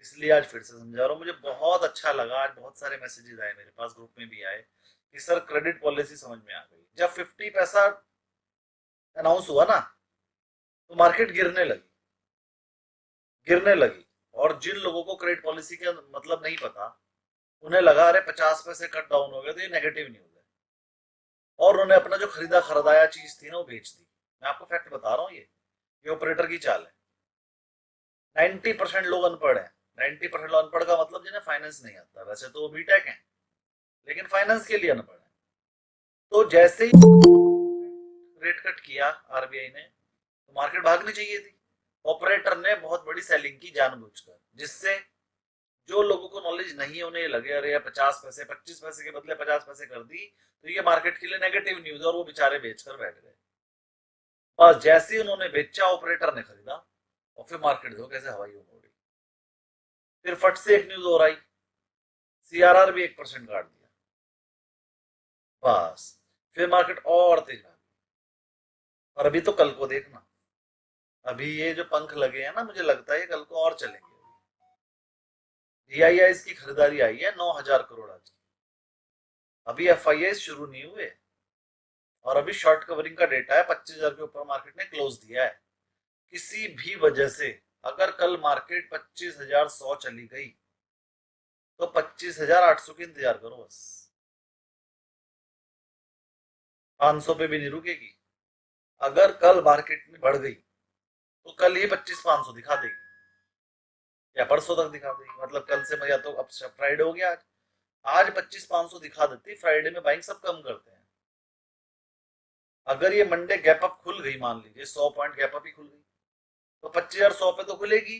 इसलिए आज फिर से समझा रहा हूँ। मुझे बहुत अच्छा लगा, आज बहुत सारे मैसेजेस आए मेरे पास, ग्रुप में भी आए कि सर क्रेडिट पॉलिसी समझ में आ गई। जब 50 पैसा अनाउंस हुआ ना, तो मार्केट गिरने लगी। और जिन लोगों को क्रेडिट पॉलिसी का मतलब नहीं पता, उन्हें लगा अरे 50 पैसे कट डाउन हो गए तो ये नेगेटिव न्यूज है, और उन्होंने अपना जो खरीदाया चीज थी ना वो बेच दी। मैं आपको फैक्ट बता रहा हूँ, ये ऑपरेटर की चाल है। 90% लोग अनपढ़ हैं। 90% लोग अनपढ़ का मतलब जिन्हें फाइनेंस नहीं आता, वैसे तो वो बीटेक है लेकिन फाइनेंस के लिए अनपढ़ है। तो जैसे ही रेट कट किया आरबीआई ने, तो मार्केट भागनी चाहिए थी। ऑपरेटर ने बहुत बड़ी सेलिंग की जानबूझकर, जिससे जो लोगों को नॉलेज नहीं है उन्हें लगे अरे 50 पैसे, 25 पैसे के बदले 50 पैसे कर दी, तो ये मार्केट के लिए नेगेटिव न्यूज है, और वो बेचारे बेचकर बैठ गए। बस जैसे ही उन्होंने बेचा, ऑपरेटर ने खरीदा, और फिर मार्केट देखो कैसे हवाई हो गई। फिर फट से एक न्यूज और आई, सीआरआर भी 1% काट दिया। बस फिर मार्केट और तेज भागी। और अभी तो कल को देखना, अभी ये जो पंख लगे हैं ना, मुझे लगता है कल को और चलेंगे। डीआईआई की खरीदारी आई है 9,000 करोड़ आज। अभी एफआईआई शुरू नहीं हुए, और अभी शॉर्ट कवरिंग का डेटा है, 25,000 के ऊपर मार्केट ने क्लोज दिया है। किसी भी वजह से अगर कल मार्केट 25,100 चली गई, तो 25,800 की इंतजार करो बस। 500 पे भी नहीं रुकेगी। अगर कल मार्केट में बढ़ गई, तो कल ही 25,500 दिखा देगी, या परसों तक दिखा देगी। मतलब कल से, या तो अब फ्राइडे हो गया, आज आज 25,500 दिखा देती। फ्राइडे में बाइंग सब कम करते हैं। अगर ये मंडे गैप अप खुल गई, मान लीजिए 100 पॉइंट गैप अप ही खुल गई, तो 25,100 पे तो खुलेगी।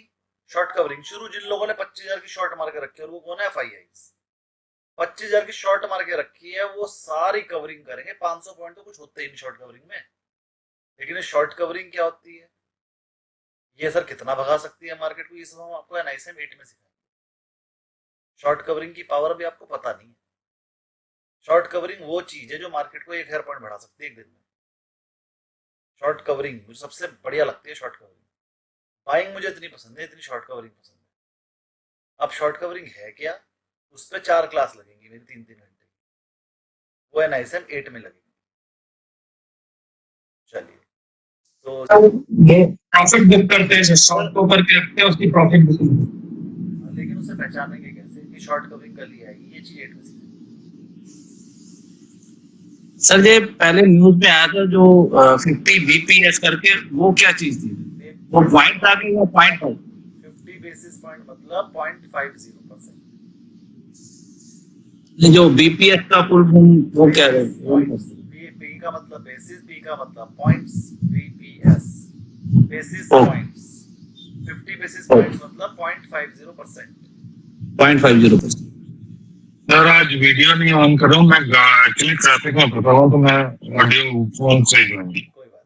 शॉर्ट कवरिंग शुरू। जिन लोगों ने 25,000 की शॉर्ट मार के रखी है, और वो कौन है, एफआईआई। 25,000 की शॉर्ट मार के रखी है, वो सारी कवरिंग करेंगे। 500 पॉइंट तो कुछ होते ही नहीं शॉर्ट कवरिंग में। लेकिन ये शॉर्ट कवरिंग क्या होती है, ये सर कितना भगा सकती है मार्केट को, ये सब हम आपको एनआईएसएम 8 में सिखाएंगे। शॉर्ट कवरिंग की पावर भी आपको पता नहीं है। शॉर्ट कवरिंग वो चीज है जो मार्केट को 1,000 पॉइंट बढ़ा सकती है एक दिन में। शॉर्ट कवरिंग मुझे सबसे बढ़िया लगती है। शॉर्ट कवरिंग, बाइंग मुझे इतनी पसंद है, इतनी शॉर्ट कवरिंग पसंद है। अब शॉर्ट कवरिंग है क्या, उस पर 4 क्लास लगेंगी मेरी, 3-3 घंटे। वो एनआईएसएम 8 में लगेगी। चलिए, तो ये प्रॉफिट बुक करते हैं, शॉर्ट को करके रखते हैं, उसकी प्रॉफिट बुकिंग। लेकिन उसे पहचानेंगे कैसे कि शॉर्ट कवरिंग कर लिया है, ये चीज 8 में सीखेंगे। सर ये पहले न्यूज में आया था जो 50 बीपीएस करके, वो क्या चीज थी? वो पॉइंट था कि वो पॉइंट था? 50 बेसिस पॉइंट मतलब 0.50%। ये जो बीपीएस का फुल फॉर्म वो क्या है? बेसिस पॉइंट्स, बी का मतलब बेसिस, बी का मतलब points, BPS, basis points. 50 basis points मतलब 0.50%। 0.50%। सर आज वीडियो नहीं ऑन कर रहा हूँ मैं, एक्चुअली ट्रैफिक में फंसा हुआ, तो मैं ऑडियो फोन से ही लूंगी। कोई बात।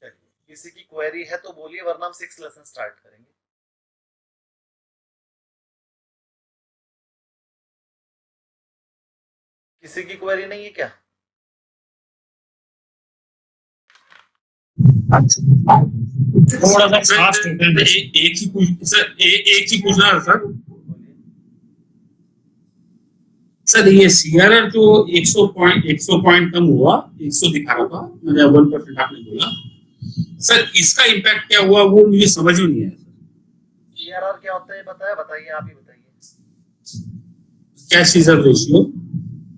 चलिए, किसी की क्वेरी है तो बोलिए, वरना हम 6 लेसन स्टार्ट करेंगे। किसी की क्वेरी नहीं है क्या? थोड़ा सा फास्ट होता है। एक ही पूछ सर, एक ही पूछना है सर। बोलिए। सर ये सीआरआर जो 100 पॉइंट कम हुआ, 100 दिखा रहा था, मैंने 1% आपने बोला। सर इसका इम्पैक्ट क्या हुआ वो मुझे समझ में नहीं आया। सीआरआर क्या होता है बताया, बताइए, आप ही बताइए। Cash reserve ratio.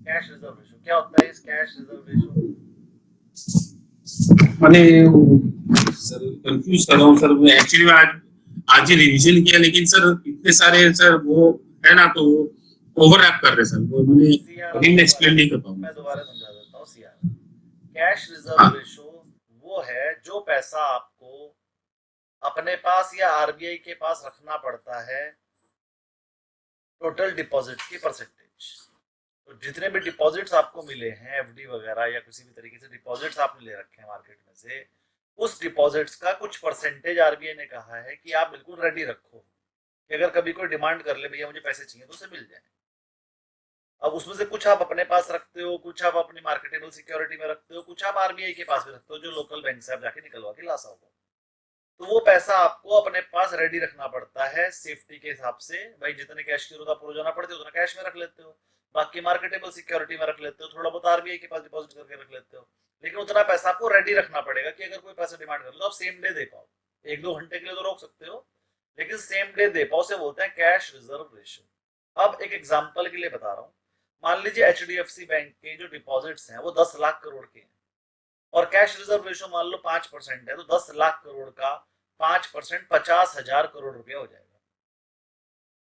Cash reserve ratio क्या होता है, इस कैश रिजर्व रेशो। मैंने सर कंफ्यूज कर रहा हूँ सर, मैं एक्चुअली आज आज ही रिवीजन किया, लेकिन सर इतने सारे सर वो है ना, तो ओवरलैप कर रहे सर, वो मैंने सीआरआर अभी मैं दोबारा, एक्सप्लेन नहीं कर पाऊंगा। मैं दोबारा समझा देता हूँ। सीआरआर, कैश रिजर्व हाँ। रेशो, वो है जो पैसा आपको अपने पास या आरबीआई के पास रखना पड़ता है टोटल डिपॉजिट की परसेंटेज। तो जितने भी डिपॉजिट्स आपको मिले हैं, एफडी वगैरह या किसी भी तरीके से डिपॉजिट्स आपने ले रखे हैं मार्केट में से, उस डिपॉजिट्स का कुछ परसेंटेज आरबीआई ने कहा है कि आप बिल्कुल रेडी रखो, कि अगर कभी कोई डिमांड कर ले भैया मुझे पैसे चाहिए, तो उसे मिल जाए। अब उसमें से कुछ आप अपने पास रखते हो, कुछ आप अपनी मार्केटेबल सिक्योरिटी में रखते हो, कुछ आप आरबीआई के पास भी रखते हो, जो लोकल बैंक से आप जाके निकलवा के ला सको। तो वो पैसा आपको अपने पास रेडी रखना पड़ता है सेफ्टी के हिसाब से। भाई जितने कैश की जरूरत आपको रोजाना पड़ती है उतना कैश में रख लेते हो, बाकी मार्केटेबल सिक्योरिटी में रख लेते हो, थोड़ा बहुत आरबीआई के पास डिपॉजिट करके रख लेते हो। लेकिन उतना पैसा आपको रेडी रखना पड़ेगा कि अगर कोई पैसा डिमांड कर लो तो आप सेम डे दे पाओ। एक दो घंटे के लिए तो रोक सकते हो, लेकिन सेम डे दे पाओ से बोलते हैं कैश रिजर्व रेशियो। अब एक एग्जांपल के लिए बता रहा हूँ, मान लीजिए एचडीएफसी बैंक के जो डिपॉजिट्स हैं वो 10 लाख करोड़ के हैं और कैश रिजर्व रेशियो मान लो 5% है, तो 10 लाख करोड़ का 5% 50,000 करोड़ रुपया हो जाएगा।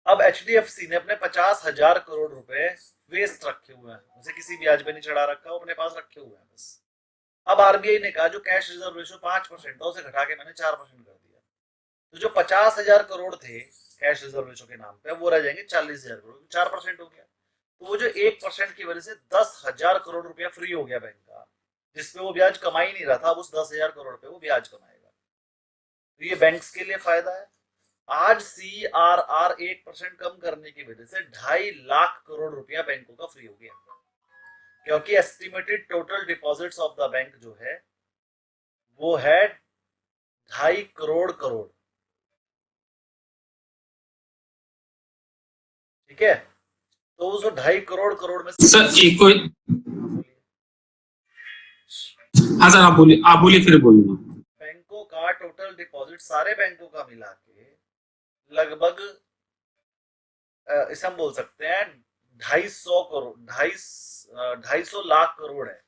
अब एचडीएफसी ने अपने 50,000 करोड़ रुपए वेस्ट रखे हुए हैं, उसे किसी ब्याज पे नहीं चढ़ा रखा, वो अपने पास रखे हुए हैं बस। अब आरबीआई ने कहा जो कैश रिजर्व रेशियो 5% था उसे घटा के मैंने 4% कर दिया, तो जो 50,000 करोड़ थे कैश रिजर्व रेशियो के नाम पे वो रह जाएंगे 40,000 करोड़, 4% हो गया। तो वो जो 1% की वजह से 10,000 करोड़ रुपया फ्री हो गया बैंक का, जिसपे वो ब्याज कमा ही नहीं रहा था, अब उस 10,000 करोड़ पे वो ब्याज कमाएगा। तो ये बैंक्स के लिए फायदा है। आज CRR 1% कम करने की वजह से 2.5 लाख करोड़ रुपया बैंकों का फ्री हो गया, क्योंकि estimated total deposits of the bank जो है वो है 2.5 करोड़ करोड़। ठीक है, तो उस 2.5 करोड़ करोड़ में से सर एक कोई, हाँ सर आप बोलिए फिर बोलूंगा। बैंकों का टोटल डिपॉजिट सारे बैंकों का मिला के लगभग इसे हम बोल सकते हैं 250 करोड़, 250 लाख करोड़ है।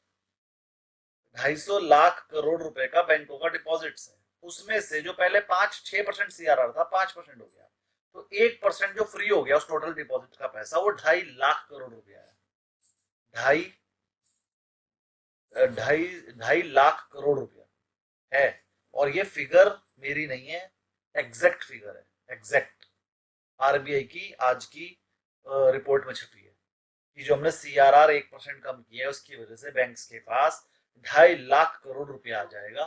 250 लाख करोड़ रुपए का बैंकों का डिपॉजिट्स है। उसमें से जो पहले 5-6% CRR था 5% हो गया, तो 1% जो फ्री हो गया उस टोटल डिपॉजिट का पैसा वो 2.5 लाख करोड़ रुपया है। ढाई ढाई 2.5 लाख करोड़ रुपया है। और ये फिगर मेरी नहीं है, एग्जैक्ट फिगर है, एग्जैक्ट आरबीआई की आज की रिपोर्ट में छपी है कि जो हमने CRR 1% कम किया है उसकी वजह से बैंक्स के पास 2.5 लाख करोड़ रुपया आ जाएगा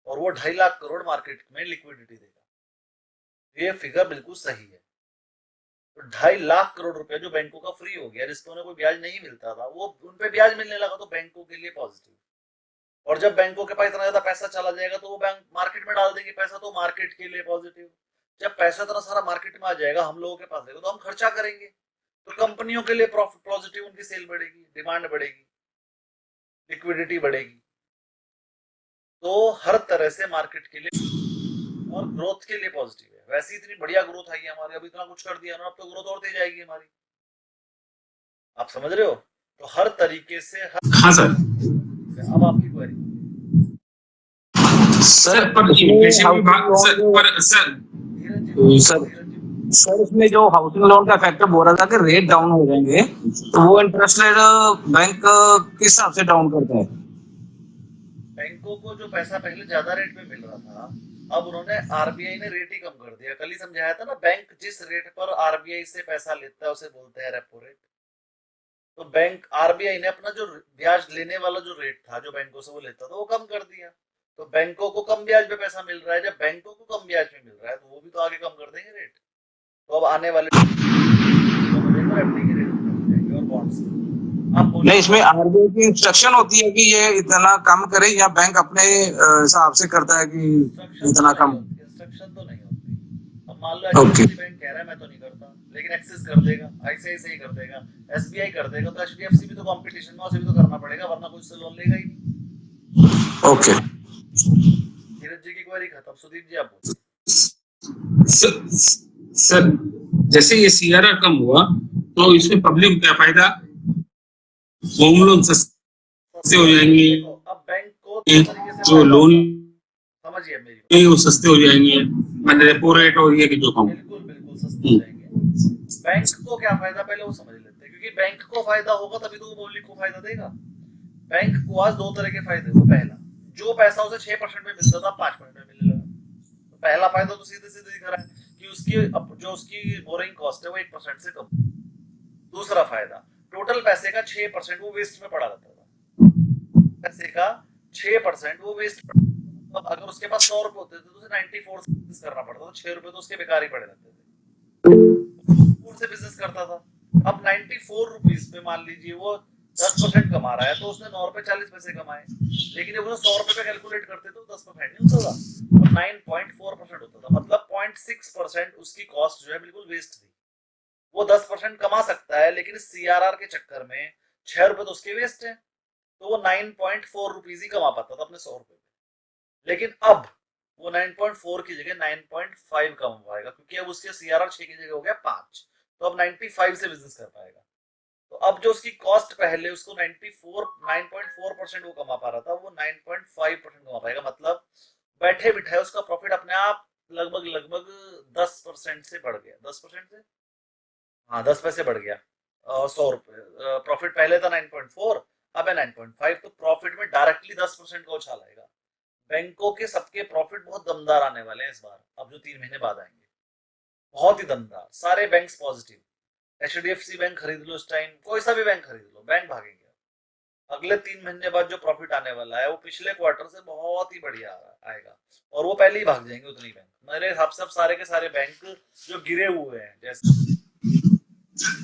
और वो 2.5 लाख करोड़ मार्केट में लिक्विडिटी देगा। ये फिगर बिल्कुल सही है। तो 2.5 लाख करोड़ रुपया जो बैंकों का फ्री हो गया, जिसको उन्हें कोई ब्याज नहीं मिलता था वो उन पे ब्याज मिलने लगा, तो बैंकों के लिए पॉजिटिव। और जब बैंकों के पास इतना ज्यादा पैसा चला जाएगा तो वो बैंक मार्केट में डाल देंगे पैसा, तो मार्केट के लिए पॉजिटिव। जब पैसा इतना सारा मार्केट में आ जाएगा हम लोगों के पास रहेगा तो हम खर्चा करेंगे, तो कंपनियों के लिए प्रॉफिट पॉजिटिव, उनकी सेल बढ़ेगी, डिमांड बढ़ेगी, लिक्विडिटी बढ़ेगी। तो हर तरह से मार्केट के लिए और ग्रोथ के लिए पॉजिटिव है। वैसे इतनी बढ़िया ग्रोथ आई है हमारी, अभी इतना कुछ कर दिया ना, अब तो ग्रोथ और तेज जाएगी हमारी। आप समझ रहे हो? तो हर तरीके से हाँ सर। अब आपकी क्वेरी। सर पर इन्फ्लेशन की बात सर, पर सर सर इसमें जो हाउसिंग लोन का फैक्टर बोल रहा था कि रेट डाउन हो जाएंगे, तो वो इंटरेस्ट रेट बैंक किस हिसाब से डाउन करता है? बैंकों को जो पैसा पहले ज्यादा रेट में मिल रहा था, अब उन्होंने आरबीआई ने रेट ही कम कर दिया। कल ही समझाया था ना, बैंक जिस रेट पर आरबीआई से पैसा लेता है उसे बोलते हैं रेपो रेट। तो बैंक आरबीआई ने अपना जो ब्याज लेने वाला जो रेट था जो बैंकों से वो लेता था वो कम कर दिया। तो बैंकों को कम ब्याज पे पैसा मिल रहा है, जब बैंकों को कम ब्याज में मिल रहा है तो वो भी तो आगे कम कर देंगे रेट। तो अब आने वाले एफडी के रेट कम जाएंगे और बॉन्ड्स। नहीं, इसमें आरबीआई की इंस्ट्रक्शन होती है कि ये इतना कम करे या बैंक अपने हिसाब से करता है कि इतना कम? इंस्ट्रक्शन तो नहीं होती। अब मान लो एचडीएफसी बैंक कह रहा है मैं तो नहीं करता, लेकिन एक्सिस कर देगा, आईसीआईसीआई कर देगा, एसबीआई कर देगा, तो एचडीएफसी भी तो कंपटीशन में, उसे भी तो करना पड़ेगा, वरना कोई उससे लोन लेगा ही नहीं। ओके, धीरज जी की क्वेरी खत्म। सुदीप जी आप बोलिए। सर जैसे ये CRR कम हुआ तो इसमें पब्लिक को क्या फायदा? होम लोन सस्ते हो जाएंगे, अब बैंक को दो तरीके से जो लोन समझिए मेरी, वो सस्ते हो जाएंगे, मतलब रेपो रेट और ये कि जो कम। बिल्कुल बिल्कुल सस्ते हो जाएंगे। बैंक को क्या फायदा पहले वो समझ लेते हैं, क्योंकि बैंक को फायदा होगा तभी तो वो पब्लिक को फायदा देगा। बैंक को आज दो तरह के फायदे हुए। पहला, जो पैसा उसे 6% में मिलता था 5% में मिलने लगा, तो पहला फायदा तो सीधे सीधे दिख रहा है कि उसकी जो उसकी बोरिंग कॉस्ट है वो 1% से कम। दूसरा फायदा, टोटल पैसे का 6% वो वेस्ट में पड़ा रहता था। पैसे का 6% वो वेस्ट। अब अगर उसके पास 100 रुपए होते थे तो उसे 94 से करना पड़ता था, 6 रुपए तो उसके बेकार ही पड़े रहते थे, से बिजनेस करता था। अब 94 रुपीज पे मान लीजिए वो 10% कमा रहा है तो उसने 9 रुपए 40 पैसे कमाए, लेकिन जब उसने 100 रुपए पे कैलकुलेट करते तो 10% नहीं होता था, तो 9.4% होता था, मतलब 0.6% उसकी कॉस्ट जो है बिल्कुल वेस्ट थी। वो 10% कमा सकता है, लेकिन CRR के चक्कर में 6 रुपए तो उसके वेस्ट है, तो वो 9.4 रुपीज ही कमा पाता था अपने 100 रुपए में। लेकिन अब वो 9.4 की जगह 9.5 कमा पाएगा, क्योंकि अब उसके CRR 6 की जगह हो गया 5, तो अब 95 से बिजनेस कर पाएगा। तो अब जो उसकी कॉस्ट पहले उसको 9.4% वो कमा पा रहा था, वो 9.5% कमा पाएगा, मतलब बैठे बिठाए उसका प्रॉफिट अपने आप लगभग 10% से बढ़ गया। 10% से, हाँ 10 पैसे बढ़ गया। 100 रुपए प्रॉफिट पहले था 9.4, अब है 9.5, तो प्रॉफिट में डायरेक्टली 10% का उछाल आएगा। बैंकों के सबके प्रॉफिट बहुत दमदार आने वाले हैं इस बार, अब जो 3 महीने बाद आएंगे, बहुत ही दमदार। सारे बैंक पॉजिटिव, HDFC बैंक खरीद लो इस टाइम, कोई सा भी बैंक खरीद लो, बैंक भागेंगे। अगले 3 महीने बाद जो प्रॉफिट आने वाला है वो पिछले क्वार्टर से बहुत ही बढ़िया आएगा, और वो पहले ही भाग जाएंगे उतनी बैंक। मेरे हिसाब से सारे के सारे बैंक जो गिरे हुए हैं, जैसे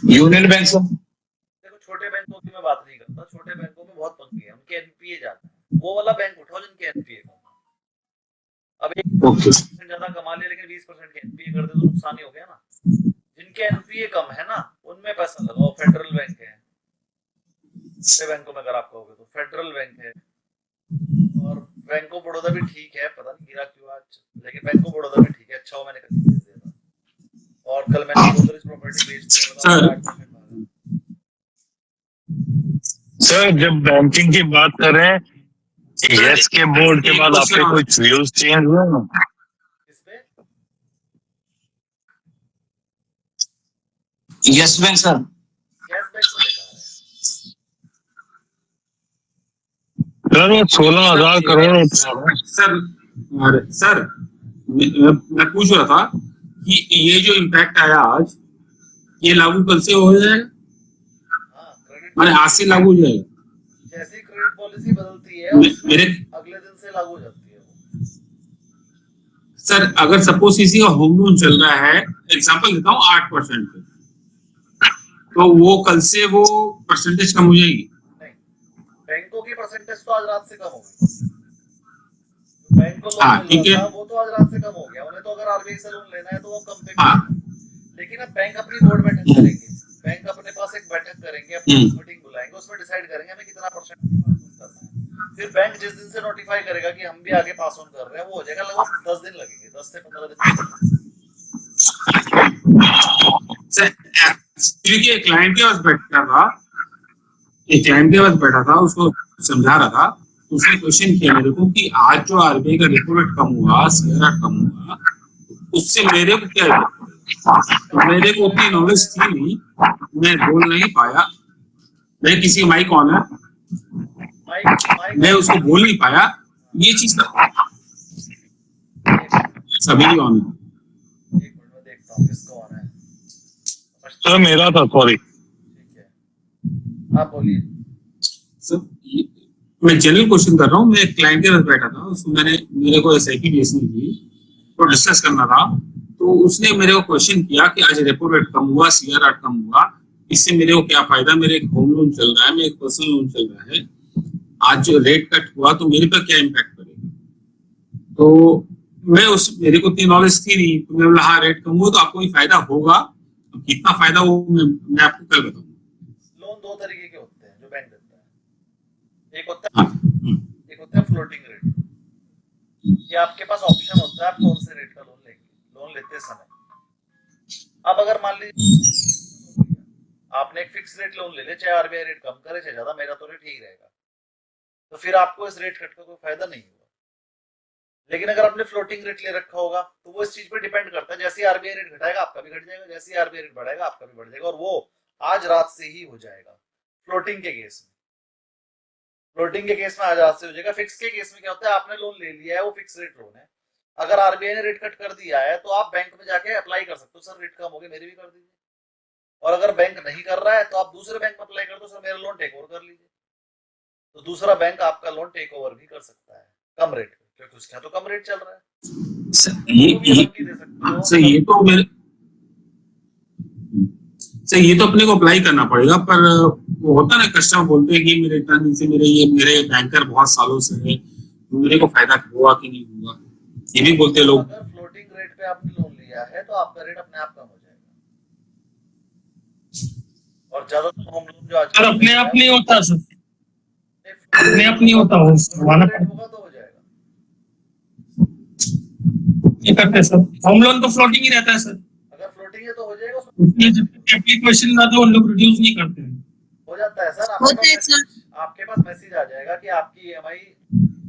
यूनियन बैंक से देखो, छोटे बैंकों की मैं बात नहीं करता, छोटे बैंकों में बहुत पंगे है, उनके NPA जाते हैं, वो वाला बैंक उठाओ जिनके NPA कम। अब 1% ज्यादा कमा लिया लेकिन 20% के NPA कर दे तो नुकसान ही हो गया ना। जिनके NPA कम है ना, उनमें पैसा लगाओ। फेडरल बैंक है, बैंकों में अगर आप कहोगे तो फेडरल बैंक है, और बैंक ऑफ बड़ौदा भी ठीक है, पता नहीं गिरा क्यों आज, लेकिन बैंक ऑफ बड़ौदा भी ठीक है, अच्छा हो मैंने कल बेच दिया था। और कल मैंने गोदरेज प्रॉपर्टी बेच दिया, 8% भागा। सर जब बैंकिंग की बात करें, यस के बोर्ड के बाद आपके कुछ व्यूज चेंज हुए ना? किस पे? Yes bank sir. Yes bank को लेकर सर वो 16,000 करोड़ उठा रहा है। सर मैं पूछ रहा था कि ये जो इम्पैक्ट आया आज, ये लागू कल से हो जाएगा? मैंने आज से लागू हो जाएगा? जैसी क्रेडिट पॉलिसी बदलती है मेरे अगले दिन से लागू हो जाती है वो। सर अगर सपोज किसी का होम लोन चल रहा है, एग्जांपल देता हूँ 8% पे, तो वो कल से वो परसेंटेज कम हो जाएगी? नहीं, बैंकों की परसेंटेज तो आज रात से कम हो गई। बैंक को लोन मिल रहा था वो तो आज रात से कम हो गया। उन्हें तो अगर RBI से लोन लेना है तो वो कम पे मिलेगा। लेकिन अब बैंक अपनी बोर्ड बैठक करेंगे, बैंक अपने पास एक बैठक करेंगे, अपनी मीटिंग बुलाएंगे, उसमें डिसाइड करेंगे हमें कितना परसेंट पास ऑन करना है। फिर बैंक जिस दिन से नोटिफाई करेगा कि हम भी आगे पास ऑन कर रहे हैं, वो हो जाएगा। लगभग 10 दिन लगेंगे, 10 से 15 दिन। क्योंकि एक क्लाइंट के पास बैठा था, उसको समझा रहा था, उसने क्वेश्चन किया मेरे को कि आज जो RBI का रेपो रेट कम हुआ, CRR कम हुआ, उससे मेरे को क्या है? तो मेरे को उतनी नॉलेज थी नहीं, मैं बोल नहीं पाया। मैं किसी माइक ऑन है, मैं उसको बोल नहीं पाया ये चीज सभी ऑन है। एक मिनट में देखता हूँ किसको ऑन है। सर मेरा था, सॉरी। ठीक है, आप बोलिए। सर मैं जनरल क्वेश्चन कर रहा हूँ। मैं क्लाइंट के पास बैठा था, उसमें मेरे को SIP बेचनी थी, तो डिस्कस करना था। तो उसने मेरे को क्वेश्चन किया कि आज रेपो रेट कम हुआ, CRR कम हुआ, इससे मेरे को क्या फायदा? मेरे एक होम लोन चल रहा है, मेरे एक पर्सनल लोन चल रहा है, आज जो रेट कट हुआ तो मेरे पर क्या इम्पैक्ट पड़ेगा? तो मेरे को इतनी नॉलेज थी नहीं, तो मैं बोला हाँ रेट कम हुआ तो आपको भी फायदा होगा। तो कितना फायदा हो मैं आपको कल बताऊंगा। लोन 2 तरीके के होते हैं जो बैंक देता है। एक होता है फ्लोटिंग रेट, ये आपके पास ऑप्शन होता है आप कौन से रेट का लोन लेंगे लोन लेते समय। अब अगर मान लीजिए आपने एक फिक्स रेट लोन ले लिया, चाहे RBI रेट कम करे चाहे ज्यादा, मेरा तो रेट ही रहेगा, तो फिर आपको इस रेट कट का कोई फायदा नहीं होगा। लेकिन अगर आपने फ्लोटिंग रेट ले रखा होगा तो वो इस चीज पे डिपेंड करता है, जैसे RBI रेट घटाएगा आपका भी घट जाएगा, जैसे RBI रेट बढ़ाएगा आपका भी बढ़ जाएगा, और वो आज रात से ही हो जाएगा। फ्लोटिंग के केस में आज रात से हो जाएगा। फिक्स के केस में क्या होता है, आपने लोन ले लिया है, वो फिक्स रेट लोन है, अगर RBI ने रेट कट कर दिया है तो आप बैंक में जाके अप्लाई कर सकते हो, सर रेट कम हो गया मेरे भी कर दीजिए। और अगर बैंक नहीं कर रहा है तो आप दूसरे बैंक में अप्लाई कर दो, सर मेरा लोन टेक ओवर कर लीजिए। तो दूसरा बैंक आपका लोन टेक ओवर भी कर सकता है कम रेट पे, क्योंकि उसका तो कम रेट चल रहा है। ये तो अपने को अप्लाई करना पड़ेगा, पर वो होता है ना, कस्टमर बोलते हैं कि मेरे इतना दिन से मेरे बैंकर बहुत सालों से है, तो मेरे को फायदा हुआ कि नहीं हुआ, ये भी बोलते हैं लोग। अगर फ्लोटिंग रेट पे आपने लोन लिया है तो आपका रेट अपने आप कम हो जाएगा। और ज्यादातर होम लोन जो सर आजकल अपने आप नहीं होता सर, अपने अपने आप नहीं होता, वो करवाना रेट पड़ता होगा तो हो जाएगा। ये करते हैं सर। होम लोन तो फ्लोटिंग ही रहता है सर, अगर फ्लोटिंग है तो हो जाएगा, उसमें उसमें जब एप्लीकेशन ना तो उन लोग रिड्यूस नहीं करते हैं। हो जाता है सर। आपके पास मैसेज आ जाएगा कि आपकी ईएमआई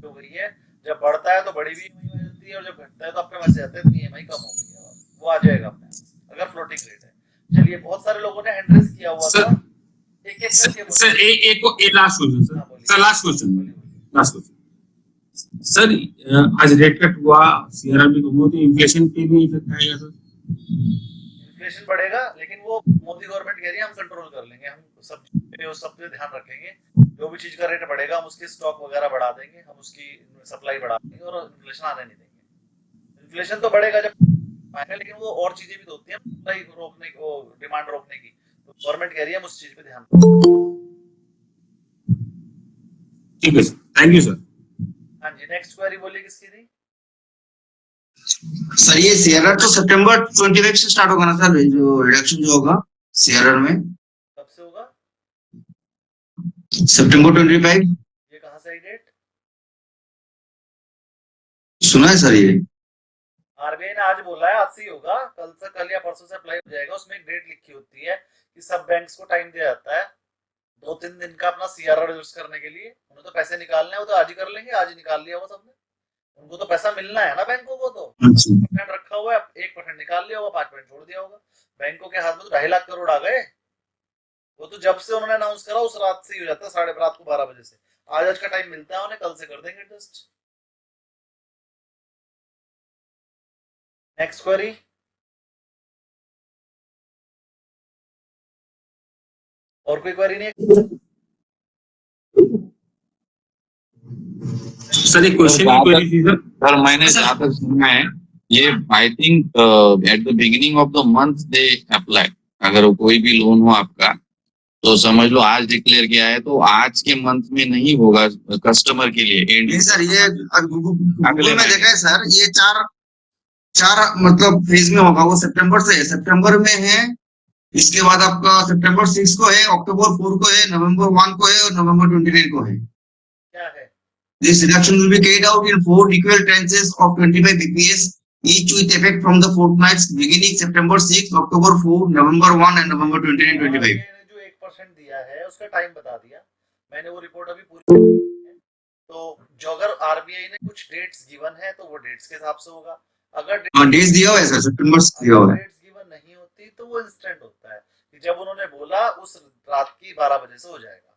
हो गई है। जब बढ़ता है तो बड़ी भी ईएमआई हो जाती है, और जब घटता है तो आपका मैसेज आता है इतनी ईएमआई कम हो गई है, वो आ जाएगा अपने आप, अगर फ्लोटिंग रेट है। चलिए, बहुत सारे लोगों ने हैंड रेज किया हुआ था, एक एक करके बोलिए। सर एक लास्ट क्वेश्चन सर। हाँ, बोलिए। सर लास्ट क्वेश्चन, बोलिए, बोलिए। लास्ट क्वेश्चन सर, आज रेट कट हुआ, सीआरआर भी कम हुआ, तो इन्फ्लेशन पे भी इफेक्ट आएगा सर? इन्फ्लेशन बढ़ेगा, लेकिन वो मोदी गवर्नमेंट कह रही है हम कंट्रोल कर लेंगे, हम सब पे ध्यान रखेंगे। जो भी चीज का रेट बढ़ेगा हम उसके स्टॉक वगैरह बढ़ा देंगे, हम उसकी सप्लाई बढ़ा देंगे और इन्फ्लेशन आने नहीं देंगे। इन्फ्लेशन तो बढ़ेगा जब आएगा, लेकिन वो और चीजें भी तो होती हैं सप्लाई रोकने की, वो डिमांड रोकने की। तो गवर्नमेंट कह रही है हम उस चीज पे ध्यान रखेंगे। ठीक है सर, थैंक यू सर। हाँ जी, नेक्स्ट क्वेरी बोलिए, किसकी थी? सर ये सीआरआर तो सितंबर 25 से स्टार्ट होगा ना सर, जो रिडक्शन जो होगा सीआरआर में कब से होगा? सितंबर 25। ये कहाँ से आई डेट? सुना है सर ये? आरबीआई ने आज बोला है आज से ही होगा, कल या परसों से अप्लाई हो जाएगा। उसमें एक डेट लिखी होती है कि सब बैंक्स को टाइम दिया जाता है 2-3 दिन का अपना सीआरआर यूज करने के लिए। उन्हें तो पैसे निकालने हैं, वो तो आज ही कर लेंगे, आज ही निकाल लिया वो सबने। उनको तो पैसा मिलना है ना बैंकों को, तो अच्छा। 1% रखा हुआ है, 1% निकाल लिया होगा, 5% छोड़ दिया होगा। बैंकों के हाथ में तो 2.5 लाख करोड़ आ गए। वो तो जब से उन्होंने अनाउंस करा उस रात से ही हो जाता है, रात को 12 बजे से। आज का टाइम मिलता है उन्हें, कल से कर देंगे एडजस्ट। Next query. और कोई क्वेरी नहीं है? सर एक क्वेश्चन की क्वेरी थी सर। सर मैंने जहाँ तक सुना है, ये I think at the beginning of the month they apply. अगर कोई भी लोन हो आपका, तो समझ लो आज डिक्लेयर किया है तो आज के मंथ में नहीं होगा कस्टमर के लिए एंड। नहीं सर, ये गूगल में देखा है सर, ये चार मतलब फेज में होगा। वो सितंबर से है, सितंबर में है, इसके बाद आपका सितंबर 6 को है, अक्टूबर 4 को है, नवंबर 1 को है और नवंबर 29 को है। क्या है? This reduction will be carried out in 4 equal tranches of 25 bps, each with effect from the fortnights beginning September 6, October 4, November 1 and November 29, 25. ने जो 1% दिया है उसका टाइम बता दिया मैंने, वो रिपोर्ट अभी पूरी है। तो जो अगर आरबीआई ने कुछ डेट्स गिवन है तो वो डेट्स के हिसाब से होगा। अगर डेट्स दिया हुआ है सर, सितंबर दिया हुआ है। डेट्स गिवन नहीं होती तो वो इंस्टेंट होता है कि जब उन्होंने बोला उस रात की 12 बजे से हो जाएगा।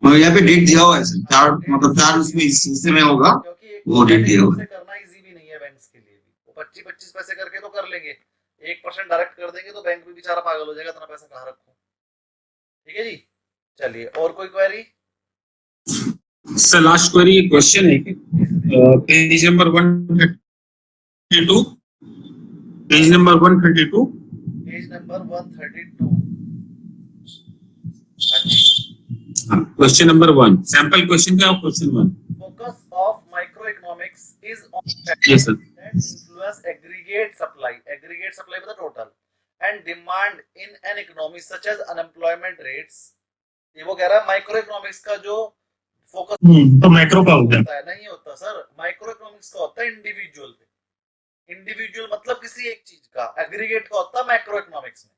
यहाँ पे डेट दिया हुआ है सर, मतलब 4 उसमें हिस्से में होगा, क्योंकि वो डेट दिया हुआ है। करना इजी भी नहीं है बैंक्स के लिए भी। वो 25-25 पैसे करके तो कर लेंगे, 1% डायरेक्ट कर देंगे तो बैंक भी बेचारा पागल हो जाएगा, इतना पैसा कहाँ रखूं। ठीक है जी, चलिए और कोई query? Sir last query question है कि page number 132, page number 132, page number 132। हाँ जी। क्वेश्चन नंबर 1, सैंपल क्वेश्चन का question 1। Focus of microeconomics is on Yes, sir. that influence aggregate supply मतलब total and demand in an economy such as unemployment rates। ये वो कह रहा है micro economics का जो फोकस तो मैक्रो का हो गया। होता है, नहीं होता सर। माइक्रो इकोनॉमिक्स का होता है इंडिविजुअल पे। इंडिविजुअल मतलब किसी एक चीज का, एग्रीगेट का होता है मैक्रो इकोनॉमिक्स में।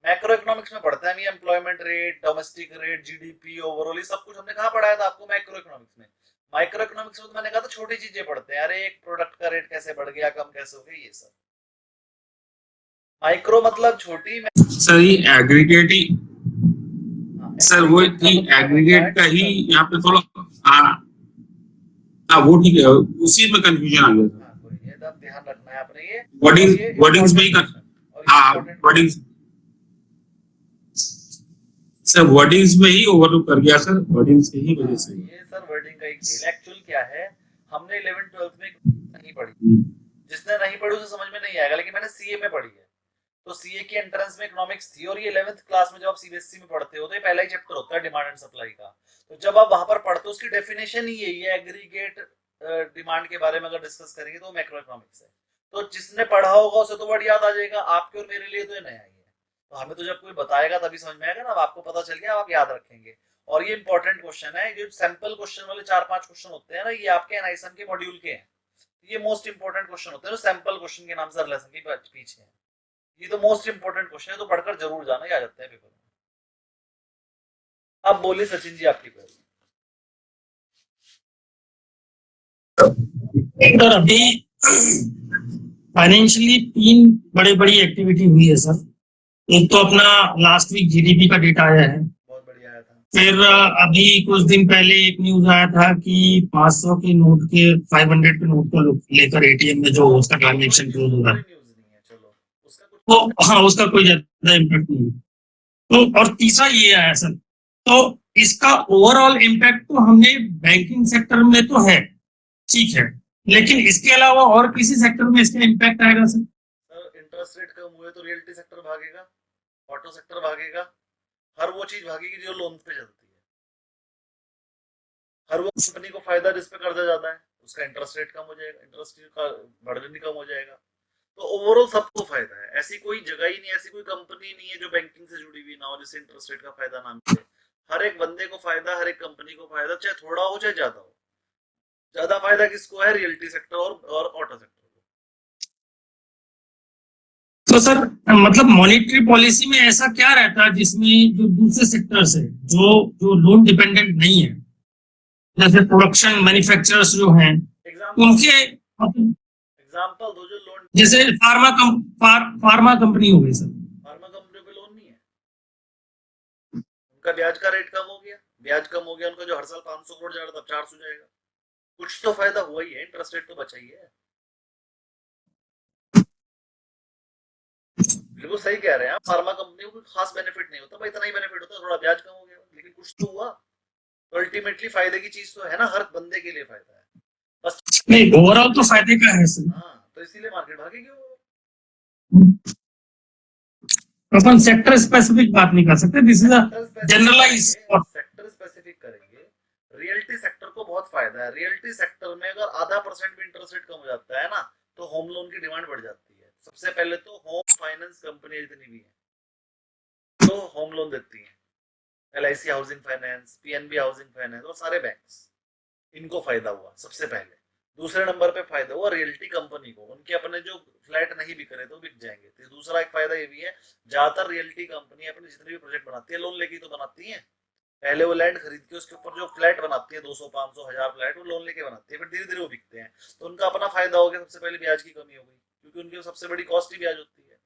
मैक्रो इकोनॉमिक्स में पढ़ते हैं employment rate, domestic rate, GDP, overall, ये सब कुछ हमने कहाँ पढ़ाया था आपको मैक्रो इकोनॉमिक्स में। माइक्रो इकोनॉमिक्स में तो मैंने कहा था छोटी चीजें पढ़ते हैं, अरे एक प्रोडक्ट का रेट कैसे बढ़ गया, कम कैसे हो गया, ये सब। माइक्रो मतलब छोटी। सर ये एग्रीगेट ही, सर वो एग्रीगेट का ही यहाँ पे थोड़ा वो ठीक है, उसी में कंफ्यूजन आ गया था। कोई नहीं, एकदम ध्यान रखना है आपने ये वर्डिंग्स में ही वर्डिंग्स, सर वर्डिंग्स में ही ओवरलुक कर गया सर, वर्डिंग्स की ही वजह से। ये सर वर्डिंग का एक खेल। एक्चुअल क्या है, हमने 11th 12th में नहीं पढ़ी। जिसने नहीं पढ़ी उसे समझ में नहीं आएगा, लेकिन मैंने सीए में पढ़ी है। तो सीए की एंट्रेंस में इकोनॉमिक्स थी, और ये 11th क्लास में जब आप सीबीएसई में पढ़ते हो तो ये पहला ही चैप्टर होता है डिमांड एंड सप्लाई का। तो जब आप वहां पर पढ़ते हो उसकी डेफिनेशन ही यही है, एग्रीगेट डिमांड के बारे में अगर डिस्कस करेंगे तो मैक्रो इकोनॉमिक्स है। तो जिसने पढ़ा होगा उसे तो वर्ड याद आ जाएगा, आपके और मेरे लिए तो ये नया ही है। तो हमें तो जब कोई बताएगा तभी समझ में आएगा ना, अब आपको पता चल गया, आप याद रखेंगे। और ये इंपॉर्टेंट क्वेश्चन है, जो सैंपल क्वेश्चन वाले 4-5 क्वेश्चन होते हैं ना, ये आपके एनआईएसएम के मॉड्यूल के हैं। ये मोस्ट इंपॉर्टेंट क्वेश्चन होते हैं जो सैंपल क्वेश्चन के नाम से रिलेशन के पीछे है। ये तो मोस्ट इंपॉर्टेंट क्वेश्चन है, तो पढ़कर जरूर जाना, ये आ जाते हैं पेपर में। अब बोलिए सचिन जी आपकी क्वेरी। सर अभी फाइनेंशियली 3 बड़ी एक्टिविटी हुई है सर। एक तो अपना लास्ट वीक जीडीपी का डेटा आया है, बहुत बढ़िया आया था। फिर अभी कुछ दिन पहले एक न्यूज आया था कि 500 के नोट के 500 के नोट को लेकर एटीएम में जो उसका ट्रांजेक्शन क्लोज हो रहा है, न्यूज़ नहीं है, चलो उसका कुछ तो हाँ उसका कोई ज्यादा इम्पैक्ट नहीं है। तो और तीसरा ये आया सर, तो इसका ओवरऑल इम्पैक्ट तो हमने बैंकिंग सेक्टर में तो है, ठीक है, लेकिन इसके अलावा और किसी सेक्टर में इसका इम्पैक्ट आएगा सर? इंटरेस्ट रेट कम हुए तो रियल्टी सेक्टर भागेगा, ऑटो सेक्टर भागेगा, हर वो चीज भागेगी जो लोन पे चलती है। हर वो कंपनी को फायदा जिस पे कर्जा ज्यादा है उसका इंटरेस्ट रेट कम हो जाएगा, इंटरेस्ट का बर्डन कम हो जाएगा। तो ओवरऑल सबको फायदा है। ऐसी कोई जगह ही नहीं, ऐसी कोई कंपनी नहीं है जो बैंकिंग से जुड़ी हुई ना हो जिससे इंटरेस्ट रेट का फायदा ना मिले। हर एक बंदे को फायदा, हर एक कंपनी को फायदा, चाहे थोड़ा हो चाहे ज्यादा हो। ज्यादा फायदा किसको है? रियल्टी सेक्टर और ऑटो सेक्टर को। तो सर मतलब मॉनेटरी पॉलिसी में ऐसा क्या रहता है जिसमें जो दूसरे सेक्टर्स है जो जो लोन डिपेंडेंट नहीं है, जैसे प्रोडक्शन मैन्युफैक्चरर्स जो हैं उनके एग्जांपल दो जो लोन, जैसे फार्मा कंपनी हो गई सर, फार्मा कंपनी पे लोन नहीं है, उनका ब्याज का रेट कम हो गया, ब्याज कम हो गया उनका, जो हर साल 500 करोड़ जा रहा था अब 400 जाएगा। कुछ तो फायदा हुआ ही है, इंटरेस्ट रेट तो बचा ही है। बिल्कुल सही कह रहे हैं आप, फार्मा कंपनी को खास बेनिफिट नहीं होता, भाई इतना ही बेनिफिट होता है, थोड़ा ब्याज कम हो गया, लेकिन कुछ तो हुआ। तो अल्टीमेटली फायदे की चीज तो है ना, हर बंदे के लिए फायदा है, बस नहीं ओवरऑल तो फायदे का है सर। हाँ, तो इसीलिए मार्केट भागेगी। अपन सेक्टर स्पेसिफिक बात नहीं कर सकते, this is a generalize. Sector specific करेंगे। रियल्टी सेक्टर को बहुत फायदा है। रियल्टी सेक्टर में अगर आधा % भी इंटरेस्ट रेट कम हो जाता है ना, तो होम लोन की डिमांड बढ़ जाती है। सबसे पहले तो होम फाइनेंस कंपनी जितनी भी है तो होम लोन देती है, LIC housing finance, PNB housing finance और सारे बैंक्स, इनको फायदा हुआ सबसे पहले। दूसरे नंबर पे फायदा हुआ रियल्टी कंपनी को, उनके अपने जो फ्लैट नहीं बिक रहे तो बिक जाएंगे। तो दूसरा एक फायदा ये भी है, ज्यादातर रियल्टी कंपनी अपने जितने भी प्रोजेक्ट बनाती है लोन लेके तो बनाती है। पहले वो लैंड खरीद के उसके ऊपर जो फ्लैट बनाती है 200, 500, 1000 फ्लैट वो लोन लेके बनाती है, फिर धीरे धीरे वो बिकते हैं। तो उनका अपना फायदा हो गया, सबसे पहले ब्याज की कमी हो गई, क्योंकि उनकी सबसे बड़ी कॉस्ट ही ब्याज होती है।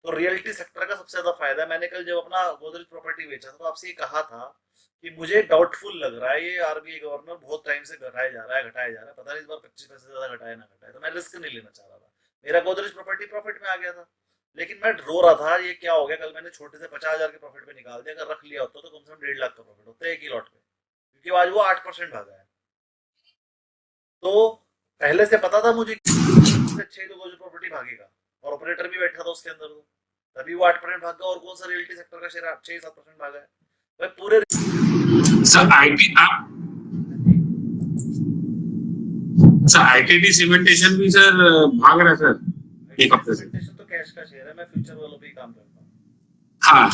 तो रियल्टी सेक्टर का सबसे ज्यादा फायदा है। मैंने कल जब अपना गोदरेज प्रॉपर्टी बेचा था तो आपसे ये कहा था कि मुझे डाउटफुल लग रहा है, ये RBI गवर्नर बहुत टाइम से घटाया जा रहा है, पता नहीं इस बार 25 पैसे ज्यादा घटाया ना घटाया। तो मैं रिस्क नहीं लेना चाह रहा था, मेरा गोदरेज प्रॉपर्टी प्रॉफिट में आ गया था, लेकिन मैं रो रहा था ये क्या हो गया। कल मैंने छोटे से 50,000 के प्रॉफिट पे निकाल दिया, अगर रख लिया होता तो कम से कम 1.5 लाख का प्रॉफिट होता है एक ही लॉट पे, क्योंकि आज वो 8% भागा है। तो पहले से पता था मुझे अच्छे तो गोदरेज प्रॉपर्टी भागेगा, और ऑपरेटर भी बैठा था उसके अंदर, तो तभी वो 8% भागा। और कौन सा रियल्टी सेक्टर का शेयर 6-7% भागा है भाई पूरे। सर ITT सीमेंटेशन भी सर भाग रहा है सर एक हफ्ते से। तो कैश का शेयर है, मैं फ्यूचर वालों पे ही काम करता हूँ। हाँ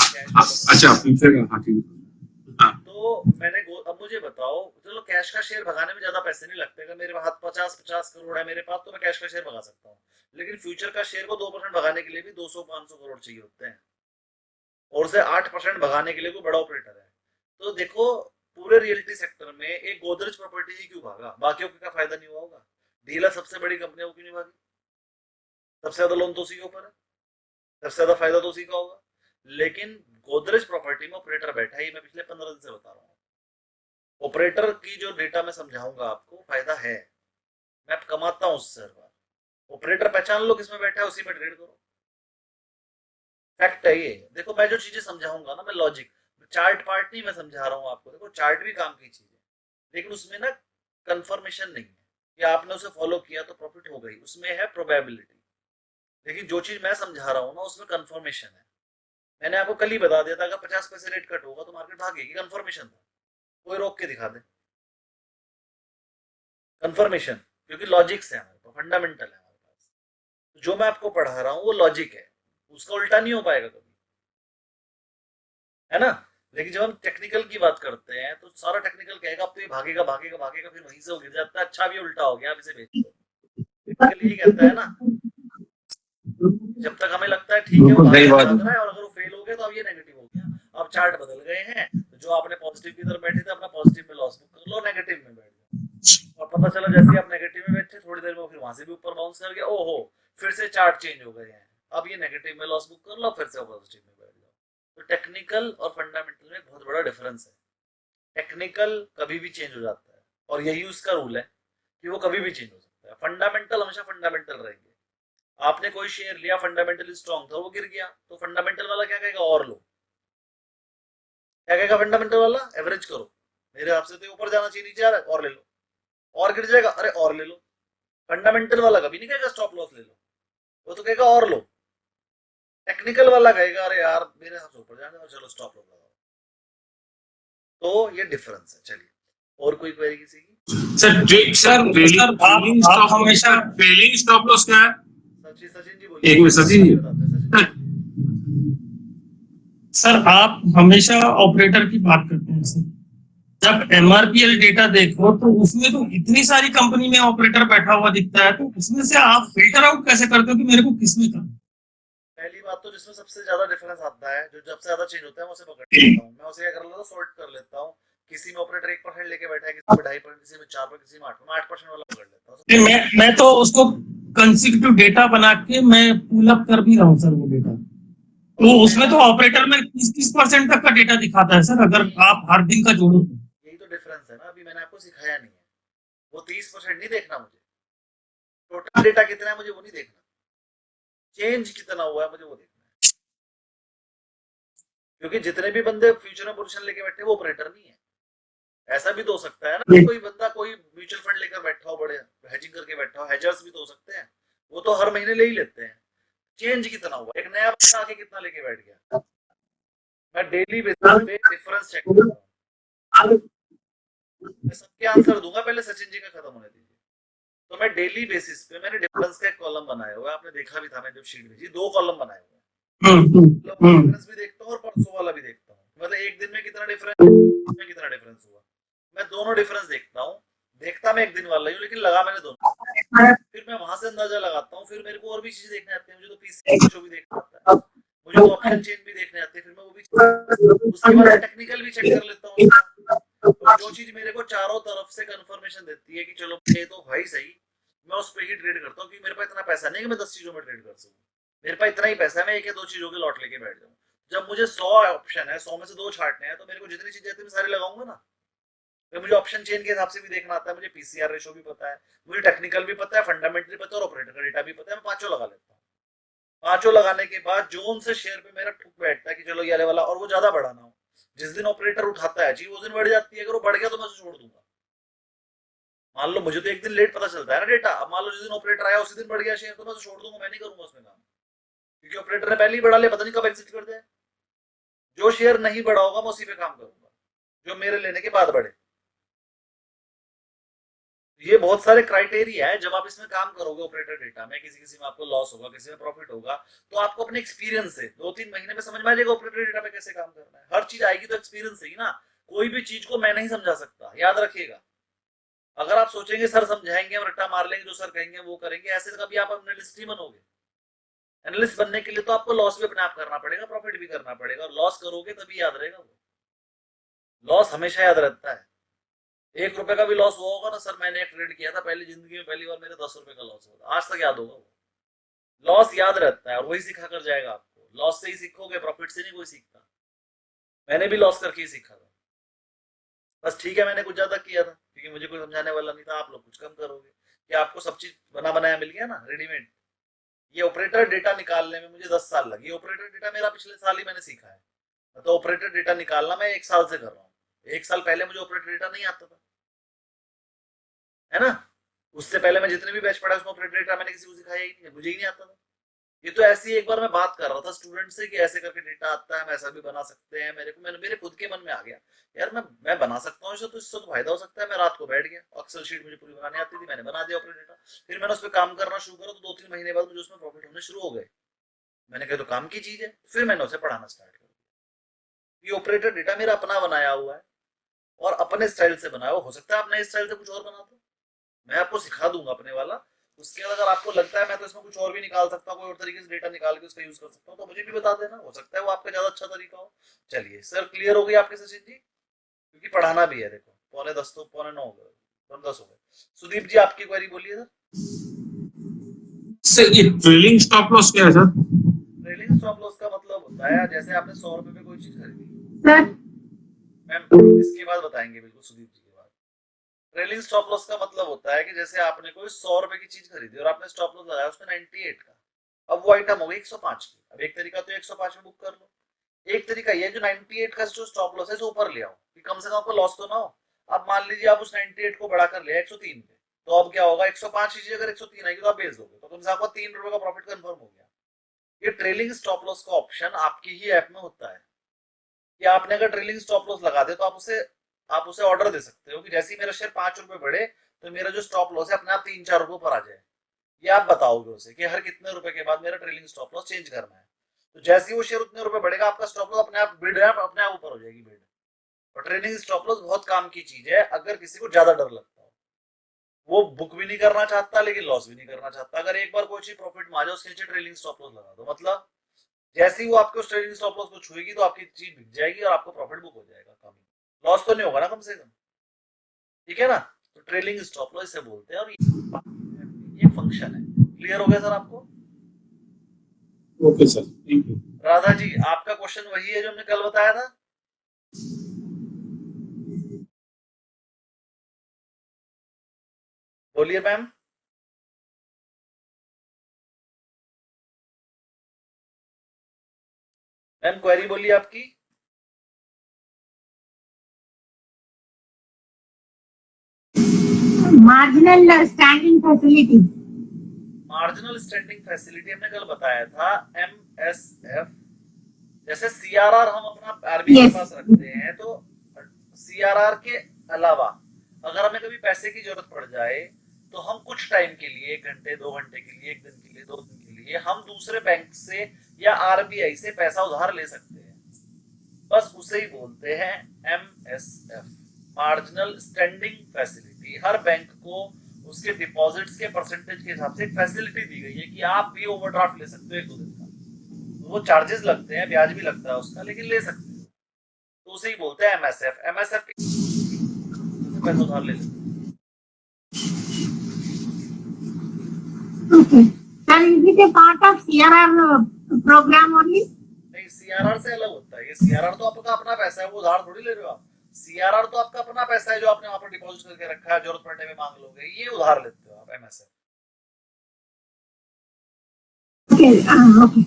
अच्छा फ्यूचर का, हाँ ठीक है। तो मैंने अब मुझे बताओ, चलो कैश का शेयर भगाने में ज्यादा पैसे नहीं लगते, अगर मेरे हाथ 50 करोड़ है मेरे पास तो मैं कैश का शेयर भगा सकता हूँ। लेकिन फ्यूचर का शेयर को 2% भगाने के लिए भी 200-500 करोड़ चाहिए होते हैं, और उसे 8% भगाने के लिए कोई बड़ा ऑपरेटर है। तो देखो पूरे रियल्टी सेक्टर में एक गोदरेज प्रॉपर्टी ही क्यों भागा, बाकियों का फायदा नहीं हुआ होगा? डीलर सबसे बड़ी कंपनी वो क्यों नहीं भागी? सबसे ज्यादा लोन तो उसी के ऊपर है, सबसे ज्यादा फायदा तो उसी का होगा। लेकिन गोदरेज प्रॉपर्टी में ऑपरेटर बैठा ही, मैं पिछले 15 दिन से बता रहा हूँ। ऑपरेटर की जो डेटा मैं समझाऊंगा आपको, फायदा है, मैं कमाता हूँ उससे हर बार। ऑपरेटर पहचान लो किसमें बैठा है, उसी में ट्रेड करो, फैक्ट है ये। देखो मैं जो चीजें समझाऊंगा ना, मैं लॉजिक, चार्ट पार्ट नहीं मैं समझा रहा हूँ आपको। देखो चार्ट भी काम की चीज है, लेकिन उसमें ना कंफर्मेशन नहीं है कि आपने उसे फॉलो किया तो प्रॉफिट हो गई, उसमें है प्रोबेबिलिटी। लेकिन जो चीज मैं समझा रहा हूँ ना उसमें कंफर्मेशन है। मैंने आपको कल ही बता दिया था अगर 50 पैसे रेट कट होगा तो मार्केट भागेगी, कंफर्मेशन था, कोई रोक के दिखा दे। कंफर्मेशन, क्योंकि लॉजिक्स है हमारे पास, फंडामेंटल है हमारे पास। जो मैं आपको पढ़ा रहा हूँ वो लॉजिक है, उसका उल्टा नहीं हो पाएगा कभी, है ना। लेकिन जब हम टेक्निकल की बात करते हैं तो सारा टेक्निकल कहेगा अब तो ये भागेगा भागेगा भागेगा, फिर वहीं से वो गिर जाता है, अच्छा भी उल्टा हो गया, आप इसे बेच दो। टेक्निकल यही कहता है ना, जब तक हमें लगता है ठीक है वो बिल्कुल सही भाग बात रहा है। है और अगर वो फेल हो गया तो अब ये नेगेटिव हो गया, अब चार्ट बदल गए हैं, तो जो आपने पॉजिटिव की तरफ बैठे थे अपना पॉजिटिव में लॉस बुक कर लो, नेगेटिव में बैठ जाओ, और पता चला जैसे आप नेगेटिव में बैठे थोड़ी देर में फिर वहां से भी ऊपर बाउंस कर गया, ओहो फिर से चार्ट चेंज हो गए हैं, अब ये नेगेटिव में लॉस बुक कर लो, फिर से पॉजिटिव में बैठ जाओ। तो टेक्निकल और फंडामेंटल में बहुत बड़ा डिफरेंस है। टेक्निकल कभी भी चेंज हो जाता है और यही उसका रूल है कि वो कभी भी चेंज हो सकता है। फंडामेंटल हमेशा फंडामेंटल रहेंगे। आपने कोई शेयर लिया फंडामेंटली स्ट्रॉन्ग था, वो गिर गया तो फंडामेंटल वाला क्या कहेगा, और लो। क्या कहेगा फंडामेंटल वाला, एवरेज करो, मेरे हिसाब से तो ऊपर जाना चाहिए, नीचे आ रहा है और ले लो, और गिर जाएगा अरे और ले लो। फंडामेंटल वाला कभी नहीं कहेगा स्टॉप लॉस ले लो, वो तो कहेगा और लो। टेक्निकल वाला कहेगा अरे यार मेरे हिसाब से ऊपर जाने और चलो स्टॉप लॉस लगाओ। तो ये डिफरेंस है। चलिए और कोई क्वेरी किसी की? सर ट्रेलिंग आप हमेशा स्टॉप लॉस क्या है? सचिन जी बोलिए। एक मिनट सचिन जी, सचिन सर आप हमेशा ऑपरेटर की बात करते हैं सर, जब एमआरपीएल डेटा देखो तो उसमें तो इतनी सारी कंपनी में ऑपरेटर बैठा हुआ दिखता है, तो उसमें से आप फिल्टर आउट कैसे करते हो कि मेरे को किसमें करना? पहली बात तो जिसमें सबसे ज्यादा डिफरेंस आता है, जो जब से ज्यादा चेंज होता है मैं उसे पकड़ लेता हूँ, मैं उसे क्या कर लेता हूँ, सॉर्ट कर लेता हूँ। किसी में ऑपरेटर 1% लेके बैठा है, किसी में 2.5%, किसी में 4%, किसी में 8%, मैं 8% वाला पकड़ लेता हूँ। मैं तो उसको कंसेक्यूटिव डेटा बना के मैं पुल अप कर भी रहा हूँ सर वो डेटा, तो उसमें तो ऑपरेटर में 30% तक का डेटा दिखाता है सर, अगर आप हर दिन का जोड़ो तो। यही तो डिफरेंस है ना, अभी मैंने आपको सिखाया नहीं है। वो 30% नहीं देखना मुझे, टोटल डेटा कितना है मुझे वो नहीं देखना, चेंज कितना हुआ है मुझे वो देखना है। क्योंकि जितने भी बंदे फ्यूचर में पोजीशन लेके बैठे वो ऑपरेटर नहीं है। ऐसा भी तो हो सकता है ना कि कोई बंदा कोई म्यूचुअल फंड लेकर बैठा हो, बड़े हेजिंग करके बैठा हो, हेजर्स भी तो हो सकते हैं, वो तो हर महीने ले ही लेते हैं। चेंज कितना हुआ, एक नया बंदा आके कितना लेके बैठ गया, मैं डेली बेसिस पे डिफरेंस चेक कर रहा हूँ। मैं सबके आंसर दूंगा, पहले सचिन जी का खत्म होने दीजिए। तो मैं डेली बेसिस पे मैंने डिफरेंस का एक कॉलम बनाया हुआ है, आपने देखा भी था, मैंने जब शीट भेजी 2 कॉलम बनाए हुए हैं। डिफरेंस भी देखता हूँ और परसों वाला भी देखता हूँ, मतलब एक दिन में कितना डिफरेंस हुआ, मैं दोनों डिफरेंस देखता हूँ। देखता मैं एक दिन वाला ही हूँ लेकिन लगा मैंने दोनों, फिर मैं वहां से अंदाजा लगाता हूँ। फिर मेरे को और भी चीजें देखने आती है, मुझे तो पीसी रेशो भी देखना आता है, मुझे तो ऑप्शन चेन भी देखने आते हैं, फिर मैं वो भी, उसके बाद टेक्निकल भी चेक कर लेता हूँ उसका। और जो चीज मेरे को चारों तरफ से कंफर्मेशन देती है कि चलो ये तो भाई सही, मैं उस पर ही ट्रेड करता हूँ। क्योंकि मेरे पास इतना पैसा नहीं कि मैं 10 चीजों में ट्रेड कर सकूँ, मेरे पास इतना ही पैसा है मैं 1 या 2 चीजों के लॉट लेके बैठ जाऊँ। जब मुझे 100 ऑप्शन है, 100 में से 2 छाटने हैं, तो मेरे को जितनी चीजें आती है मैं सारी लगाऊंगा ना। तो मुझे ऑप्शन चेन के हिसाब से भी देखना आता है, मुझे पीसीआर रेशो भी पता है, मुझे टेक्निकल भी पता है, फंडामेंटल भी पता है और ऑपरेटर का डेटा भी पता है, मैं पांचों लगा लेता हूँ। पांचों लगाने के बाद जो उनसे शेयर पे मेरा ठुक बैठता है कि चलो ये वाला, और वो ज्यादा बढ़ा ना हो, जिस दिन ऑपरेटर उठाता है जी उस दिन बढ़ जाती है, अगर वो बढ़ गया तो मैं उसे छोड़ दूंगा। मान लो मुझे तो एक दिन लेट पता चलता है ना डेटा, अब मान लो जिस दिन ऑपरेटर आया उसी दिन बढ़ गया शेयर, तो मैं उसे छोड़ दूंगा, मैं नहीं करूंगा उसमें काम, क्योंकि ऑपरेटर ने पहले ही बढ़ा लिया, पता नहीं कब एग्जिट कर जाए। जो शेयर नहीं बढ़ा होगा मैं उसी पे काम करूंगा, जो मेरे लेने के बाद बढ़े। ये बहुत सारे क्राइटेरिया है, जब आप इसमें काम करोगे ऑपरेटर डेटा में, किसी किसी में आपको लॉस होगा, किसी में प्रॉफिट होगा, तो आपको अपने एक्सपीरियंस से 2-3 महीने में समझ में आ जाएगा ऑपरेटर डेटा पे कैसे काम करना है। हर चीज आएगी तो एक्सपीरियंस से ही ना, कोई भी चीज को मैं नहीं समझा सकता, याद रखिएगा। अगर आप सोचेंगे सर समझाएंगे और रट्टा मार लेंगे, जो सर कहेंगे वो करेंगे, ऐसे तो कभी आप एनालिस्ट ही बनोगे। एनालिस्ट बनने के लिए तो आपको लॉस भी अपने आप करना पड़ेगा, प्रॉफिट भी करना पड़ेगा, और लॉस करोगे तभी याद रहेगा वो। लॉस हमेशा याद रहता है। 1 रुपए का भी लॉस हुआ होगा ना, सर मैंने एक ट्रेड किया था पहली जिंदगी में, पहली बार मेरे 10 रुपए का लॉस हुआ था, आज तक याद होगा वो। लॉस याद रहता है और वही सिखा कर जाएगा आपको, लॉस से ही सीखोगे, प्रॉफिट से नहीं कोई सीखता। मैंने भी लॉस करके ही सीखा था, बस ठीक है मैंने कुछ ज्यादा किया था क्योंकि मुझे कोई समझाने वाला नहीं था। आप लोग कुछ कम करोगे, कि आपको सब चीज बना बनाया मिल गया ना रेडीमेड। ये ऑपरेटर डेटा निकालने में मुझे 10 साल लगे, ऑपरेटर डेटा मेरा पिछले साल ही मैंने सीखा है, तो ऑपरेटर डेटा निकालना मैं 1 साल से कर रहा हूँ। 1 साल पहले मुझे ऑपरेटर डेटा नहीं आता था, है ना। उससे पहले मैं जितने भी बैच पढ़ा उसमें ऑपरेटर डेटा मैंने किसी को सिखाया ही नहीं, मुझे ही नहीं आता था। ये तो ऐसी एक बार मैं बात कर रहा था स्टूडेंट से कि ऐसे करके डेटा आता है, हम ऐसा भी बना सकते हैं। मेरे खुद के मन में आ गया यार मैं बना सकता हूँ इसे, तो इससे तो फायदा हो सकता है। मैं रात को बैठ गया, एक्सेल शीट मुझे पूरी बनानी आती थी, मैंने बना दिया अपने डेटा। फिर मैंने उस पर काम करना शुरू करा, तो 2-3 महीने बाद मुझे उसमें प्रॉफिट होने शुरू हो गए। मैंने कहा तो काम की चीज है, फिर मैंने उसे पढ़ाना स्टार्ट कर दिया। ये ऑपरेटर डेटा मेरा अपना बनाया हुआ है और अपने स्टाइल से बनाया हुआ। हो सकता है आप नए स्टाइल से कुछ और बना दो, मैं आपको सिखा दूंगा अपने वाला। उसके बाद अगर आपको लगता है मैं तो इसमें कुछ और भी निकाल सकता हूँ, कोई और तरीके से डेटा निकाल के उसका यूज कर सकता हूँ, तो मुझे भी बता देना, हो सकता है वो आपका ज्यादा अच्छा तरीका हो। चलिए सर, क्लियर हो गई आपके सचिन जी? क्योंकि पढ़ाना भी है, देखो 8:45 तो 8:45 हो गए, 10 हो गए। सुदीप जी आपकी क्वेरी बोलिए सर। सर ये ट्रेलिंग स्टॉप लॉस क्या है सर? ट्रेलिंग स्टॉप लॉस का मतलब होता है जैसे आपने 100 रुपए में कोई चीज खरीदी सर मैम, इसके बाद बताएंगे बिल्कुल सुदीप जी के बाद। ट्रेलिंग स्टॉप लॉस का मतलब होता है कि जैसे आपने कोई 100 रुपए की चीज खरीदी और आपने स्टॉप लॉस लगाया उसमें 98 का, अब वो आइटम हो गई 105 की। अब एक तरीका तो 105 में बुक कर लो, एक तरीका ये जो 98 का जो स्टॉप लॉस है उसे ऊपर ले आओ कि कम से कम आपको लॉस तो ना हो। अब मान लीजिए आप उस 98 को बढ़ाकर ले 103 पे, तो अब क्या होगा, 105 की चीज अगर 103 आएगी तो आप बेच दोगे, तो कम से आपको 3 रुपए का प्रॉफिट कंफर्म हो गया। ये ट्रेलिंग स्टॉप लॉस का ऑप्शन आपकी ही ऐप में होता है कि आपने अगर ट्रेलिंग स्टॉप लॉस लगा दे तो आप उसे ऑर्डर दे सकते हो कि जैसे ही मेरा शेयर 5 रुपए बढ़े तो मेरा जो स्टॉप लॉस है अपने आप 3-4 रुपए पर आ जाए। ये आप बताओगे उसे कि हर कितने रुपए के बाद मेरा ट्रेलिंग स्टॉप लॉस चेंज करना है। तो जैसे ही वो शेयर उतने रुपए बढ़ेगा आपका स्टॉप लॉस अपने आप बिड है अपने आप ऊपर हो जाएगी बिड। और ट्रेलिंग स्टॉप लॉस बहुत काम की चीज है अगर किसी को ज्यादा डर लगता हो, वो बुक भी नहीं करना चाहता लेकिन लॉस भी नहीं करना चाहता। अगर एक बार कोई चीज प्रॉफिट में आ जाए उसके नीचे ट्रेलिंग स्टॉप लॉस लगा दो, मतलब जैसे ही वो आपके उस ट्रेलिंग स्टॉप लॉस को छुएगी तो आपकी चीज बिक जाएगी और आपको प्रॉफिट बुक हो जाएगा, कम लॉस तो नहीं होगा ना कम से कम, ठीक है ना। तो ट्रेलिंग स्टॉप लॉस इसे बोलते हैं और ये फंक्शन है। क्लियर हो गया सर आपको? Okay sir, thank you. Radha ji आपका क्वेश्चन वही है जो हमने कल बताया था? बोलिए मैम। मैम क्वेरी बोलिए आपकी। Marginal standing facility. Marginal standing facility हमने कल बताया था MSF। जैसे CRR हम अपना आरबीआई के Yes. पास रखते हैं, तो CRR के अलावा अगर हमें कभी पैसे की जरूरत पड़ जाए तो हम कुछ टाइम के लिए, 1 घंटे 2 घंटे के लिए, 1 दिन के लिए, 2 दिन के लिए, हम दूसरे बैंक से या आरबीआई से पैसा उधार ले सकते हैं। बस उसे ही बोलते हैं MSF, मार्जिनल स्टैंडिंग फैसिलिटी। हर बैंक को उसके डिपॉजिट्स के परसेंटेज के हिसाब से एक फैसिलिटी दी गई है कि आप भी ओवरड्राफ्ट ले सकते हो 1-2 दिन का। तो वो चार्जेस लगते हैं, ब्याज भी लगता है उसका, लेकिन ले सकते हो, तो उसे ही बोलते हैं MSF। MSF के पैसा उधार ले लेते हैं। Okay. Sir, is it a part of CRR program only? नहीं, CRR से अलग होता है। ये CRR तो आपका अपना पैसा है, वो उधार थोड़ी ले रहे हो आप। CRR तो आपका अपना पैसा है जो आपने वहां पर डिपॉजिट करके रखा है, जरूरत पड़ने में मांग लोगे, ये उधार लेते हो आप MSF। Okay. Okay.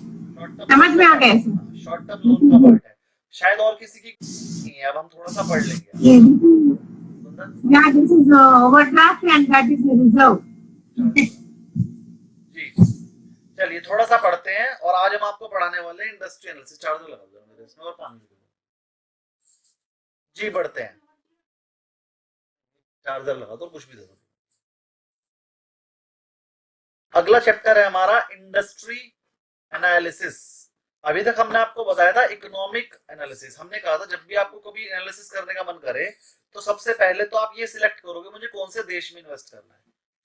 समझ में आ गया सर। शॉर्ट टर्म लोन का पार्ट है, शायद और किसी की नहीं है। अब हम थोड़ा सा पढ़ लेंगे। Yeah, सुंदर yeah, this is overdraft and that is the reserve. जी जी। चलिए थोड़ा सा पढ़ते हैं, और आज हम आपको पढ़ाने वाले हैं इंडस्ट्री एनालिसिस। चार्जर लगा दो मेरे इसमें और पानी दे दो जी। बढ़ते हैं, चार्जर लगा दो, कुछ भी दे दो। अगला चैप्टर है हमारा इंडस्ट्री एनालिसिस। अभी तक हमने आपको बताया था इकोनॉमिक एनालिसिस। हमने कहा था जब भी आपको कभी एनालिसिस करने का मन करे तो सबसे पहले तो आप ये सिलेक्ट करोगे मुझे कौन से देश में इन्वेस्ट करना है।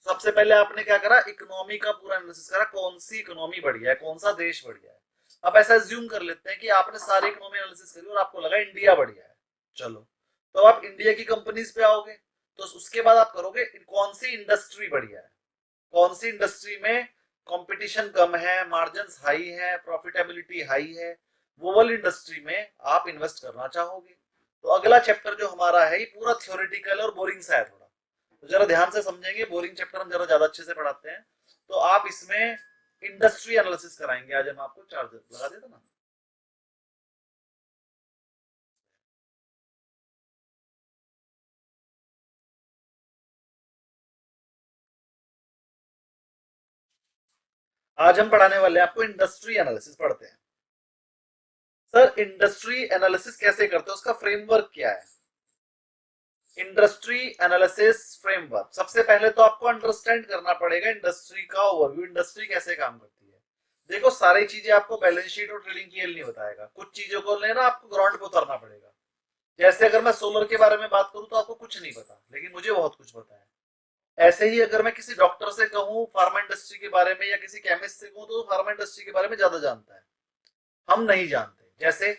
सबसे पहले आपने क्या करा, इकोनॉमी का पूरा एनालिसिस करा, कौन सी इकोनॉमी बढ़िया है, कौन सा देश बढ़िया है। अब ऐसा एज्यूम कर लेते हैं कि आपने सारी इकोनॉमी एनालिसिस करी और आपको लगा इंडिया बढ़िया है, चलो तो आप इंडिया की कंपनीज पे आओगे। तो उसके बाद आप करोगे कौन सी इंडस्ट्री बढ़िया है, कौन सी इंडस्ट्री में कंपटीशन कम है, मार्जिन हाई है, प्रॉफिटेबिलिटी हाई है, वो वाली इंडस्ट्री में आप इन्वेस्ट करना चाहोगे। तो अगला चैप्टर जो हमारा है ये पूरा थ्योरेटिकल और बोरिंग सा है थोड़ा, तो जरा ध्यान से समझेंगे। बोरिंग चैप्टर हम जरा ज्यादा अच्छे से पढ़ाते हैं। तो आप इसमें इंडस्ट्री एनालिसिस कराएंगे आज हम आपको। चार्जर लगा देता ना। आज हम पढ़ाने वाले हैं आपको इंडस्ट्री एनालिसिस पढ़ते हैं। सर इंडस्ट्री एनालिसिस कैसे करते हैं, उसका फ्रेमवर्क क्या है? इंडस्ट्री एनालिसिस फ्रेमवर्क, सबसे पहले तो आपको अंडरस्टैंड करना पड़ेगा इंडस्ट्री का ओवरव्यू, इंडस्ट्री कैसे काम करती है। देखो सारी चीजें आपको बैलेंस शीट और ट्रेडिंग की नहीं बताएगा, कुछ चीजों को लेना आपको ग्राउंड पे उतरना पड़ेगा। जैसे अगर मैं सोलर के बारे में बात करूं तो आपको कुछ नहीं पता, लेकिन मुझे बहुत कुछ पता है। ऐसे ही अगर मैं किसी डॉक्टर से कहूं फार्मा इंडस्ट्री के बारे में, या किसी केमिस्ट से कहूं तो फार्मा इंडस्ट्री के बारे में ज्यादा जानता है, हम नहीं जानते। जैसे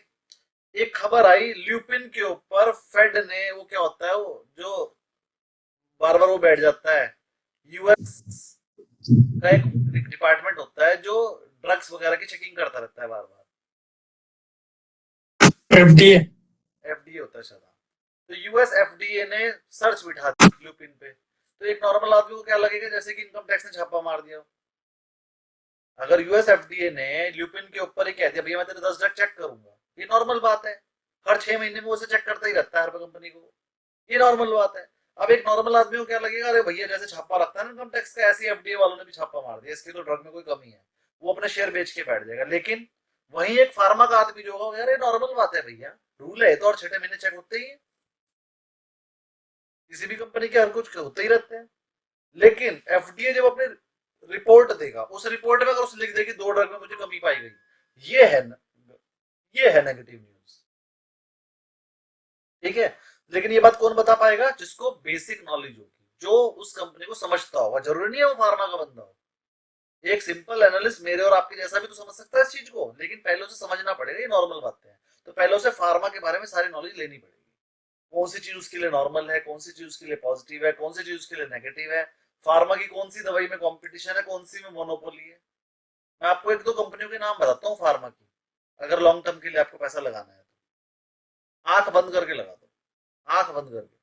एक खबर आई ल्यूपिन के ऊपर, फेड ने, वो क्या होता है वो जो बार बार वो बैठ जाता है, यूएस का एक डिपार्टमेंट होता है जो ड्रग्स वगैरह की चेकिंग करता रहता है बार बार, एफडीए एफडीए होता है शायद। तो यूएस एफडीए ने सर्च बिठा दी ल्यूपिन पे, तो एक नॉर्मल आदमी को क्या लगेगा, जैसे कि इनकम टैक्स ने छापा मार दिया। अगर यूएस एफडीए ने ल्यूपिन के ऊपर ही कह दिया भैया मैं तेरे 10 ड्रग चेक करूंगा, ये नॉर्मल बात है, हर 6 महीने में उसे चेक करता ही रहता है हर कंपनी को, ये नॉर्मल बात है। अब एक नॉर्मल आदमी को क्या लगेगा, अरे भैया जैसे छापा रखता है इनकम टैक्स का, ऐसे एफडीए वालों ने भी छापा मार दिया, इसकी तो ड्रग में कोई कमी है, वो अपने शेयर बेच के बैठ जाएगा। लेकिन वहीं एक फार्मा का आदमी जो होगा, यार ये नॉर्मल बात है भैया, रूल है तो, और 6 महीने चेक होते ही है, किसी भी कंपनी के हर कुछ होते ही रहते हैं। लेकिन एफडीए जब अपने रिपोर्ट देगा, उस रिपोर्ट में अगर उसे लिख देगी 2 ड्रग में मुझे कमी पाई गई, ये है नेगेटिव न्यूज, ठीक है। लेकिन ये बात कौन बता पाएगा, जिसको बेसिक नॉलेज होगी, जो उस कंपनी को समझता होगा, जरूरी नहीं है वो फार्मा का बंदा हो। एक सिंपल एनालिस्ट मेरे और आपके जैसा भी तो समझ सकता है इस चीज को, लेकिन पहले उसे समझना पड़ेगा, ये नॉर्मल बातें हैं। तो पहले उसे फार्मा के बारे में सारी नॉलेज लेनी पड़ेगी, कौन सी चीज उसके लिए नॉर्मल है, कौन सी चीज उसके लिए पॉजिटिव है, कौन सी चीज उसके लिए नेगेटिव है, फार्मा की कौन सी दवाई में कंपटीशन है, कौन सी में मोनोपोली है। मैं आपको 1-2 कंपनियों के नाम बताता हूँ फार्मा की, अगर लॉन्ग टर्म के लिए आपको पैसा लगाना है तो आंख बंद करके लगा दो, आंख बंद करके।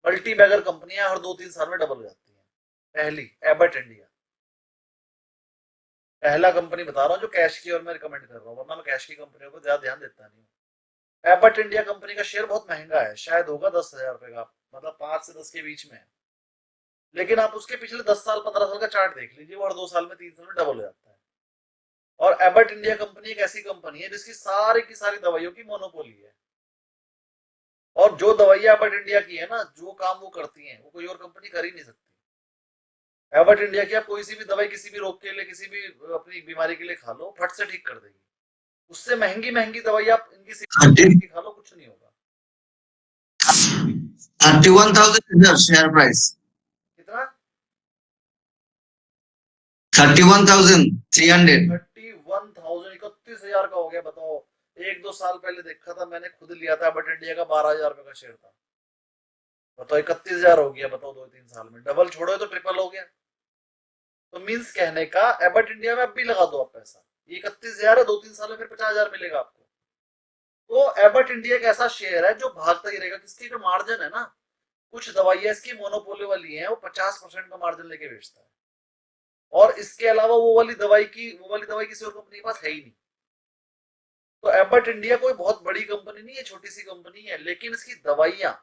मल्टी बैगर कंपनियां हर 2-3 साल में डबल हो जाती हैं। पहली एबट इंडिया, पहला कंपनी बता रहा हूँ जो कैश की, और मैं रिकमेंड कर रहा हूँ, वरना मैं कैश की कंपनियों को ज्यादा ध्यान देता नहीं हूँ। एबट इंडिया कंपनी का शेयर बहुत महंगा है, शायद होगा 10,000 रुपए का, मतलब 5 से 10 के बीच में है। लेकिन आप उसके पिछले 10 साल 15 साल का चार्ट देख लीजिए, वो हर 2 साल में 3 साल में डबल हो जाता है। और एबट इंडिया कंपनी एक ऐसी कंपनी है जिसकी सारी की सारी दवाइयों की मोनोपोली है, और जो दवाइयां एबट इंडिया की है ना, जो काम वो करती हैं, वो कोई और कंपनी कर ही नहीं सकती। एबट इंडिया की आप कोई सी भी दवाई किसी भी रोग के लिए, किसी भी अपनी बीमारी के लिए खा लो, फट से ठीक कर देगी। उससे महंगी महंगी दवाई आप इनकी खा लो, कुछ नहीं होगा। 31,000 शेयर प्राइस, कितना? 31,300। 31,000, 31,000 का हो गया, बताओ। 1-2 साल पहले देखा था मैंने, खुद लिया था एबट इंडिया का, 12,000 रुपए का शेयर था। बताओ 31,000 हो गया, बताओ 2-3 साल में डबल छोड़ो तो ट्रिपल हो गया। तो मीन्स कहने का एबट इंडिया में अब भी लगा दो आप पैसा, ये 31,000 है, 2-3 साल में फिर 50,000 मिलेगा आपको। तो एबट इंडिया एक ऐसा शेयर है जो भागता ही रहेगा, किसकी जो मार्जिन है ना, कुछ दवाइयां इसकी मोनोपोली वाली हैं, वो 50% का मार्जिन लेके बेचता है, और इसके अलावा वो वाली दवाई किसी और कंपनी के पास है ही नहीं। तो एबट इंडिया कोई बहुत बड़ी कंपनी नहीं है, छोटी सी कंपनी है, लेकिन इसकी दवाइयां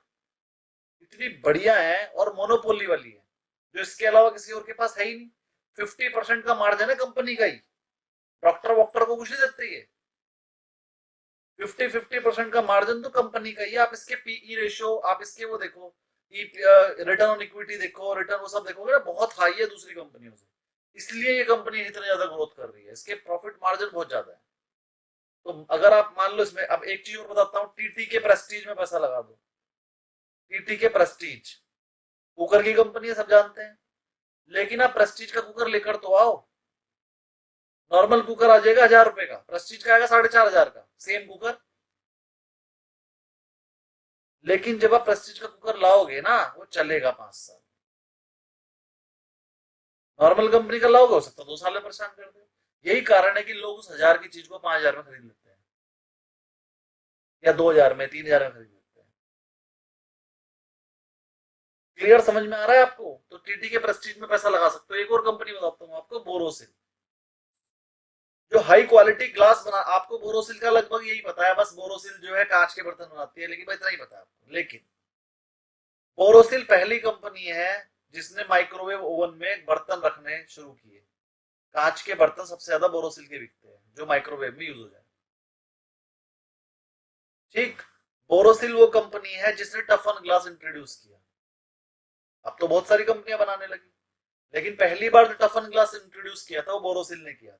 इतनी बढ़िया है और मोनोपोली वाली है, जो इसके अलावा किसी और के पास है ही नहीं। 50% का मार्जिन है कंपनी का ही, डॉक्टर वॉक्टर को कुछ नहीं देते ये। 50% का मार्जिन तो कंपनी का ही है। आप इसके पीई रेशियो, आप इसके वो देखो, रिटर्न ऑन इक्विटी देखो, रिटर्न वो सब देखोगे ना, बहुत हाई है दूसरी कंपनियों से, इसलिए ये कंपनी इतनी ज्यादा ग्रोथ कर रही है, इसके प्रॉफिट मार्जिन बहुत ज्यादा है। तो अगर आप मान लो इसमें, अब एक चीज और बताता हूँ, टीटी के प्रेस्टीज में पैसा लगा दो। टीटी के प्रेस्टीज कुकर की कंपनी है, सब जानते हैं, लेकिन आप प्रेस्टीज का कुकर लेकर तो आओ, नॉर्मल कुकर आ जाएगा 1,000 रुपए का, प्रेस्टीज का आएगा 4,500 का, सेम कुकर। लेकिन जब आप प्रेस्टीज का कुकर लाओगे ना, वो चलेगा 5 साल, नॉर्मल कंपनी का लाओगे हो सकता है 2 साल में परेशान कर दे। यही कारण है कि लोग उस 1,000 की चीज को 5,000 में खरीद लेते हैं, या 2,000 में, 3,000 में खरीद लेते हैं। क्लियर समझ में आ रहा है आपको? तो टीटी के प्रेस्टीज में पैसा लगा सकते हो। एक और कंपनी बताता हूँ आपको, बोरोसिल, जो हाई क्वालिटी ग्लास बना, आपको बोरोसिल का लगभग यही पता है, बस बोरोसिल जो है कांच के बर्तन बनाती है, लेकिन भाई इतना ही पता है आपको। लेकिन बोरोसिल पहली कंपनी है जिसने माइक्रोवेव ओवन में बर्तन रखने शुरू किए, कांच के बर्तन सबसे ज्यादा बोरोसिल के बिकते हैं जो माइक्रोवेव में यूज हो जाए। ठीक, बोरोसिल वो कंपनी है जिसने टफन ग्लास इंट्रोड्यूस किया। अब तो बहुत सारी कंपनियां बनाने लगी, लेकिन पहली बार जो टफन ग्लास इंट्रोड्यूस किया था वो बोरोसिल ने किया था।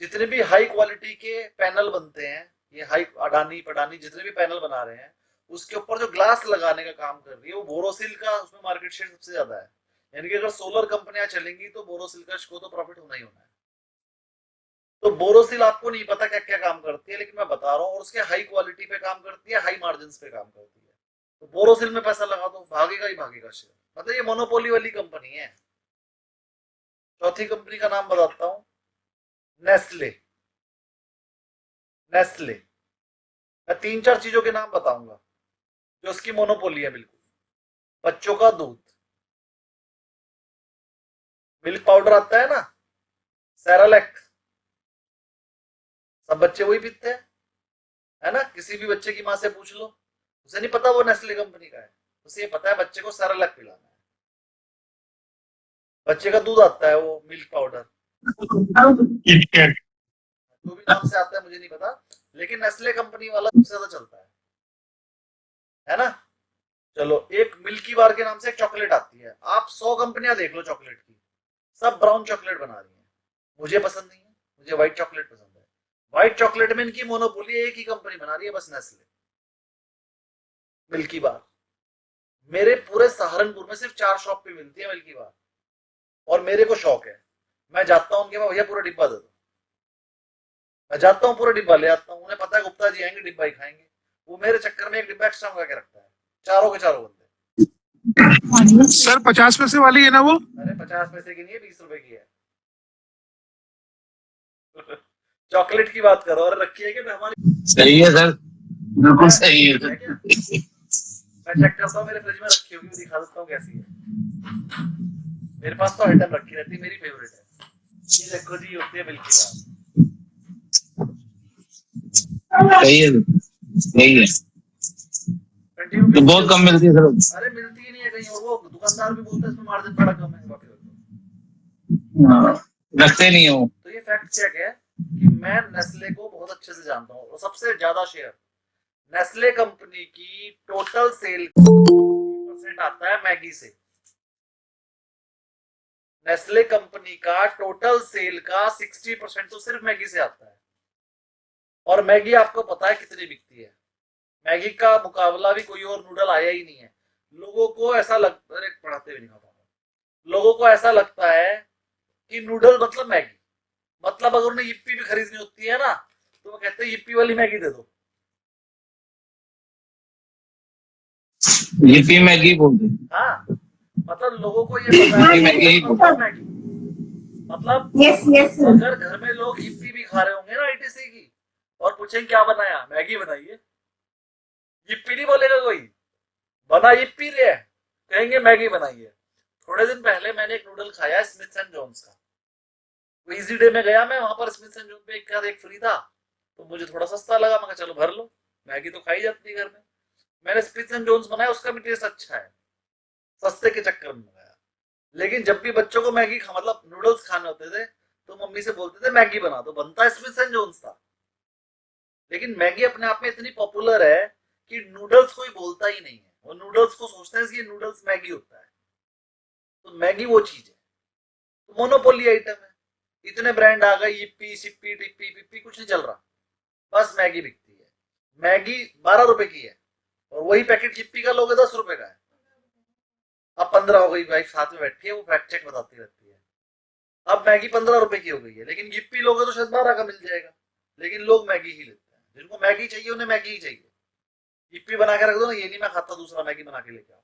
जितने भी हाई क्वालिटी के पैनल बनते हैं, ये हाई अडानी पडानी जितने भी पैनल बना रहे हैं, उसके ऊपर जो ग्लास लगाने का काम कर रही है वो बोरोसिल का, उसमें मार्केट शेयर सबसे ज्यादा है। यानी कि अगर सोलर कंपनियां चलेंगी तो बोरोसिल का को तो प्रॉफिट होना ही होना है। तो बोरोसिल आपको नहीं पता क्या क्या काम करती है, लेकिन मैं बता रहा हूँ, और उसके हाई क्वालिटी पे काम करती है, हाई मार्जिन पे काम करती है। तो बोरोसिल में पैसा लगा दो, भागेगा ही भागेगा शेयर। मतलब ये मोनोपोली वाली कंपनी है। चौथी कंपनी का नाम बताता हूँ, नेस्ले। नेस्ले, मैं 3-4 चीजों के नाम बताऊंगा जो उसकी मोनोपोली है बिल्कुल। बच्चों का दूध, मिल्क पाउडर आता है ना, सेरेलैक, सब बच्चे वही पीते हैं, है ना। किसी भी बच्चे की माँ से पूछ लो, उसे नहीं पता वो नेस्ले कंपनी का है, उसे ये पता है बच्चे को सेरेलैक पिलाना है। बच्चे का दूध आता है वो मिल्क पाउडर, किटकैट, जो भी नाम से आता है मुझे नहीं पता, लेकिन नेस्ले कंपनी वाला सबसे ज्यादा चलता है ना। चलो, एक मिल्की बार के नाम से एक चॉकलेट आती है। आप 100 कंपनियां देख लो चॉकलेट की, सब ब्राउन चॉकलेट बना रही है। मुझे पसंद नहीं है, मुझे व्हाइट चॉकलेट पसंद है। व्हाइट चॉकलेट में इनकी मोनोपोली, एक ही कंपनी बना रही है बस, नेस्ले, मिल्की बार। मेरे पूरे सहारनपुर में सिर्फ 4 शॉप पे मिलती है मिल्की बार, और मेरे को शौक है, मैं जाता हूँ उनके पास, भैया पूरा डिब्बा दे दो। मैं जाता हूँ, पूरा डिब्बा ले आता हूँ। उन्हें पता है गुप्ता जी आएंगे, डिब्बा ही खाएंगे। वो मेरे चक्कर में एक डिब्बा एक्स्ट्रा मंगा के रखता है, चारों के चारों बंदे। सर 50 पैसे वाली है ना वो? अरे 50 पैसे की नहीं है, 20 रुपए की है। चॉकलेट की बात करो, और रखी है कि हमारी। सही है सर, बिल्कुल सही है सर। मैं चेक करता हूँ, मेरे फ्रिज में रखी होगी, दिखा देता हूँ कैसी है। मेरे पास तो आइटम रखी रहती है, मेरी फेवरेट है। ये देखो जी, होती है मिल्की बार। सही है, सही है। 20 रुपए तो बहुत कम मिलती है सर। अरे मिलती ही नहीं है कहीं, और वो दुकानदार भी बोलते हैं इसमें मार्जिन बड़ा कम है। रखते नहीं हो। तो ये फैक्ट चेक है कि मैं नेस्ले को बहुत अच्छे से जानता हूँ, और सबसे ज्यादा शेयर नेस्ले कंपनी की टोटल सेल % आता है मैगी से। नेस्ले कंपनी का टोटल सेल का 60% तो सिर्फ मैगी से आता है। और मैगी आपको पता है कितनी बिकती है? मैगी का मुकाबला भी कोई और नूडल आया ही नहीं है। लोगों को ऐसा लगता, अरे पढ़ाते भी नहीं खाता, लोगों को ऐसा लगता है कि नूडल मतलब मैगी, मतलब अगर उन्हें yippee भी खरीदनी होती है ना, तो वो कहते हैं yippee वाली मैगी दे दो। yippee मैगी बोलते हैं। हाँ, मतलब लोगों को ये पता है मैगी मतलब मैगी, मतलब यस यस अगर घर में लोग yippee भी खा रहे होंगे ना ITC की, और पूछेंगे क्या बनाया, मैगी बनाई है, yippee नहीं बोलेगा कोई, बना yippee रे, कहेंगे मैगी बनाई है। थोड़े दिन पहले मैंने एक नूडल खाया स्मिथ एंड जॉन्स का। इजी डे में गया मैं, वहां पर स्मिथ एंड जॉन्स पे एक फ्री था, तो मुझे थोड़ा सस्ता लगा, मैं चलो भर लो, मैगी तो खाई जाती है घर में। मैंने स्मिथ एंड जॉन्स बनाया, उसका भी टेस्ट अच्छा है, सस्ते के चक्कर में मंगाया। लेकिन जब भी बच्चों को मैगी मतलब नूडल्स खाने होते थे, तो मम्मी से बोलते थे मैगी बना दो, बनता स्मिथ एंड जॉन्स था। लेकिन मैगी अपने आप में इतनी पॉपुलर है कि नूडल्स कोई बोलता ही नहीं है, और नूडल्स को सोचते हैं कि नूडल्स मैगी होता है। तो मैगी वो चीज है, तो मोनोपोली आइटम है। इतने ब्रांड आ गए, yippee शिप्पी टिप्पी पिप्पी, कुछ नहीं चल रहा, बस मैगी बिकती है। मैगी 12 रुपए की है, और वही पैकेट yippee का लोगे 10 रुपए का है। अब 15 हो गई, वाइफ साथ में बैठी है, वो फैक्ट चेक बताती रहती है। अब मैगी 15 रुपए की हो गई है, लेकिन yippee लोगे तो शायद 12 का मिल जाएगा, लेकिन लोग मैगी ही लेते हैं। जिनको मैगी चाहिए उन्हें मैगी ही चाहिए। yippee बना के रख दो ना, ये नहीं मैं खाता, दूसरा मैगी बना के लेके आओ।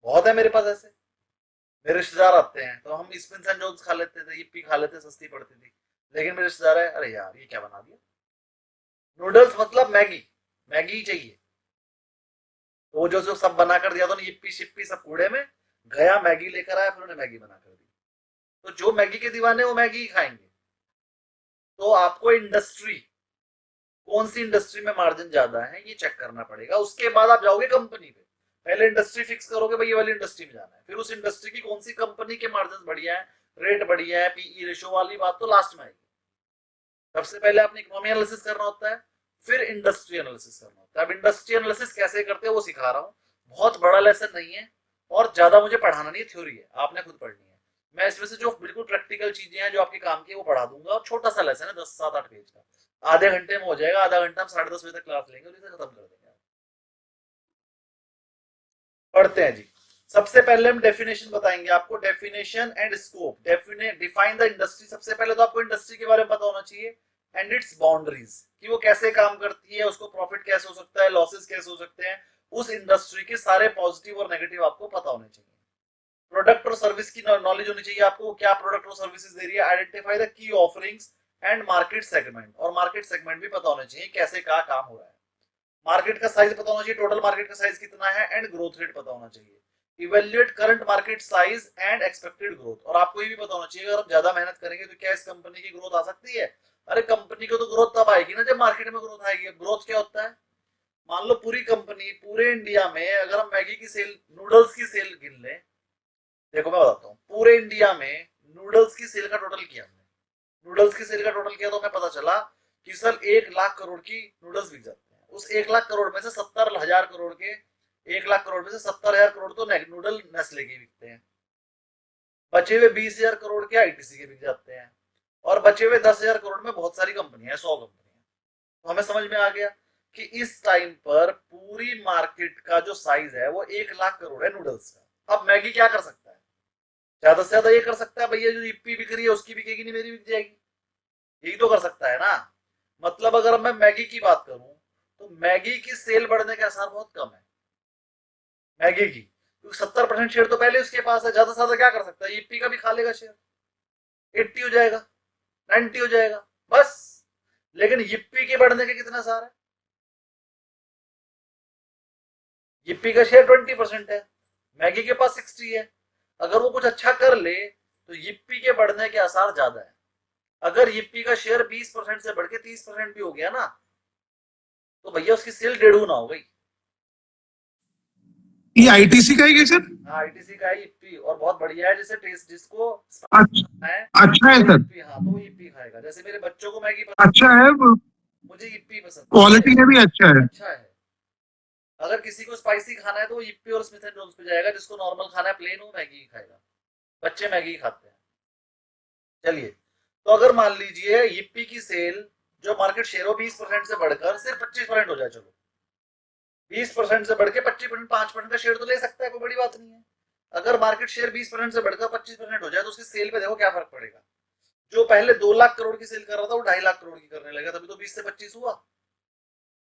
बहुत है मेरे पास ऐसे, मेरे रिश्तेदार आते हैं तो हम स्मिथ एंड जॉन्स खा लेते थे, yippee खा लेते, सस्ती पड़ती थी। लेकिन मेरे रिश्तेदार है, अरे यार ये क्या बना दिया, नूडल्स मतलब मैगी, मैगी ही चाहिए। तो वो जो सब बना कर दिया था ना, yippee शिप्पी सब कूड़े में गया, मैगी लेकर आया, फिर उन्हें मैगी बना कर दी। तो जो मैगी के दीवाने वो मैगी ही खाएंगे। तो आपको इंडस्ट्री, कौन सी इंडस्ट्री में मार्जिन ज्यादा है ये चेक करना पड़ेगा। उसके बाद आप जाओगे कंपनी पे, पहले इंडस्ट्री फिक्स करोगे, भाई ये वाली इंडस्ट्री में जाना है, फिर उस इंडस्ट्री की कौन सी कंपनी के मार्जिन बढ़िया है, रेट बढ़िया है, पीई रेशो वाली बात तो लास्ट में आएगी। सबसे पहले आपने इकोनॉमी एनालिसिस करना होता है, फिर इंडस्ट्री एनालिसिस करना होता है। अब इंडस्ट्री एनालिसिस कैसे करते हैं वो सिखा रहा हूँ, बहुत बड़ा लेसन नहीं है और ज्यादा मुझे पढ़ाना नहीं है, थ्योरी है, आपने खुद पढ़नी है। मैं इसमें से जो बिल्कुल प्रैक्टिकल चीजें हैं जो आपके काम की वो पढ़ा दूंगा, और छोटा सा लेसन है 10-7-8 पेज का, आधे घंटे में हो जाएगा। आधा घंटा हम 10:30 बजे तक क्लास लेंगे और इसे खत्म कर देंगे। पढ़ते हैं जी। सबसे पहले हम डेफिनेशन बताएंगे आपको, definition and scope. Define the industry, सबसे पहले तो आपको इंडस्ट्री के बारे में पता होना चाहिए, एंड इट्स बाउंड्रीज, कि वो कैसे काम करती है, उसको प्रॉफिट कैसे हो सकता है, लॉसेस कैसे हो सकते हैं, उस इंडस्ट्री के सारे पॉजिटिव और नेगेटिव आपको पता होने चाहिए। प्रोडक्ट और सर्विस की नॉलेज होनी चाहिए आपको, क्या प्रोडक्ट और सर्विसेज दे रही है। Identify the key offerings and market segment, और मार्केट सेगमेंट भी पता होने चाहिए, कैसे क्या काम हो रहा है। मार्केट का साइज पता होना चाहिए, टोटल मार्केट का साइज कितना है, एंड ग्रोथ रेट पता होना चाहिए। Evaluate current market size and expected growth, और आपको ये भी पता होना चाहिए अगर हम ज्यादा मेहनत करेंगे तो क्या इस कंपनी की ग्रोथ आ सकती है। अरे कंपनी को तो ग्रोथ तब आएगी ना जब मार्केट में ग्रोथ आएगी। ग्रोथ क्या होता है, मान लो पूरी कंपनी पूरे इंडिया में, अगर हम मैगी की सेल, नूडल्स की सेल गिन लें, देखो मैं बताता हूँ, पूरे इंडिया में नूडल्स की सेल का टोटल किया हमने, नूडल्स की सेल का टोटल किया तो हमें पता चला कि सर 1 लाख करोड़ की नूडल्स बिक जाते हैं। उस 1 लाख करोड़ में से 70,000 करोड़ के, 1 लाख करोड़ में से 70,000 करोड़ तो नूडल नेस्ले के बिकते हैं, बचे हुए 20,000 करोड़ के आईटीसी के बिक जाते हैं, और बचे हुए 10,000 करोड़ में बहुत सारी कंपनियां हैं, 100 कंपनियां। तो हमें समझ में आ गया कि इस टाइम पर पूरी मार्केट का जो साइज है वो 1 लाख करोड़ है नूडल्स का। अब मैगी क्या कर सकता है, ज्यादा से ज्यादा ये कर सकता है, भैया जो ईपी बिक रही है उसकी बिकेगी नहीं, मेरी बिक जाएगी, यही तो कर सकता है ना। मतलब अगर मैं मैगी की बात करूं तो मैगी की सेल बढ़ने के आसार बहुत कम है मैगी की, क्योंकि 70% शेयर तो पहले उसके पास है। ज्यादा से ज्यादा क्या कर सकता है, ईपी का भी खा लेगा शेयर, 80 हो जाएगा, 90 हो जाएगा बस। लेकिन ईपी के बढ़ने के कितना आसार है, ईपी का शेयर 20% है, मैगी के पास 60 है। अगर वो कुछ अच्छा कर ले तो ईपी के बढ़ने के आसार ज्यादा है। अगर ईपी का शेयर 20% से बढ़ के 30% भी हो गया ना, तो भैया उसकी सेल 1.5 गुना हो गई। ये आईटीसी का ही है सर? आईटीसी का ईपी, और बहुत बढ़िया है, जैसे टेस्ट जिसको अच्छा है सर, हाँ तो ईपी खाएगा। जैसे मेरे बच्चों को मैगी पसंद, अच्छा है, मुझे ईपी पसंद, क्वालिटी में भी अच्छा है। अच्छा है। अगर किसी को स्पाइसी खाना है तो वो ईपी और स्मिथ एंड जोन्स पे जाएगा, जिसको नॉर्मल खाना है प्लेन, वो मैगी खाएगा। बच्चे मैगी खाते हैं। चलिए, तो अगर मान लीजिए ईपी की सेल जो मार्केट शेयर हो 20% से बढ़कर सिर्फ 25% हो जाए, चलो 20% से बढ़ के 25%, 5% का शेयर तो ले सकता है, कोई बड़ी बात नहीं है। अगर मार्केट शेयर 20% से बढ़कर 25% हो जाए तो उसकी सेल पे देखो क्या फर्क पड़ेगा। जो पहले 2 लाख करोड़ की सेल कर रहा था वो 2.5 लाख करोड़ की करने लगा, तभी तो 20 से 25 हुआ।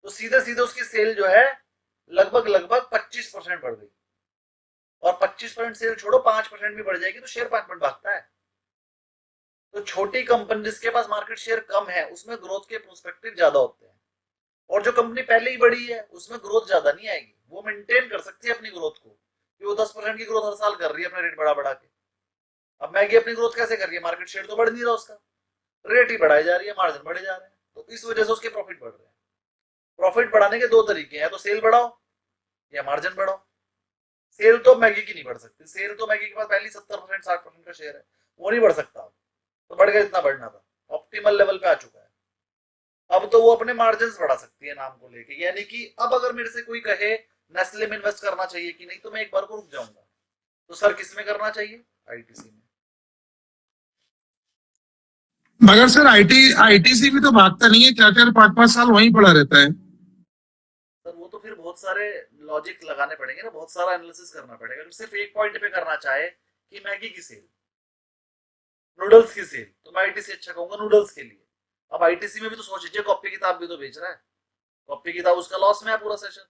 तो सीधे सीधे उसकी सेल जो है लगभग 25% बढ़ गई, और 25% सेल छोड़ो 5% भी बढ़ जाएगी तो शेयर 5% भागता है। तो छोटी कंपनी जिसके पास मार्केट शेयर कम है उसमें ग्रोथ के प्रोस्पेक्टिव ज्यादा होते हैं, और जो कंपनी पहले ही बड़ी है उसमें ग्रोथ ज्यादा नहीं आएगी, वो मेंटेन कर सकती है अपनी ग्रोथ को, कि वो 10% की ग्रोथ हर साल कर रही है अपना रेट बढ़ा बढ़ा के। अब मैगी अपनी ग्रोथ कैसे कर रही है, मार्केट शेयर तो बढ़ नहीं रहा उसका, रेट ही बढ़ाई जा रही है, मार्जिन बढ़े जा रहे हैं, तो इस वजह से उसके प्रॉफिट बढ़ रहे हैं। प्रॉफिट बढ़ाने के 2 तरीके हैं, तो सेल बढ़ाओ या मार्जिन बढ़ाओ। सेल तो मैगी की नहीं बढ़ सकती, सेल तो मैगी के पास पहले 70% 60% का शेयर है, वो नहीं बढ़ सकता, तो बढ़ गया जितना बढ़ना था, ऑप्टिमल लेवल पे आ चुका है। अब तो वो अपने मार्जिन बढ़ा सकती है नाम को लेके, यानी कि अब अगर मेरे से कोई कहे नेस्ले में इन्वेस्ट करना चाहिए कि नहीं, तो मैं एक बार को रुक जाऊंगा, तो सर किस में करना चाहिए, आईटीसी में। मगर सर आईटीसी भी तो भागता नहीं है, 4-4 5-5 साल वहीं पड़ा रहता है। सर वो तो फिर बहुत सारे लॉजिक लगाने पड़ेंगे ना, बहुत सारा एनालिसिस करना पड़ेगा। अगर सिर्फ एक पॉइंट पे करना चाहे कि मैगी की सेल, नूडल्स की सेल, तो मैं आईटीसी अच्छा कहूंगा नूडल्स के लिए। अब आईटीसी में भी तो सोच लीजिए, कॉपी किताब भी तो बेच रहा है, कॉपी किताब उसका लॉस में है पूरा सेशन,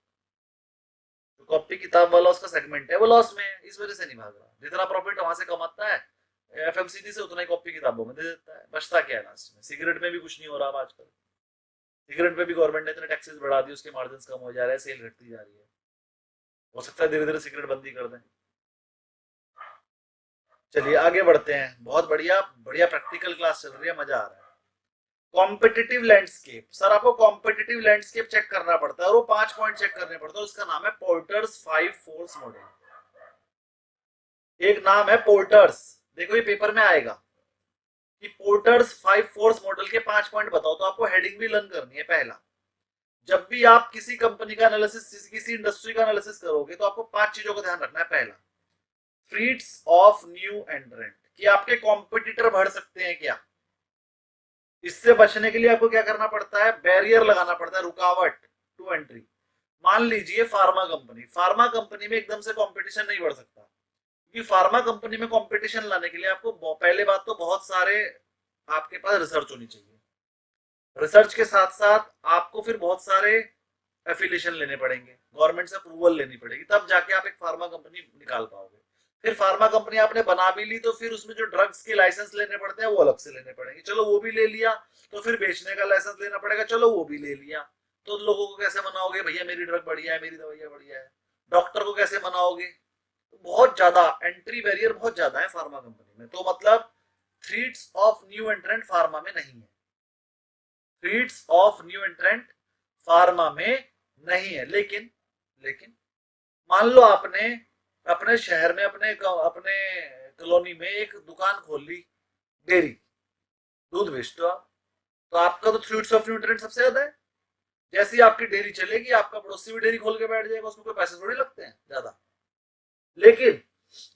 तो कॉपी किताब वाला उसका सेगमेंट है वो लॉस में है, इस वजह से नहीं भाग रहा। जितना प्रॉफिट वहां से कमाता है एफएमसीजी से उतना ही कॉपी किताबों में दे देता है, बचता क्या है लास्ट में। सिगरेट में भी कुछ नहीं हो रहा आजकल, सिगरेट में भी गवर्नमेंट ने इतने टैक्सेस बढ़ा दिए, उसके मार्जिन कम हो जा रहे हैं, सेल घटती जा रही है। हो सकता है धीरे धीरे सिगरेट बंदी कर दें। चलिए आगे बढ़ते हैं, बहुत बढ़िया बढ़िया प्रैक्टिकल क्लास चल रही है, मजा आ रहा है। कॉम्पिटिटिव लैंडस्केप, सर आपको कॉम्पिटिटिव लैंडस्केप चेक करना पड़ता है, और वो 5 पॉइंट चेक करने पड़ते हैं, उसका नाम है पोर्टर्स 5 फोर्स मॉडल। एक नाम है पोर्टर्स, देखो ये पेपर में आएगा कि पोर्टर्स 5 फोर्स मॉडल के 5 पॉइंट बताओ, तो आपको हेडिंग भी लर्न करनी है। पहला, जब भी आप किसी कंपनी का एनालिसिस, किसी इंडस्ट्री का एनालिसिस करोगे तो आपको 5 चीजों का ध्यान रखना है। पहला, थ्रेट्स ऑफ न्यू एंट्रेंट, कि आपके कॉम्पिटिटर बढ़ सकते हैं क्या। इससे बचने के लिए आपको क्या करना पड़ता है, बैरियर लगाना पड़ता है, रुकावट टू एंट्री। मान लीजिए फार्मा कंपनी में एकदम से कंपटीशन नहीं बढ़ सकता, क्योंकि फार्मा कंपनी में कंपटीशन लाने के लिए आपको पहले बात तो बहुत सारे आपके पास रिसर्च होनी चाहिए। रिसर्च के साथ साथ आपको फिर बहुत सारे एफिलिएशन लेने पड़ेंगे, गवर्नमेंट से अप्रूवल लेनी पड़ेगी, तब जाके आप एक फार्मा कंपनी निकाल पाओगे। फिर फार्मा कंपनी आपने बना भी ली तो फिर उसमें जो ड्रग्स के लाइसेंस लेने पड़ते हैं वो अलग से लेने पड़ेंगे, चलो वो भी ले लिया। तो फिर बेचने का लाइसेंस लेना पड़ेगा, चलो वो भी ले लिया। तो लोगों को कैसे मनाओगे, भैया मेरी ड्रग बढ़िया है, मेरी दवाइयां बढ़िया है। डॉक्टर को कैसे मनाओगे, बहुत ज्यादा एंट्री बैरियर बहुत ज्यादा है फार्मा कंपनी में। तो मतलब थ्रेट्स ऑफ न्यू एंट्रेंट फार्मा में नहीं है, थ्रेट्स ऑफ न्यू एंट्रेंट फार्मा में नहीं है। लेकिन मान लो आपने अपने शहर में, अपने कॉलोनी में एक दुकान खोल ली, डेयरी, दूध बेचते हो आप, तो आपका तो थ्रेट्स ऑफ न्यू एंट्रेंट सबसे ज्यादा है। जैसी आपकी डेयरी चलेगी, आपका पड़ोसी भी डेयरी खोल के बैठ जाएगा, उसमें कोई पैसे थोड़ी लगते हैं ज्यादा। लेकिन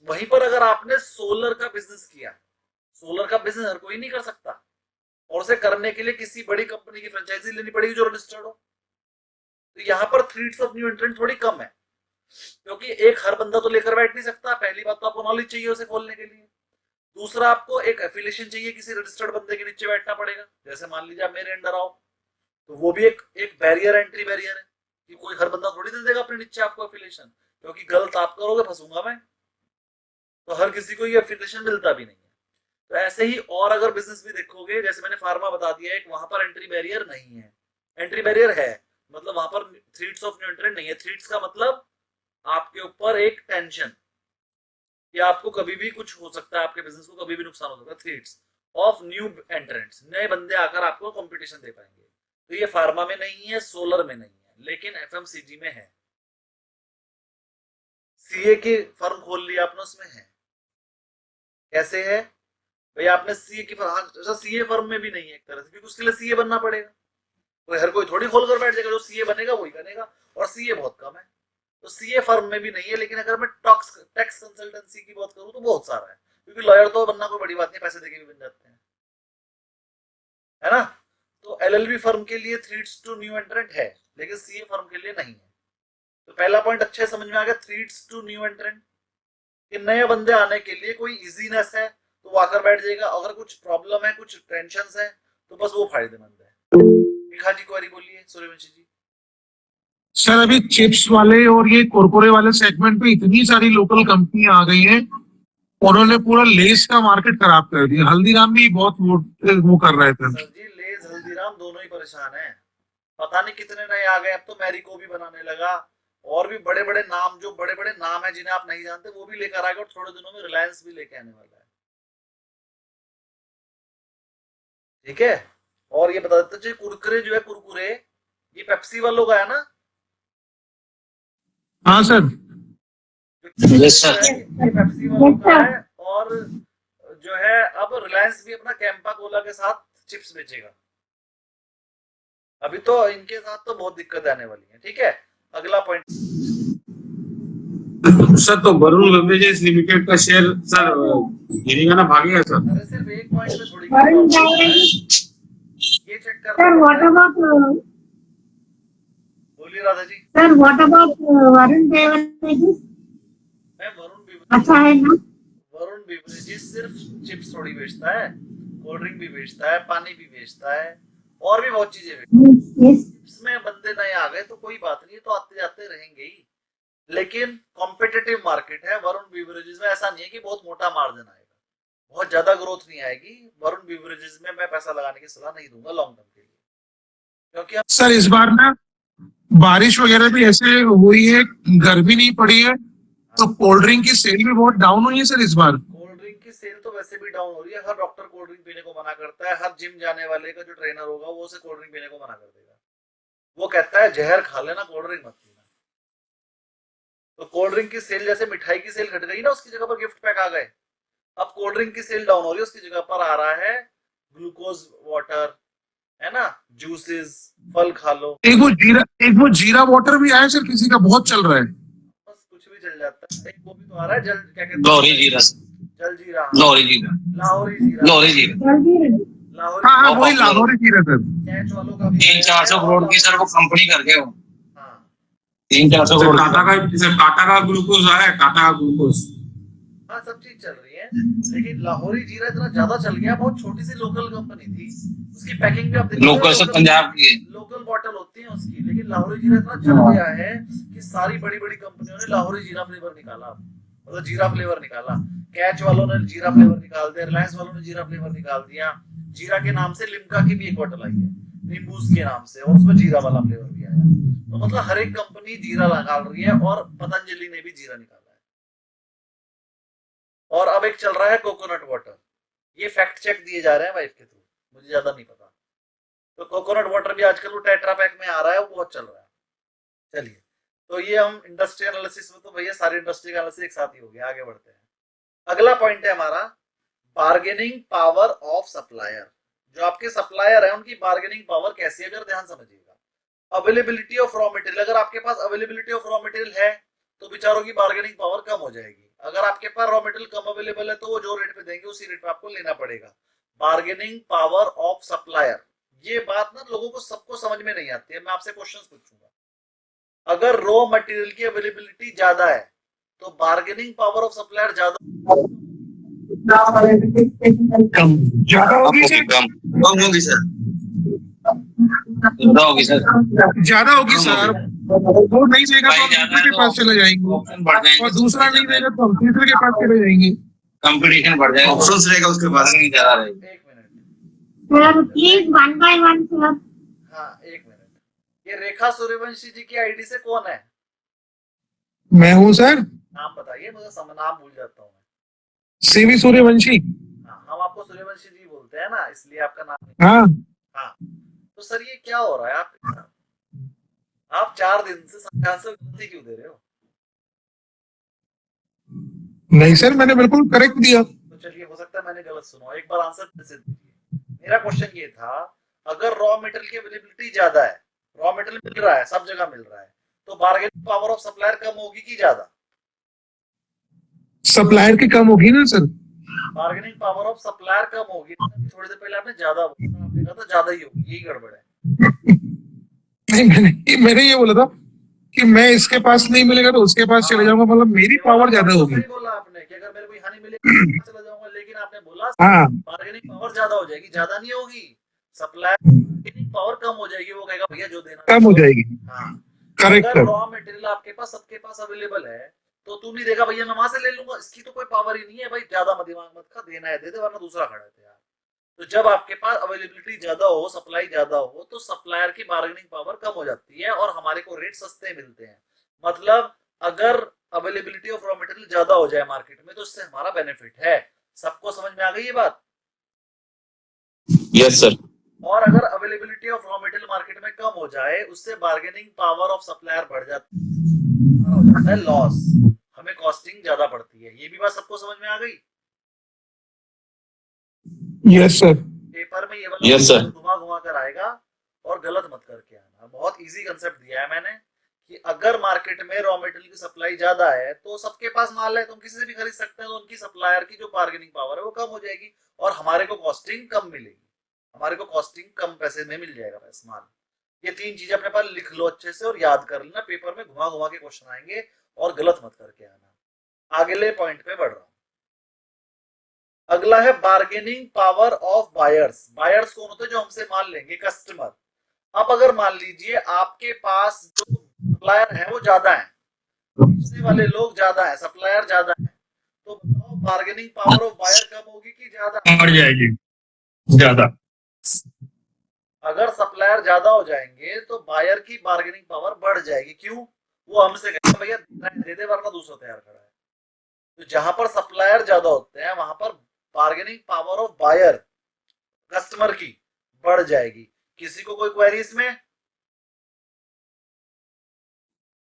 वहीं पर अगर आपने सोलर का बिजनेस किया, सोलर का बिजनेस हर कोई नहीं कर सकता, और उसे करने के लिए किसी बड़ी कंपनी की फ्रेंचाइजी लेनी पड़ेगी जो रजिस्टर्ड हो। तो यहाँ पर थ्रेट्स ऑफ न्यू एंट्रेंट थोड़ी कम है, क्योंकि एक हर बंदा तो लेकर बैठ नहीं सकता। पहली बात तो आपको नॉलेज चाहिए उसे खोलने के लिए, दूसरा आपको एक एफिलिएशन चाहिए, किसी रजिस्टर्ड बंदे के नीचे बैठना पड़ेगा। जैसे मान लीजिए आप मेरे अंडर आओ, तो वो भी एक बैरियर, एंट्री बैरियर है कि कोई हर बंदा थोड़ी दे देगा अपने नीचे आपको एफिलिएशन, क्योंकि गलत आप करोगे फंसूंगा मैं, तो हर किसी को ये एफिलिएशन मिलता भी नहीं है। तो ऐसे ही और अगर बिजनेस भी देखोगे, जैसे मैंने फार्मा बता दिया है, वहां पर एंट्री बैरियर नहीं है। एंट्री बैरियर है मतलब वहां पर थ्रेट्स ऑफ न्यू एंट्रेंट नहीं है। थ्रेट्स का मतलब आपके ऊपर एक टेंशन कि आपको कभी भी कुछ हो सकता है, आपके बिजनेस को कभी भी नुकसान हो सकता है। थ्रेट्स ऑफ न्यू एंट्रेंट्स, नए बंदे आकर आपको कंपटीशन दे पाएंगे। तो ये फार्मा में नहीं है, सोलर में नहीं है, लेकिन एफएमसीजी में है। सीए की फर्म खोल लिया आपने, उसमें है। कैसे है भाई, आपने सीए की फर्म, सीए फर्म में भी नहीं है एक तरह से, क्योंकि उसके लिए सीए बनना पड़ेगा। कोई हर कोई थोड़ी खोल कर बैठ जाएगा, जो सीए बनेगा वही बनेगा, और सीए बहुत कम है। तो सीए फर्म में भी नहीं है। लेकिन अगर मैं टैक्स कंसल्टेंसी की बात करूं तो बहुत सारा है, क्योंकि लॉयर तो बनना कोई बड़ी बात नहीं, पैसे देके भी बन जाते हैं, है ना। तो एलएलबी फर्म के लिए थ्रेट्स टू न्यू एंट्रेंट है, लेकिन सीए फर्म के लिए नहीं है। तो पहला पॉइंट अच्छे समझ में आ गया, थ्रेट्स टू न्यू एंट्रेंट, कि नए बंदे आने के लिए कोई इजीनेस है तो वो आकर बैठ जाएगा, अगर कुछ प्रॉब्लम है, कुछ टेंशन है, तो बस वो फायदेमंद है। मिखा जी क्वेरी बोलिए, सूर्यवंशी जी। सर अभी चिप्स वाले और ये कुरकुरे वाले सेगमेंट पे इतनी सारी लोकल कंपनियां आ गई हैं, उन्होंने पूरा लेस का मार्केट खराब कर दिया। हल्दीराम भी बहुत वो कर रहे थे। सर जी, लेज हल्दीराम दोनों ही परेशान हैं, पता नहीं कितने नए आ गए। अब तो मैरिको भी बनाने लगा, और भी बड़े बड़े नाम, जो बड़े बड़े नाम है जिन्हें आप नहीं जानते, वो भी लेकर आएगा, और थोड़े दिनों में रिलायंस भी लेके आने वाला है। ठीक है, और ये बता देते कुरकुरे जो है, कुरकुरे ये पेप्सी वालों का है ना। हाँ सर। Yes sir. ये पेप्सी वालों का है, और जो है अब रिलायंस भी अपना कैंपा कोला के साथ चिप्स बेचेगा। अभी तो इनके साथ तो बहुत दिक्कत आने वाली है। ठीक है, अगला पॉइंट सर, तो वरुण बेवरेजेस लिमिटेड का शेयर सर गिरेगा ना, भागेगा सर? अरे सिर्फ एक पॉइंट पे थोड़ी वरुण बेवरेजेस, ये चेक कर सर व्हाट अबाउट, बोलिए Radha ji. Sir what about Varun Beverages, मैं वरुण अच्छा है ना? वरुण बेवरेजेस सिर्फ चिप्स थोड़ी बेचता है, कोल्ड ड्रिंक भी बेचता है, पानी भी बेचता है, और भी बहुत चीजें बेचता है। यस, इसमें बंदे नए आ गए तो कोई बात नहीं, तो आते जाते रहेंगे ही, लेकिन कॉम्पिटिटिव मार्केट है। वरुण बेवरेजेस में ऐसा नहीं है कि बहुत मोटा मार्जिन आएगा, बहुत ज्यादा ग्रोथ नहीं आएगी। वरुण बेवरेजेस में मैं पैसा लगाने की सलाह नहीं दूंगा लॉन्ग टर्म के लिए, क्योंकि सर इस बार ना बारिश वगैरह भी ऐसे हुई है, गर्मी नहीं पड़ी है, तो कोल्ड ड्रिंक की सेल भी बहुत डाउन हुई है सर इस बार। कोल्ड ड्रिंक की सेल तो वैसे भी डाउन हो रही है। हर डॉक्टर कोल्ड ड्रिंक पीने को मना करता है, हर जिम जाने वाले का जो ट्रेनर होगा वो उसे कोल्ड ड्रिंक पीने को मना कर देगा। वो कहता है जहर खा लेना, कोल्ड ड्रिंक मत पीना। तो कोल्ड ड्रिंक की सेल, जैसे मिठाई की सेल घट गई ना, उसकी जगह पर गिफ्ट पैक आ गए। अब कोल्ड ड्रिंक की सेल डाउन हो रही है, उसकी जगह पर आ रहा है ग्लूकोज वाटर, है ना, जूसेस, फल खा लो, एक वो जीरा वाटर भी आया सर, किसी का बहुत चल रहा है। बस कुछ भी चल जाता है। एक वो भी तो आ रहा है, जल क्या कहते लाहौरी हैं, जीरा, जल जीरा, लाहौरी जीरा, लाहौरी जीरा, लाहौरी जीरा, लाहौरी, हाँ हाँ, Top वही of लाहौरी जीरा सर। कैच वालों का भी 300-400 करोड़ की सर वो कंपनी करके, वो हाँ 300-400 सर करोड़ टाटा का ग्लूकोज आ रहा है, टाटा का ग्लूकोज। हाँ, सब चीज चल रही है, लेकिन लाहौरी जीरा इतना ज्यादा चल गया, बहुत छोटी सी लोकल कंपनी थी, उसकी पैकिंग भी आप देखोगे लोकल सब पंजाब की है। लोकल बॉटल होती है उसकी, लेकिन लाहौरी जीरा इतना चल गया है कि सारी बड़ी बड़ी कंपनियों ने लाहौरी जीरा फ्लेवर निकाला, मतलब जीरा फ्लेवर निकाला, कैच वालों ने जीरा फ्लेवर निकाल दिया, रिलायंस वालों ने जीरा फ्लेवर निकाल दिया, जीरा के नाम से लिम्का की भी एक बॉटल आई है नींबूस के नाम से, और उसमें जीरा वाला फ्लेवर भी आया। तो मतलब हर एक कंपनी जीरा निकाल रही है, और पतंजलि ने भी जीरा निकाला है, और अब एक चल रहा है कोकोनट वाटर। ये फैक्ट चेक दिए जा रहे हैं वाइफ के थ्रू, मुझे ज्यादा नहीं पता। तो कोकोनट वाटर भी आजकल वो टेट्रा पैक में आ रहा है, वो बहुत चल रहा है। चलिए, तो ये हम इंडस्ट्री एनालिसिस में तो भैया सारी इंडस्ट्री का एनालिसिस एक साथ ही हो गया, आगे बढ़ते हैं। अगला पॉइंट है हमारा बार्गेनिंग पावर ऑफ सप्लायर। जो आपके सप्लायर है उनकी बार्गेनिंग पावर कैसी है, अगर ध्यान समझिएगा। अवेलेबिलिटी ऑफ रॉ मटेरियल, अगर आपके पास अवेलेबिलिटी ऑफ रॉ मटेरियल है तो बेचारों की बार्गेनिंग पावर कम हो जाएगी। अगर आपके पास रॉ मटेरियल कम अवेलेबल है तो वो जो रेट पे देंगे उसी रेट पे आपको लेना पड़ेगा। बार्गेनिंग पावर ऑफ सप्लायर, ये बात ना लोगों को सबको समझ में नहीं आती है। मैं आपसे क्वेश्चंस पूछूंगा, अगर रॉ मटेरियल की अवेलेबिलिटी ज्यादा है तो बार्गेनिंग पावर ऑफ सप्लायर ज्यादा कम ज्यादा होगी सर, कम होगी सर, ज्यादा होगी सर, ज्यादा होगी सर। वो नहीं देगा तो हम दूसरे के पास चले जाएंगे, ऑप्शन बढ़ जाएंगे, और दूसरा नहीं देगा तो हम तीसरे के पास चले जाएंगे। कंपटीशन बढ़ जाएगा, ऑप्शंस रहेगा उसके पास। नहीं ज्यादा रहेगा। एक minute, sir please 1 by 1 sir. हाँ एक मिनट, ये रेखा सूर्यवंशी जी की आईडी से कौन है, मैं हूँ सर, नाम बताइए, मुझे नाम भूल जाता हूँ मैं। सीवी सूर्यवंशी। हाँ, हम आपको सूर्यवंशी जी बोलते हैं ना, इसलिए आपका नाम नहीं। हाँ हाँ, तो सर ये क्या हो रहा है, आप 4 दिन से आंसर गलती क्यों दे रहे हो? नहीं सर, मैंने बिल्कुल करेक्ट दिया। तो चलिए, हो सकता है मैंने गलत सुना, एक बार आंसर फिर से दीजिए। मेरा क्वेश्चन ये था, अगर रॉ मटेरियल की अवेलेबिलिटी ज्यादा है, रॉ मटेरियल मिल रहा है, सब जगह मिल रहा है, तो बार्गेनिंग पावर ऑफ सप्लायर कम होगी कि ज्यादा? सप्लायर की कम होगी ना sir. Bargaining power of supplier कम होगी। थोड़ी देर पहले आपने ज्यादा बोला, आपने कहा था ज्यादा ही होगी, यही गड़बड़ है। नहीं, मैंने ये बोला था कि मैं इसके पास नहीं मिलेगा तो उसके पास चले जाऊंगा, मतलब मेरी पावर ज्यादा होगी। सही बोला आपने कि अगर मेरे को यहाँ नहीं मिलेगा चला जाऊंगा, लेकिन आपने बोला हाँ बार्गेनिंग पावर ज्यादा हो जाएगी, ज्यादा नहीं होगी। सप्लायर बार्गेनिंग पावर कम हो जाएगी, वो कहेगा भैया जो देना कम हो जाएगी। हाँ, करेक्ट अगर सर। रॉ मटेरियल आपके पास सबके पास अवेलेबल है तो तू नहीं देगा भैया मैं वहां से ले लूंगा, इसकी तो कोई पावर ही नहीं है भाई, ज्यादा मत दिमाग मत खा, देना है दे दे वरना दूसरा खड़ा है यार। तो जब आपके पास अवेलेबिलिटी ज्यादा हो, सप्लाई ज्यादा हो, तो सप्लायर की बार्गेनिंग पावर कम हो जाती है और हमारे को रेट सस्ते मिलते हैं। मतलब अगर अवेलेबिलिटी ऑफ रॉ मटेरियल ज्यादा हो जाए मार्केट में तो इससे हमारा बेनिफिट है। सबको समझ में आ गई ये बात? Yes sir. और अगर availability of raw material market में कम हो जाए, उससे बार्गेनिंग पावर ऑफ सप्लायर बढ़ जाती है, लॉस, हमें कॉस्टिंग ज्यादा पड़ती है। ये भी बात सबको समझ में आ गई? Yes sir. पेपर में ये Yes, sir. वाला घुमा घुमा कर आएगा और गलत मत करके आना। बहुत इजी कंसेप्ट दिया है मैंने कि अगर मार्केट में रॉ मटेरियल की सप्लाई ज्यादा है तो सबके पास माल है, तुम किसी से भी खरीद सकते हैं, तो उनकी सप्लायर की जो बार्गेनिंग पावर है वो कम हो जाएगी और हमारे को कॉस्टिंग कम मिलेगी, हमारे को कॉस्टिंग कम पैसे में मिल जाएगा पैसा माल। ये 3 चीजें अपने पास लिख लो अच्छे से और याद कर लेना, पेपर में घुमा घुमा के क्वेश्चन आएंगे और गलत मत करके आना। अगले पॉइंट पे बढ़ रहा हूं। अगला है bargaining power of buyers. Buyers कौन होते हैं? जो हमसे माल लेंगे, कस्टमर। अब अगर मान लीजिए आपके पास जो सप्लायर है वो ज्यादा है, बेचने वाले लोग ज्यादा है, सप्लायर ज्यादा है, तो बताओ बार्गेनिंग पावर ऑफ बायर कम होगी कि ज्यादा? बढ़ जाएगी ज्यादा। अगर सप्लायर ज्यादा हो जाएंगे तो बायर की बार्गेनिंग पावर बढ़ जाएगी। क्यों? वो हमसे कहेगा भैया दे दे वरना दूसरा तैयार खड़ा है। तो जहां पर सप्लायर ज्यादा होते हैं वहां पर bargaining power of buyer, customer की, बढ़ जाएगी। किसी को कोई क्वेरी इसमें?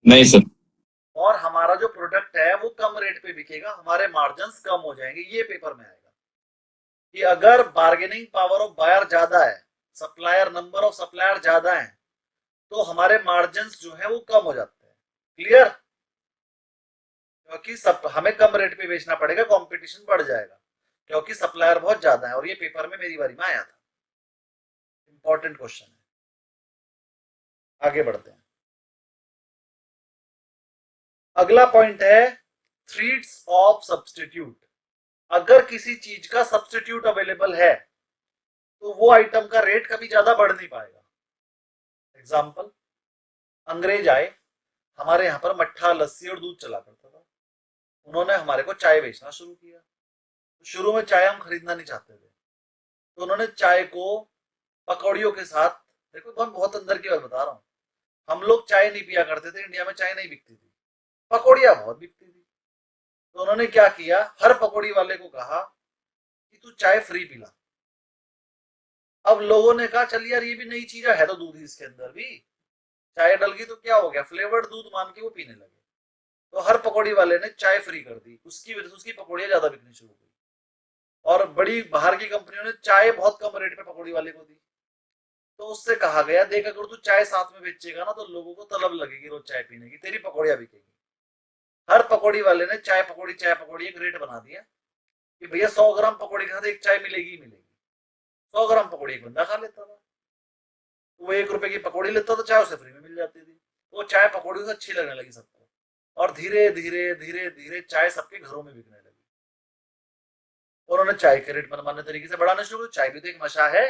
नहीं सर। और हमारा जो प्रोडक्ट है वो कम रेट पे बिकेगा, हमारे मार्जिन्स कम हो जाएंगे। ये पेपर में आएगा कि अगर बार्गेनिंग पावर ऑफ बायर ज्यादा है, सप्लायर नंबर ऑफ सप्लायर ज्यादा है, तो हमारे मार्जिन्स जो है वो कम हो जाते हैं। क्लियर? क्योंकि सब हमें कम रेट पे बेचना पड़ेगा, कंपटीशन बढ़ जाएगा क्योंकि सप्लायर बहुत ज्यादा है। और ये पेपर में मेरी बारी में आया था, इंपॉर्टेंट क्वेश्चन है। आगे बढ़ते हैं। अगला पॉइंट है थ्रीट्स ऑफ सब्स्टिट्यूट। अगर किसी चीज का सब्स्टिट्यूट अवेलेबल है तो वो आइटम का रेट कभी ज्यादा बढ़ नहीं पाएगा। एग्जाम्पल, अंग्रेज आए, हमारे यहाँ पर मट्ठा, लस्सी और दूध चला करता था। उन्होंने हमारे को चाय बेचना शुरू किया। तो शुरू में चाय हम खरीदना नहीं चाहते थे, तो उन्होंने चाय को पकौड़ियों के साथ, देखो मैं बहुत अंदर की बात बता रहा हूँ, हम लोग चाय नहीं पिया करते थे, इंडिया में चाय नहीं बिकती थी, पकौड़ियाँ बहुत बिकती थी। तो उन्होंने क्या किया, हर पकौड़ी वाले को कहा कि तू चाय फ्री पिला। अब लोगों ने कहा चल यार ये भी नई चीज है तो दूध ही इसके अंदर भी, चाय डल गई तो क्या हो गया, फ्लेवर्ड दूध मान के वो पीने लगे। तो हर पकौड़ी वाले ने चाय फ्री कर दी, उसकी वजह से उसकी पकौड़ियाँ ज्यादा बिकनी शुरू हुई। और बड़ी बाहर की कंपनियों ने चाय बहुत कम रेट पे पकौड़ी वाले को दी। तो उससे कहा गया देख अगर तू चाय साथ में बेचेगा ना तो लोगों को तलब लगेगी रोज चाय पीने की, तेरी पकौड़ियाँ बिकेगी। हर पकौड़ी वाले ने चाय पकौड़ी एक रेट बना दिया कि भैया 100 ग्राम पकौड़ी के साथ एक चाय मिलेगी ही मिलेगी। 100 ग्राम पकौड़ी एक बंदा खा लेता था, वो 1 रुपए की पकौड़ी लेता था, चाय उसे फ्री में मिल जाती थी। वो चाय पकौड़ी उसे अच्छी लगने लगी सबको, और धीरे धीरे धीरे धीरे चाय सबके घरों में बिकने लगी। उन्होंने चाय के रेट मनमाने तरीके से बढ़ाने शुरू। चाय भी तो एक नशा है,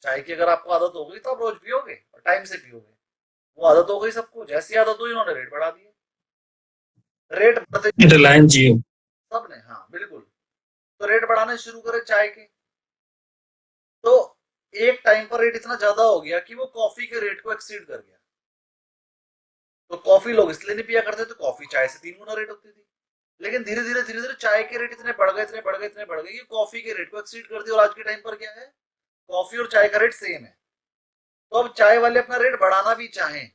चाय की अगर आपको आदत हो गई तो आप रोज पियोगे और टाइम से पियोगे, वो आदत हो गई सबको। जैसी आदत हुई उन्होंने रेट बढ़ा दिए। रेट बढ़ते रिलायंस जियो। सबने, हाँ बिल्कुल, तो रेट बढ़ाने शुरू करे चाय के। तो एक टाइम पर रेट इतना ज्यादा हो गया कि वो कॉफी के रेट को एक्सीड कर गया। तो कॉफी लोग इसलिए नहीं पिया करते, तो कॉफी चाय से 3 गुना रेट होती थी। लेकिन धीरे धीरे चाय के रेट इतने बढ़ गए कि कॉफी के रेट को एक्सीड कर दिया। और आज के टाइम पर क्या है, कॉफी और चाय का रेट सेम है। तो अब चाय वाले अपना रेट बढ़ाना भी चाहें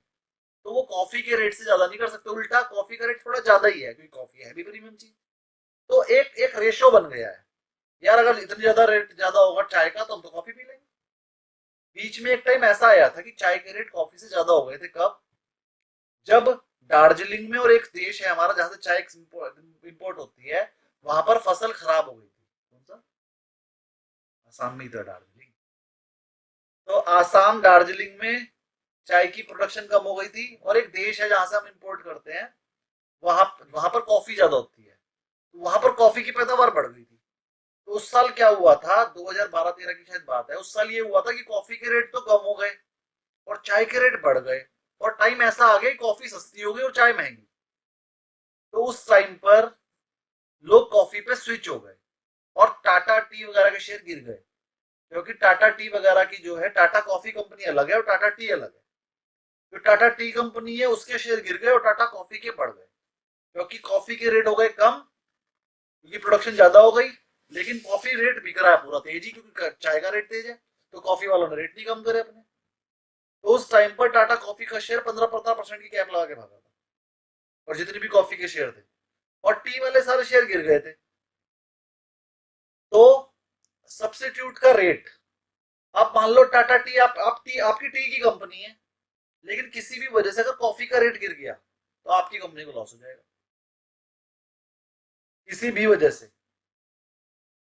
तो वो कॉफी के रेट से ज्यादा नहीं कर सकते, उल्टा कॉफी का रेट थोड़ा ज्यादा ही है क्योंकि कॉफी है भी प्रीमियम चीज। तो एक रेशो बन गया है यार, अगर इतनी ज्यादा रेट ज्यादा होगा चाय का तो हम तो कॉफी पी लेंगे। बीच में एक टाइम ऐसा आया था कि चाय के रेट कॉफी से ज्यादा हो गए थे। कब? जब दार्जिलिंग में, और एक देश है हमारा जहां से चाय इंपोर्ट होती है, वहां पर फसल खराब हो गई थी। कौन सा? आसाम में ही था दार्जिलिंग। तो आसाम दार्जिलिंग में चाय की प्रोडक्शन कम हो गई थी, और एक देश है जहां से हम इंपोर्ट करते हैं, वहां पर कॉफी ज्यादा होती है, तो वहां पर कॉफी की पैदावार बढ़ गई थी। तो उस साल क्या हुआ था, 2012-13 की शायद बात है, उस साल ये हुआ था कि कॉफी के रेट तो कम हो गए और चाय के रेट बढ़ गए, और टाइम ऐसा आ गया कॉफी सस्ती हो गई और चाय महंगी। तो उस टाइम पर लोग कॉफी पे स्विच हो गए और टाटा टी वगैरह के शेयर गिर गए, क्योंकि टाटा टी वगैरह की जो है, टाटा कॉफी कंपनी अलग है और टाटा टी अलग है। जो टाटा टी कंपनी है उसके शेयर गिर गए और टाटा कॉफी के बढ़ गए, क्योंकि कॉफी के रेट हो गए कम क्योंकि प्रोडक्शन ज्यादा हो गई, लेकिन कॉफी रेट बिक रहा है पूरा तेजी, क्योंकि चाय का रेट तेज है तो कॉफी वालों ने रेट नहीं कम करे अपने। तो उस टाइम पर टाटा कॉफी का शेयर 15% की कैप लगा के भागा था, और जितने भी कॉफी के शेयर थे, और टी वाले सारे शेयर गिर गए थे। तो सब्स्टिट्यूट का रेट, आप मान लो टाटा टी, आपकी टी की कंपनी है, लेकिन किसी भी वजह से अगर कॉफी का रेट गिर गया तो आपकी कंपनी को लॉस हो जाएगा। किसी भी वजह से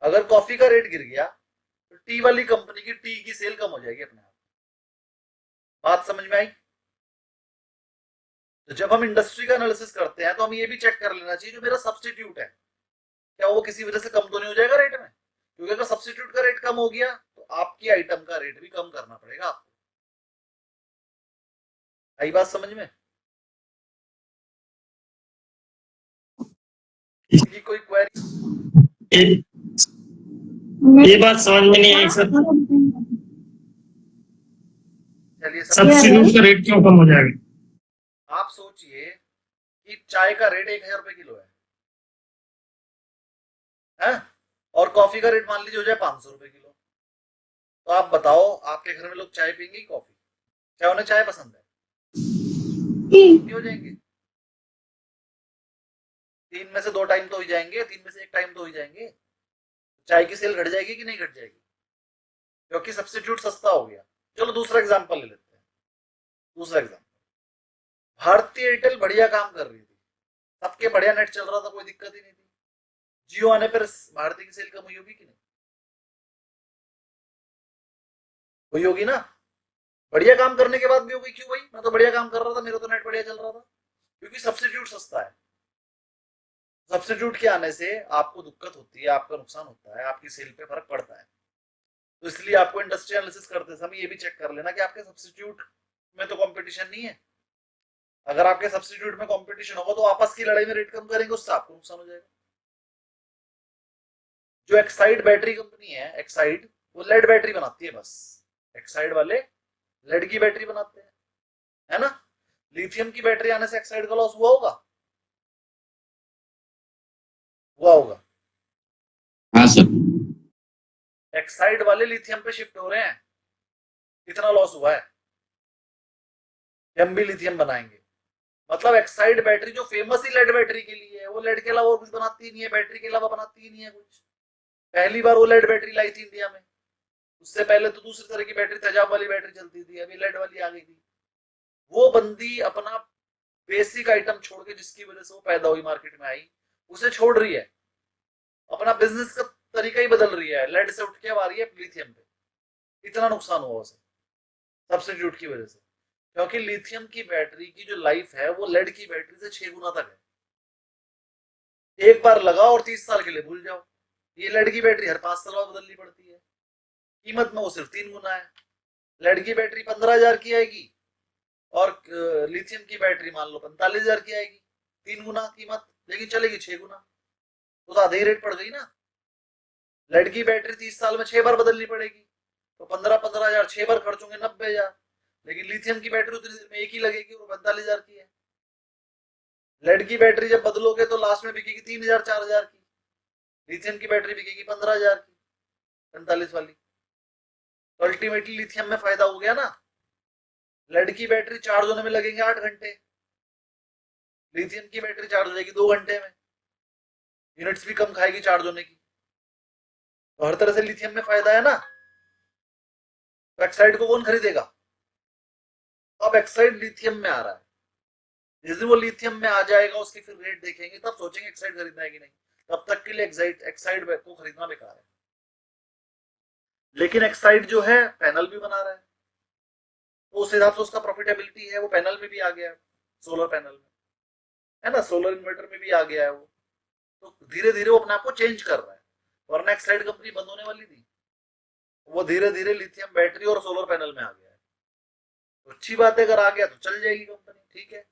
अगर कॉफी का रेट गिर गया तो टी वाली कंपनी की टी की सेल कम हो जाएगी अपने आप। बात समझ में आई? तो जब हम इंडस्ट्री का एनालिसिस करते हैं तो हम ये भी चेक कर लेना चाहिए जो मेरा सब्स्टिट्यूट है, क्या वो किसी वजह से कम तो नहीं हो जाएगा रेट में, क्योंकि अगर सब्स्टिट्यूट का रेट कम हो गया तो आपकी आइटम का रेट भी कम करना पड़ेगा आपको। आई बात समझ में? इसकी कोई क्वेरी? ये बात समझ में नहीं आई सर, चलिए सब्स्टिट्यूट का रेट क्यों कम हो जाएगा? आप सोचिए कि चाय का रेट 1000 रुपए किलो है, और कॉफी का रेट मान लीजिए हो जाए 500 रुपए किलो। तो आप बताओ आपके घर में लोग चाय पियेंगे कॉफी? क्या उन्हें चाय पसंद है? टी हो जाएंगे। 3 में से 2 टाइम तो हो ही जाएंगे, 3 में से 1 टाइम तो हो ही जाएंगे। चाय की सेल घट जाएगी कि नहीं घट जाएगी, क्योंकि सब्स्टिट्यूट सस्ता हो गया। चलो दूसरा एग्जांपल ले लेते हैं। दूसरा एग्जांपल, भारतीय एयरटेल बढ़िया काम कर रही थी, सबके बढ़िया नेट चल रहा था, कोई दिक्कत ही नहीं थी। जियो आने पर भारतीय की सेल कम हुई होगी कि नहीं? हुई होगी ना। बढ़िया काम करने के बाद भी हो गई, क्यों भाई? मैं तो बढ़िया काम कर रहा था, मेरा तो नेट बढ़िया चल रहा था, क्योंकि सब्स्टिट्यूट सस्ता है। सब्स्टिट्यूट के आने से आपको दिक्कत होती है, आपका नुकसान होता है, आपकी सेल पे फर्क पड़ता है। तो इसलिए आपको इंडस्ट्री एनालिसिस करते समय ये भी चेक कर लेना कि आपके सब्स्टिट्यूट में तो कंपटीशन नहीं है। अगर आपके सब्स्टिट्यूट में कंपटीशन होगा तो आपस की लड़ाई में रेट कम करेंगे, उससे आपको नुकसान हो जाएगा। जो एक्साइड बैटरी कंपनी है, एक्साइड, वो लेड बैटरी बनाती है बस। एक्साइड वाले लेड की बैटरी बनाते हैं, है ना। लिथियम की बैटरी आने से एक्साइड का लॉस हुआ होगा? हुआ होगा। हाँ सर। एक्साइड वाले लिथियम पे शिफ्ट हो रहे हैं, इतना लॉस हुआ है। हम भी लिथियम बनाएंगे, मतलब एक्साइड बैटरी जो फेमस ही लेड बैटरी के लिए है, वो लेड के अलावा और कुछ बनाती ही नहीं है, बैटरी के अलावा बनाती ही नहीं है कुछ। पहली बार वो लेड बैटरी लाई थी इंडिया में, उससे पहले तो दूसरी तरह की बैटरी, तेजाब वाली बैटरी चलती थी, अभी लेड वाली आ गई थी। वो बंदी अपना बेसिक आइटम छोड़ के, जिसकी वजह से वो पैदा हुई, मार्केट में आई, उसे छोड़ रही है, अपना बिजनेस का तरीका ही बदल रही है, लेड से उठ के आ रही है लिथियम पे। इतना नुकसान हुआ उसे सब्स्टिट्यूट की वजह से, क्योंकि लिथियम की बैटरी की जो लाइफ है वो लेड की बैटरी से 6 गुना तक है। एक बार लगाओ और 30 साल के लिए भूल जाओ। ये लेड की बैटरी हर 5 साल बाद बदलनी पड़ती है। कीमत में वो सिर्फ 3 गुना है। लेड की बैटरी 15,000 की आएगी और लिथियम की बैटरी मान लो 45,000 की आएगी, 3 गुना कीमत, लेकिन चलेगी 6 गुना, तो आधा ही रेट पड़ गई ना। लेड की बैटरी 30 साल में 6 बार बदलनी पड़ेगी, तो 15,000 6 बार खर्च होंगे 90,000। लेकिन लिथियम की बैटरी उतनी देर में एक ही लगेगी, वो 45,000 की है। लेड की बैटरी जब बदलोगे तो लास्ट में बिकेगी 3,000 4,000 की, लिथियम की बैटरी बिकेगी 15,000 की, 45 वाली। तो अल्टीमेटली लिथियम में फायदा हो गया ना। लेड की बैटरी चार्ज होने में लगेंगे 8 घंटे, लिथियम की बैटरी चार्ज हो जाएगी 2 घंटे में, यूनिट्स भी कम खाएगी चार्ज होने की। तो हर तरह से लिथियम में फायदा है ना। तो एक्साइड को कौन खरीदेगा? अब एक्साइड लिथियम में आ रहा है, जिस दिन वो लिथियम में आ जाएगा उसकी फिर रेट देखेंगे, तब सोचेंगे एक्साइड खरीदना है कि नहीं। तब तक के लिए एक्साइड को खरीदना बेकार है। लेकिन एक्साइड जो है पैनल भी बना रहा है, तो उस हिसाब से उसका प्रॉफिटेबिलिटी है, वो पैनल में भी आ गया है, सोलर पैनल में, है ना, सोलर इन्वर्टर में भी आ गया है वो। तो धीरे धीरे वो अपने आप को चेंज कर रहा है, वरना एक्साइड कंपनी बंद होने वाली थी, वो धीरे धीरे लिथियम बैटरी और सोलर पैनल में आ गया है। तो अच्छी बात है, अगर आ गया तो चल जाएगी कंपनी, ठीक है।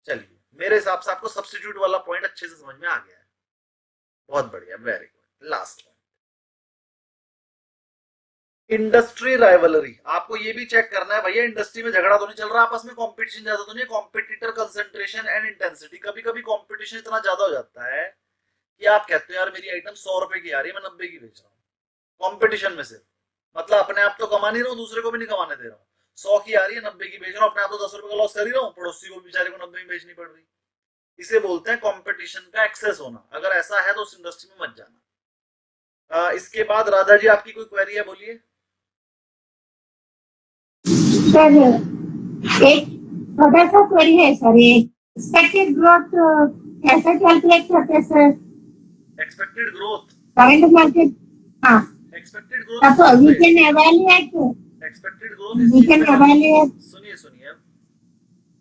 चलिए, मेरे हिसाब से आपको सब्स्टिट्यूट वाला पॉइंट अच्छे से समझ में आ गया है, बहुत बढ़िया, very good. Last point, industry rivalry. आपको ये भी चेक करना है भैया, इंडस्ट्री में झगड़ा तो नहीं चल रहा आपस में, कंपटीशन ज्यादा तो नहीं, कॉम्पिटिटर कंसंट्रेशन एंड इंटेंसिटी। कभी कभी कंपटीशन इतना ज्यादा हो जाता है कि आप कहते हो यार मेरी आइटम 100 रुपए की आ रही है, मैं 90 की बेच रहा हूँ कंपटीशन में सिर्फ, मतलब अपने आप तो कमा नहीं रहा हूँ, दूसरे को भी नहीं कमाने दे रहा हूँ। 100 की आ रही है 90 की बेच रहा हूँ, अपने आप तो 10 रुपए का लॉस कर ही रहा हूँ, पड़ोसी को बेचारे को 90 में बेचनी पड़ रही। इसे बोलते हैं कंपटीशन का एक्सेस होना। अगर ऐसा है तो उस इंडस्ट्री में मत जाना। इसके बाद राधा जी आपकी कोई क्वेरी है, बोलिए। सर एक छोटा सा क्वेरी है सर, ये एक्सपेक्टेड ग्रोथ कैसे कैलकुलेट करते हैं sir? Expected growth, current market, हाँ, एक्सपेक्टेड तब growth we can evaluate, expected we can evaluate. सुनिए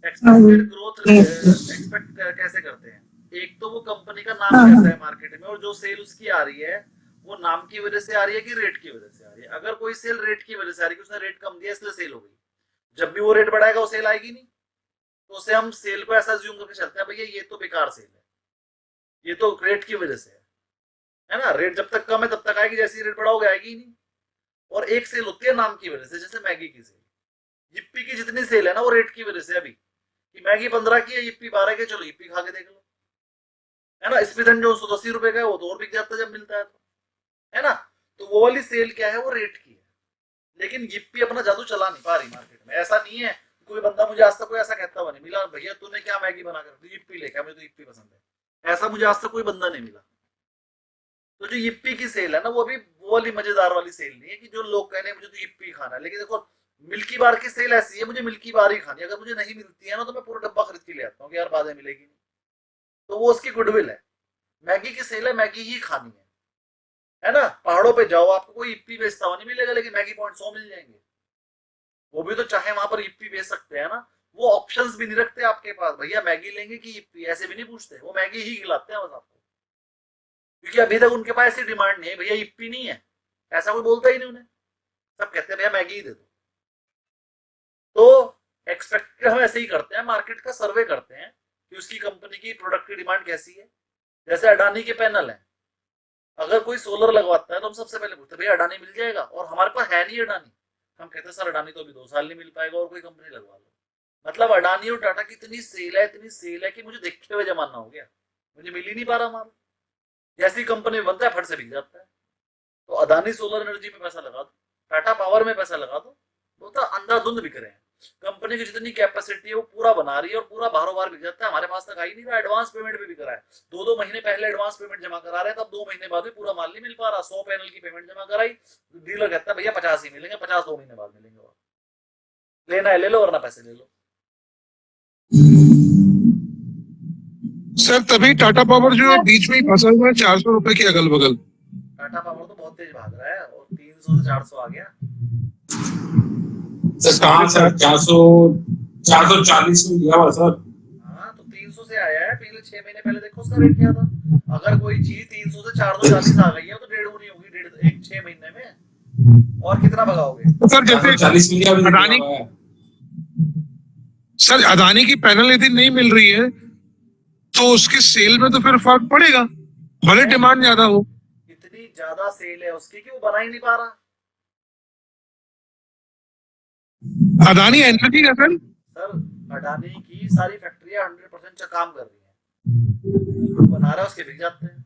एक्सपेक्टेड ग्रोथ एक्सपेक्ट कैसे करते हैं? एक तो वो कंपनी का नाम कैसा है मार्केट में, और जो सेल उसकी आ रही है वो नाम की वजह से आ रही है कि रेट की वजह से आ रही है। अगर कोई सेल रेट की वजह से आ रही है, उसने रेट कम दिया इसलिए सेल हो गई, जब भी वो रेट बढ़ाएगा वो सेल आएगी नहीं, तो उसे हम सेल को ऐसा ज्यूम करके चलते हैं भैया ये तो बेकार सेल है, ये तो रेट की वजह से है ना। रेट जब तक कम है तब तक आएगी, जैसे ही रेट बढ़ाओगे आएगी नहीं। और एक सेल होती है नाम की वजह से, जैसे मैगी की सेल, yippee की जितनी सेल है ना वो रेट की वजह से। अभी कि मैगी 15 की है, yippee 12 की, चलो yippee खा के देख लो, है ना। स्मिथ जो 180 रुपए का है वो तो और बिक जाता है जब मिलता है तो, है ना। तो वो वाली सेल क्या है, वो रेट की है। लेकिन yippee अपना जादू चला नहीं पा रही मार्केट में। ऐसा नहीं है, कोई बंदा मुझे आज तक कोई ऐसा कहता हुआ नहीं मिला भैया तूने क्या मैगी बना कर दी, yippee लेके, मुझे तो yippee पसंद है, ऐसा मुझे आज तक कोई बंदा नहीं मिला। तो जो yippee की सेल है ना, वो भी वो वाली मजेदार वाली सेल नहीं है कि जो लोग कह रहे हैं मुझे तो yippee खाना है। लेकिन देखो मिल्की बार की सेल ऐसी है, मुझे मिल्की बार ही खानी है। अगर मुझे नहीं मिलती है ना तो मैं पूरा डब्बा खरीद के ले आता हूँ कि यार बाद में मिलेगी नहीं, तो वो उसकी गुडविल है। मैगी की सेल है, मैगी ही खानी है ना। पहाड़ों पे जाओ, आपको कोई yippee बेचता हुआ नहीं मिलेगा, लेकिन मैगी पॉइंट 100 मिल जाएंगे। वो भी तो चाहे वहां पर yippee बेच सकते हैं ना, वो ऑप्शंस भी नहीं रखते आपके पास, भैया मैगी लेंगे कि yippee, ऐसे भी नहीं पूछते, वो मैगी ही खिलाते हैं बस आपको। क्योंकि अभी तक उनके पास ऐसी डिमांड नहीं है भैया yippee नहीं है, ऐसा कोई बोलता ही नहीं उन्हें। सब कहते हैं भैया मैगी ही दे दो। तो एक्सपेक्टेड हम ऐसे ही करते हैं, मार्केट का सर्वे करते हैं कि उसकी कंपनी की प्रोडक्ट की डिमांड कैसी है। जैसे अडानी के पैनल है, अगर कोई सोलर लगवाता है तो हम सबसे पहले पूछते हैं भैया अडानी मिल जाएगा, और हमारे पास है नहीं अडानी। हम कहते हैं सर अडानी तो अभी 2 साल नहीं मिल पाएगा, और कोई कंपनी लगवा लो। मतलब अडानी और टाटा की इतनी सेल है कि मुझे देखते हुए जमाना हो गया, मुझे मिल ही नहीं पा रहा माल। जैसी कंपनी बनता है फट से बिक जाता है। तो अदानी सोलर एनर्जी में पैसा लगा दो, टाटा पावर में पैसा लगा दो, वो तो अंधाधुंध बिक रहे हैं। कंपनी की जितनी कैपेसिटी है वो पूरा बना रही है और पूरा बारों बार बिक जाता है। हमारे पास तक आ ही नहीं रहा, एडवांस पेमेंट पे बिक रहा है। 2-2 महीने पहले एडवांस पेमेंट जमा करा रहे हैं, तब 2 महीने बाद भी पूरा माल नहीं मिल पा रहा। 100 पैनल की पेमेंट जमा कराई, डीलर कहता है भैया 50 ही मिलेंगे, 50 2 महीने बाद मिलेंगे, और लेना है ले लो वरना पैसे ले लो। सर तभी टाटा पावर जो है बीच में ही फंसा हुआ है 400 रुपए के अगल बगल। टाटा पावर तो बहुत तेज भाग रहा है, और 300 से 400 आ गया। सर कहाँ सर 440 में दिया हुआ सर। हाँ तो 300 से आया है, पिछले 6 महीने पहले देखो उसका रेट क्या था। अगर कोई चीज 300 से 440 आ गई है तो 1.5 गुनी होगी, 6 महीने में, और कितना भगाओगे। तो सर जैसे 40 में अडानी, सर अदानी की पैनल यदि नहीं मिल रही है तो उसकी सेल में तो फिर फर्क पड़ेगा, भले डिमांड ज्यादा हो। इतनी ज्यादा सेल है उसकी कि वो बना ही नहीं पा रहा। अदानी एनर्जी का सर अडानी की सारी फैक्ट्रियां 100% काम कर रही हैं, बना रहा है उसके बिक जाते हैं,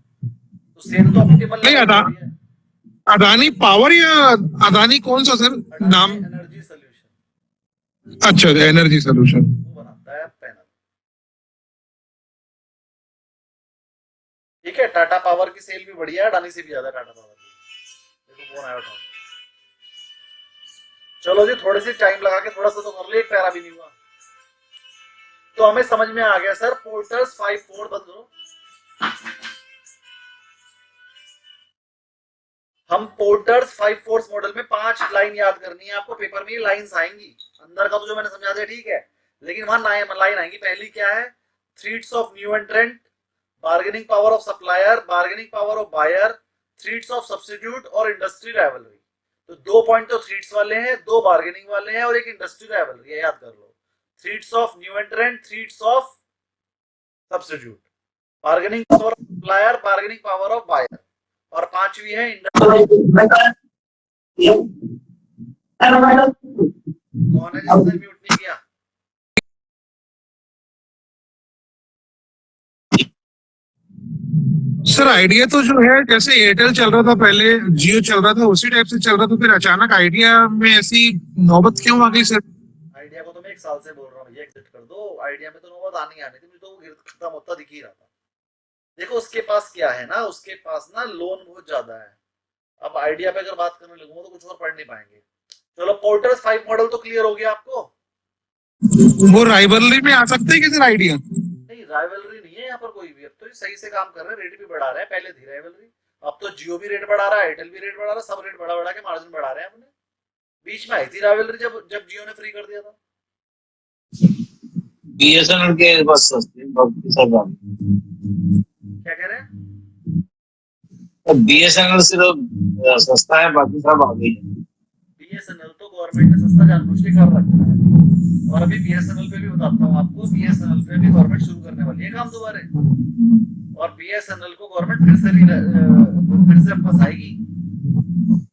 तो सेल तो ऑप्टिमल नहीं। अदानी पावर या अदानी कौन सा सर नाम? Energy solution. अच्छा एनर्जी सोल्यूशन, वो बनाता है पैनल। ठीक है, टाटा पावर की सेल भी बढ़िया है, अडानी से भी ज्यादा टाटा पावर की। देखो फोन आया, उठाओ। चलो जी, थोड़े से टाइम लगा के थोड़ा सा तो कर ले, एक पैरा भी नहीं हुआ। तो हमें समझ में आ गया सर, पोर्टर्स 5-4 बंद करो। हम पोर्टर्स 5-4 मॉडल में 5 लाइन याद करनी है आपको, पेपर में ये लाइंस आएंगी। अंदर का तो जो मैंने समझा दिया ठीक है, लेकिन वहां लाइन आएंगी। पहली क्या है, threats of new entrant, bargaining power of supplier, bargaining power of buyer, threats of substitute और इंडस्ट्री राइवलरी। तो 2 पॉइंट तो थ्रेड्स वाले हैं, 2 बार्गेनिंग वाले हैं और एक इंडस्ट्री राइवलरी है, याद कर लो। Threats of new entrant, threats of substitute, bargaining power of supplier, bargaining power of buyer, और 5वीं है कौन है जिसने म्यूट नहीं किया? सर आइडिया तो जो है जैसे एयरटेल चल रहा था पहले, जियो चल रहा था, उसी टाइप से चल रहा था, फिर अचानक आइडिया में ऐसी नौबत क्यों आ गई सर? आइडिया को तो मैं 1 साल से बोल रहा हूँ, ये एग्जिट कर दो। आइडिया में तो नौबत आनी थी, मुझे तो वो खत्म होता दिख ही रहा था। देखो उसके पास क्या है ना, उसके पास ना लोन बहुत ज्यादा है। अब आइडिया पे अगर बात करने लगूंगा तो कुछ और पढ़ नहीं पाएंगे। चलो, पोर्टर्स 5 मॉडल तो क्लियर हो गया आपको। वो राइवलरी में आ सकते हैं कि सर आइडिया? नहीं, राइवलरी नहीं है यहाँ पर कोई भी। अब तो सही से काम कर रहे हैं, रेट भी बढ़ा रहे हैं। पहले थी राइवलरी, अब तो जियो भी रेट बढ़ा रहा है, एयरटेल भी रेट बढ़ा रहा है, सब रेट बढ़ा के मार्जिन बढ़ा रहे हैं अपने। बीच में आई थी राइवलरी जब जियो ने फ्री कर दिया था। बीएसएनएल के बस सस्ते, बाकी सब क्या कह रहे हैं? बीएसएनएल सिर्फ सस्ता है, बाकी सब आगे है। बीएसएनएल तो गवर्नमेंट ने सस्ता जानबूझ के कर रखा है, और अभी बीएसएनएल पे भी बताता हूँ आपको, बीएसएनएल पे भी गवर्नमेंट शुरू करने वाली है काम दोबारा, और बीएसएनएल को गवर्नमेंट फिर से फंसाएगी।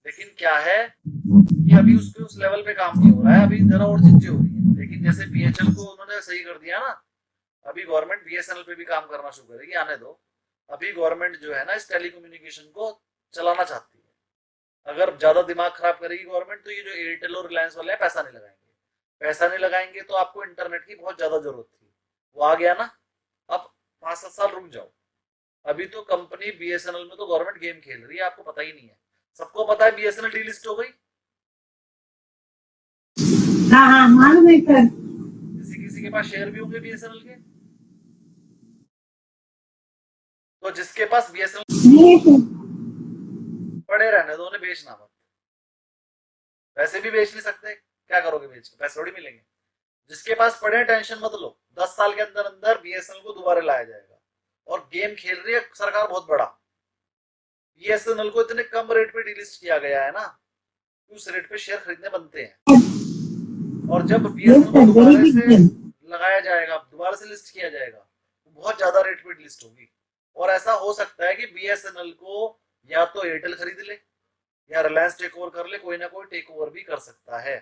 लेकिन क्या है कि अभी उसके उस लेवल पे काम नहीं हो रहा है, अभी जरा और चीजें हो रही है। लेकिन जैसे बीएचएल को उन्होंने सही कर दिया ना, अभी गवर्नमेंट बीएसएनएल पे भी काम करना शुरू करेगी, आने दो। अभी गवर्नमेंट जो है ना इस टेलीकम्युनिकेशन को चलाना चाहती है। अगर ज्यादा दिमाग खराब करेगी गवर्नमेंट तो ये जो एयरटेल और रिलायंस वाले हैं पैसा नहीं लगाएंगे। तो आपको इंटरनेट की बहुत ज्यादा जरूरत थी, वो आ गया ना। अब 5-7 साल रुक जाओ, अभी तो कंपनी बीएसएनएल में तो गवर्नमेंट गेम खेल रही है, आपको पता ही नहीं है। सबको पता है बीएसएनएल डीलिस्ट हो गई। हाँ हाँ मालूम है सर। किसी किसी के पास शेयर भी होंगे बीएसएनएल के। तो जिसके पास बीएसएनएल नहीं सर। पड़े रहने दो, उन्हें बेचना मत। वैसे भी बेच नहीं सकते, क्या करोगे बेच के, पैसे थोड़ी मिलेंगे। जिसके पास पड़े टेंशन मत लो, 10 साल के अंदर अंदर बीएसएनएल को दोबारा लाया जाएगा। और गेम खेल रही है सरकार बहुत बड़ा। बीएसएनएल को इतने कम रेट पे डिलिस्ट किया गया है ना, उस रेट पे शेयर खरीदने बनते हैं। और जब बीएसएनएल को दोबारा से लगाया जाएगा, दोबारा से लिस्ट किया जाएगा, तो बहुत ज्यादा रेट पे लिस्ट होगी। और ऐसा हो सकता है कि बीएसएनएल को या तो एयरटेल खरीद ले या रिलायंस टेक ओवर कर ले, कोई ना कोई टेक ओवर भी कर सकता है।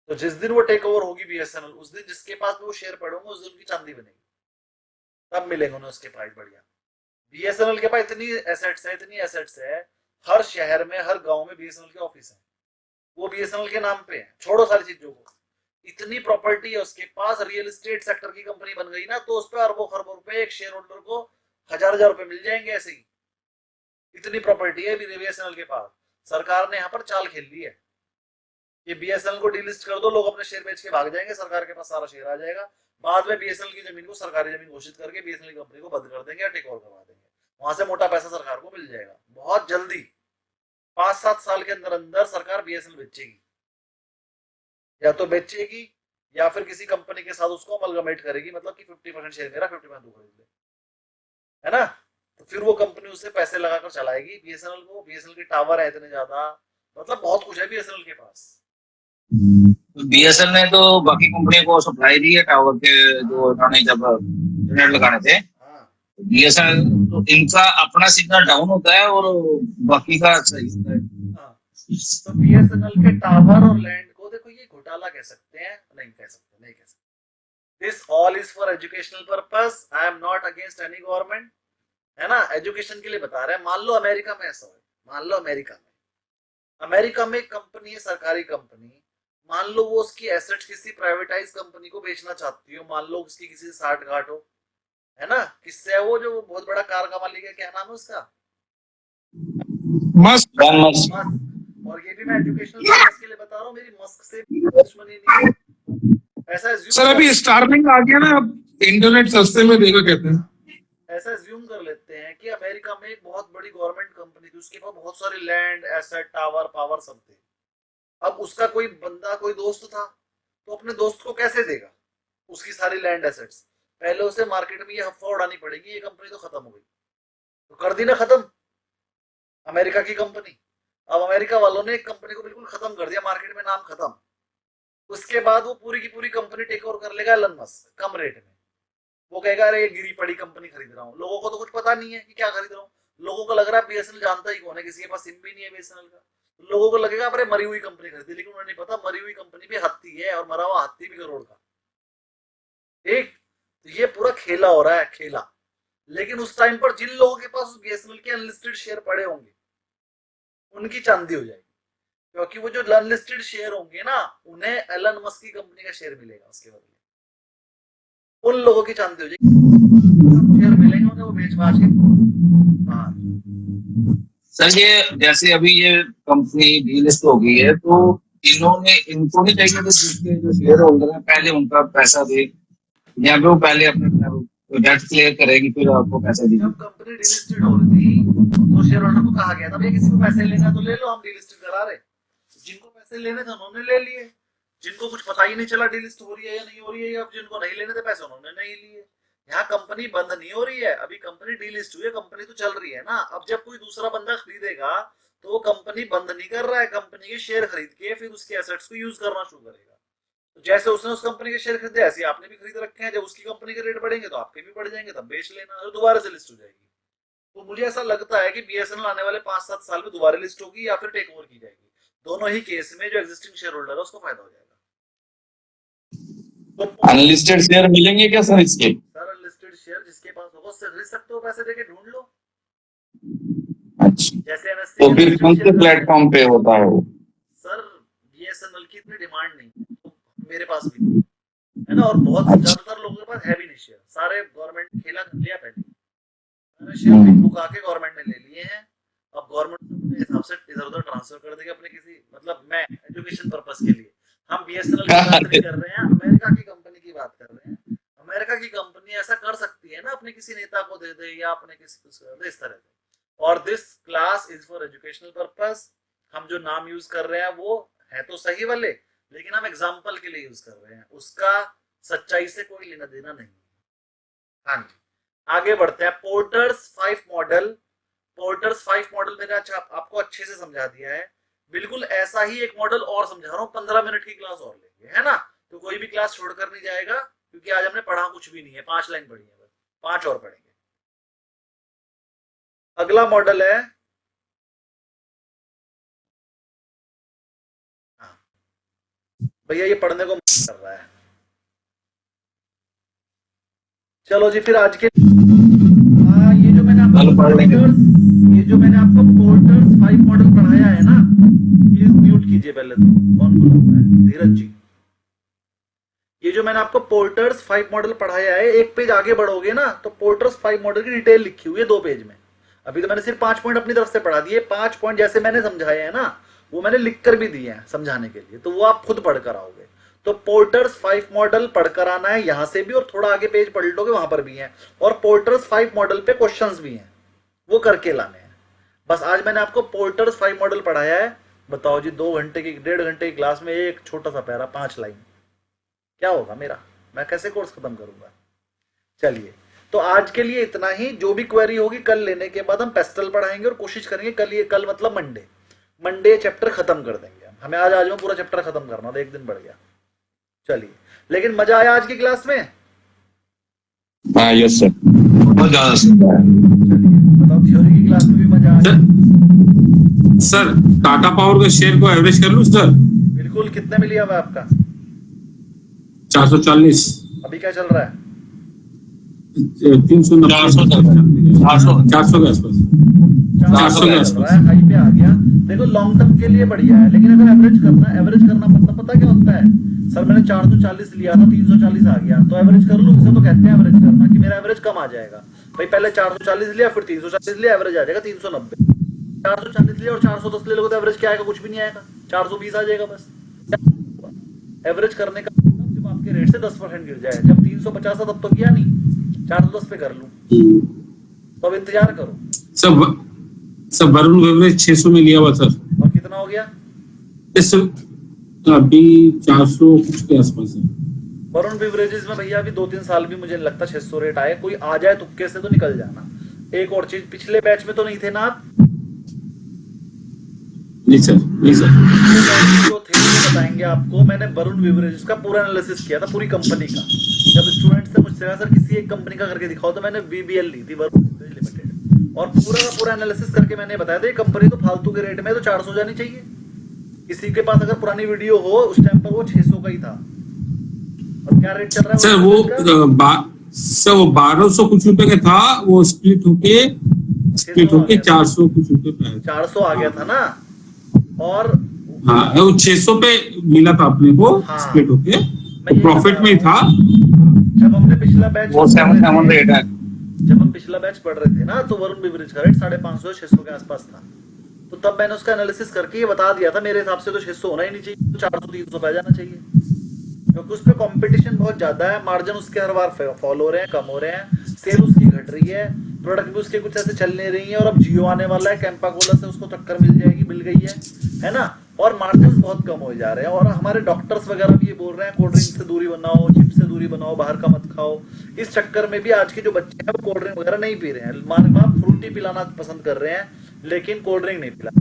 तो जिस दिन वो टेक ओवर होगी बीएसएनएल, उस दिन जिसके पास भी वो शेयर पड़े होंगे, उस दिन उनकी चांदी बनेगी, तब मिलेंगे उन्हें उसके प्राइस बढ़िया। बीएसएनएल के पास इतनी एसेट्स है, हर शहर में हर गांव में बीएसएनएल के ऑफिस है, वो बीएसएनएल के नाम पे है। छोड़ो सारी चीजों को, इतनी प्रॉपर्टी है उसके पास, रियल एस्टेट सेक्टर की कंपनी बन गई ना, तो उस पर अरबों खरबों रुपए, एक शेयर होल्डर को हजार रुपए मिल जाएंगे ऐसे ही। इतनी प्रॉपर्टी है बीएसएनएल के पास। सरकार ने यहाँ पर चाल खेल ली है, ये बीएसएनएल को डिलिस्ट कर दो, लोग अपने शेयर बेच के भाग जाएंगे, सरकार के पास सारा शेयर आ जाएगा। बाद में बीएसएनएल की जमीन को सरकारी जमीन घोषित करके बीएसएनएल कंपनी को बंद कर देंगे या टेक ओवर करवा देंगे। वहां से मोटा पैसा सरकार को मिल जाएगा बहुत जल्दी। 5-7 साल के अंदर अंदर सरकार बीएसएनएल बेचेगी, या तो बेचेगी या फिर किसी कंपनी के साथ उसको अमलगमेट करेगी, मतलब कि 50% शेयर मेरा, 50% तू खरीद ले, है ना। तो फिर वो कंपनी उससे पैसे लगाकर चलाएगी बीएसएनएल को। बीएसएनएल के टावर है इतने ज्यादा, मतलब बहुत कुछ है बीएसएनएल के पास। बीएसएनएल ने तो बाकी कंपनी को सप्लाई दी है टावर के, जो उन्होंने जब इंटरनेट लगाने थे। बीएसएनएल तो इनका अपना सिग्नल डाउन होता है और बाकी का सही होता है। तो बीएसएनएल के टावर और लैंड को देखो, ये घोटाला कह सकते हैं, नहीं कह सकते। This all is for educational purpose. I am not against any government, है ना, एजुकेशन के लिए बता रहे हैं। मान लो अमेरिका में ऐसा हो, मान लो अमेरिका में एक कंपनी है, सरकारी कंपनी, मान लो वो उसकी एसेट्स किसी प्राइवेटाइज कंपनी को बेचना चाहती हो, मान लो उसकी किसी से साठगांठ हो, है ना। किससे है वो, जो बहुत बड़ा कार का मालिक है, क्या नाम है उसका, मस्क। और ये भी मैं एजुकेशनल पर्पस के लिए बता रहा हूँ, मेरी मस्क से दुश्मनी नहीं है। ऐसा सर अभी स्टारलिंक आ गया ना, अब इंटरनेट सस्ते में देगा कहते हैं। ऐसा एज्यूम कर लेते हैं कि अमेरिका में एक बहुत बड़ी गवर्नमेंट कंपनी थी, उसके पास बहुत सारे लैंड, एसेट, टावर, पावर सब थे। अब उसका कोई बंदा, कोई दोस्त था, तो अपने दोस्त को कैसे देगा उसकी सारी लैंड एसेट्स। पहले उसे मार्केट में ये अफवाह उड़ानी पड़ेगी, ये कंपनी तो खत्म हो गई, तो कर दी ना खत्म अमेरिका की कंपनी। अब अमेरिका वालों ने एक कंपनी को बिल्कुल खत्म कर दिया, मार्केट में नाम खत्म। उसके बाद वो पूरी की पूरी कंपनी टेक ओवर कर लेगा एलन मस्क कम रेट में। वो कहेगा अरे ये गिरी पड़ी कंपनी खरीद रहा हूँ। लोगों को तो कुछ पता नहीं है कि क्या खरीद रहा हूँ, लोगों को लग रहा है बीएसएनएल जानता ही कौन है, किसी के पास सिम भी नहीं है बीएसएनएल का। लोगों को लगेगा अरे मरी हुई कंपनी खरीदी, लेकिन उन्हें नहीं पता मरी हुई कंपनी भी हत्ती है, और मरा हुआ हत्ती भी करोड़ का। ठीक, तो ये पूरा खेला हो रहा है, खेला। लेकिन उस टाइम पर जिन लोगों के पास बीएसएनएल के अनलिस्टेड शेयर पड़े होंगे, उनकी चांदी हो जाएगी, क्योंकि वो जो अनलिस्टेड शेयर होंगे ना, उन्हें एलन मस्क की कंपनी का शेयर मिलेगा उसके बदले। उन लोगों की चांदी हो जाएगी, शेयर मिलेंगे उन्हें, वो बेच बाच के बाहर। सर ये जैसे अभी ये कंपनी डीलिस्ट हो गई है, तो इन्होंने इनको नहीं चाहिए तो जिसके जो शेयर होल्डर है पहले उनका पैसा दे, या फिर वो पहले अपने डेट क्लियर करेगी फिर आपको पैसा देगी। जब कंपनी डिलिस्टेड हो रही थी तो शेयर होल्डर को कहा गया था भैया किसी को पैसे लेना तो ले लो, हम डिलिस्टेड करा रहे। जिनको पैसे लेने थे उन्होंने ले लिए, जिनको कुछ पता ही नहीं चला डिलिस्ट हो रही है या नहीं हो रही है, या जिनको नहीं लेने थे पैसे उन्होंने नहीं लिए। यहाँ कंपनी बंद नहीं हो रही है, अभी कंपनी डीलिस्ट हुई है, कंपनी तो चल रही है ना। अब जब कोई दूसरा बंदा खरीदेगा तो वो कंपनी बंद नहीं कर रहा है, कंपनी के शेयर खरीद के फिर उसके एसेट्स को यूज करना शुरू करेगा। तो जैसे उसने उस कंपनी के शेयर खरीदे, ऐसे आपने भी खरीद रखे हैं। जब उसकी कंपनी के रेट बढ़ेंगे तो आपके भी बढ़ जाएंगे, तब बेच लेना, तो दोबारा से लिस्ट हो जाएगी। तो मुझे ऐसा लगता है कि बीएसएनएल आने वाले 5-7 साल में दोबारा लिस्ट होगी या फिर टेक ओवर की जाएगी। दोनों ही केस में जो एग्जिस्टिंग शेयर होल्डर है उसको फायदा हो जाएगा। तो अनलिस्टेड शेयर मिलेंगे क्या सर इसके? सर अनलिस्टेड शेयर जिसके पास होगा उससे खरीद सकते हो, पैसे देके ढूंढ लो। अच्छा, जैसे एनएससी तो फिर कौन से प्लेटफॉर्म पे होता है वो? सर बीएसएनएल की इतनी डिमांड नहीं, तो मेरे पास भी नहीं। है ना। और बहुत ज्यादातर लोगों के पास है भी नहीं शेयर, सारे गवर्नमेंट ने खेला कर लिया पहले, सारे शेयर बिक बुका के गवर्नमेंट ने ले लिए हैं। अब गवर्नमेंट अपने हिसाब से इधर उधर ट्रांसफर कर देगी अपने किसी, मतलब मैं एजुकेशन पर्पस के लिए, हम बीएसएनएल की बात नहीं कर रहे हैं, अमेरिका की कंपनी की बात कर रहे हैं। अमेरिका की कंपनी ऐसा कर सकती है ना, अपने किसी नेता को दे दे या अपने किसी को कर दे इस तरह से। और this class is for educational purpose. हम जो नाम यूज कर रहे हैं वो है तो सही वाले, लेकिन हम एग्जाम्पल के लिए यूज कर रहे हैं, उसका सच्चाई से कोई लेना देना नहीं। हाँ जी, आगे बढ़ते हैं। पोर्टर्स 5 मॉडल, पोर्टर्स 5 मॉडल मैंने अच्छा आपको अच्छे से समझा दिया है। बिल्कुल ऐसा ही एक मॉडल और समझा रहा हूँ, 15 मिनट की क्लास और लेंगे, है ना। तो कोई भी क्लास छोड़कर नहीं जाएगा, क्योंकि आज हमने पढ़ा कुछ भी नहीं है, 5 लाइन पढ़ी है, 5 और पढ़ेंगे। अगला मॉडल है, भैया ये पढ़ने को मन कर रहा है। चलो जी, फिर आज के ये जो मैंने आपको पोर्टर्स 5 मॉडल पढ़ाया है ना, प्लीज म्यूट कीजिए पहले, तो कौन बोल रहा है? धीरज जी। ये जो मैंने आपको पोर्टर्स 5 मॉडल पढ़ाया है, एक पेज आगे बढ़ोगे ना तो पोर्टर्स 5 मॉडल की डिटेल लिखी हुई है 2 पेज में। अभी तो मैंने सिर्फ 5 पॉइंट अपनी तरफ से पढ़ा दिए, 5 पॉइंट जैसे मैंने समझाए हैं ना वो मैंने लिख कर भी दिए हैं समझाने के लिए, तो वो आप खुद पढ़कर आओगे। तो पोर्टर्स 5 मॉडल पढ़कर आना है यहां से भी, और थोड़ा आगे पेज पढ़ लोगे वहां पर भी है, और पोर्टर्स 5 मॉडल पे क्वेश्चंस भी हैं, वो करके लाने हैं। बस आज मैंने आपको पोर्टर्स 5 मॉडल पढ़ाया है। बताओ जी, 2 घंटे की 1.5 घंटे की क्लास में एक छोटा सा पैरा 5 लाइन, क्या होगा मेरा? मैं कैसे कोर्स खत्म करूंगा? चलिए, तो आज के लिए इतना ही। जो भी क्वेरी होगी कल लेने के बाद हम पेस्टल पढ़ाएंगे और कोशिश करेंगे कल मतलब मंडे चैप्टर खत्म कर देंगे। हमें आज में पूरा चैप्टर खत्म करना था, 1 दिन बढ़ गया। चलिए, लेकिन मजा आया आज की क्लास में? हाँ यस सर, बहुत ज्यादा सर। बताओ, थ्योरी की क्लास में भी मजा आया? सर टाटा पावर के शेयर को एवरेज कर लूं सर? बिल्कुल। कितने में लिया हुआ आपका? 440। अभी क्या चल रहा है? 390, 400 के आसपास, 400 के आसपास हाई पे आ गया। देखो, लॉन्ग टर्म के लिए बढ़िया है, लेकिन अगर एवरेज करना मतलब पता क्या होता है? सर मैंने 440 लिया था, 340 आ गया, तो एवरेज कर लो। इसे तो कहते हैं एवरेज करना, कि मेरा एवरेज कम आ जाएगा। भाई पहले 440 लिया, फिर 340 लिया, एवरेज आ जाएगा 390। 440 लिया और 410 ले लोगे तो एवरेज क्या आएगा? कुछ भी नहीं आएगा, 420 आ जाएगा बस। एवरेज करने का मतलब जब आपके रेट से 10% गिर जाए। जब 350 था तब तो किया नहीं, 410 पे कर लूं, तो अब इंतजार करो। सब वरुण बेवरेज 600 में लिया हुआ सर। और कितना हो गया? इस अभी 400 कुछ के आसपास है। वरुण बेवरेजेस में भैया अभी 2-3 साल भी मुझे नहीं लगता 600 रेट आए। कोई आ जाए तुक्के से तो निकल जाना। एक और चीज, पिछले बैच में तो नहीं थे ना आप? नहीं सर, नहीं सर। जो थे वो बताएंगे आपको। मैंने वरुण बेवरेजेस का पूरा एनालिसिस किया था, पूरी कंपनी का। जब स्टूडेंट से मुझसे कहा सर किसी एक कंपनी का करके दिखाओ, तो मैंने VBL ली थी, वरुण बेवरेज लिमिटेड, और पूरा का पूरा एनालिसिस करके मैंने बताया था ये कंपनी तो फालतू के रेट में तो 400 जानी चाहिए। किसी के पास अगर पुरानी वीडियो हो, उस टाइम पर वो 600 का ही था। और क्या रेट चल रहा है सर? वो 1200 कुछ रुपए का था, वो स्प्लिट होके 400 कुछ रुपए पे 400 आ गया था ना। और हाँ, वो 600 पे मिला था अपने को, हाँ, स्प्लिट होके, मैं प्रॉफिट में ही था। जब हमने पिछला बैच वो 7 रेट है। जब हम पिछला बैच पढ़ रहे थे ना, तो वरुण बेवरेज का रेट 550-600 के आसपास था। तो तब मैंने उसका एनालिसिस करके ये बता दिया था, मेरे हिसाब से तो 600 होना ही नहीं चाहिए, तो 400-300 पे जाना चाहिए, क्योंकि उस पर कॉम्पिटिशन बहुत ज्यादा है। मार्जिन उसके हर बार फॉल हो रहे हैं, कम हो रहे हैं, सेल उसकी घट रही है, प्रोडक्ट भी उसके कुछ ऐसे चल नहीं रही है। और अब जियो आने वाला है, कैंपा कोला से उसको टक्कर मिल गई है ना। और मार्जिन बहुत कम हो जा रहे हैं। और हमारे डॉक्टर्स वगैरह भी ये बोल रहे हैं कोल्ड ड्रिंक से दूरी बनाओ, चिप्स से दूरी बनाओ, बाहर का मत खाओ। इस चक्कर में भी आज के जो बच्चे हैं वो कोल्ड ड्रिंक वगैरह नहीं पी रहे हैं। मान बाप फ्रूटी पिलाना पसंद कर रहे हैं, लेकिन कोल्ड ड्रिंक नहीं पिला।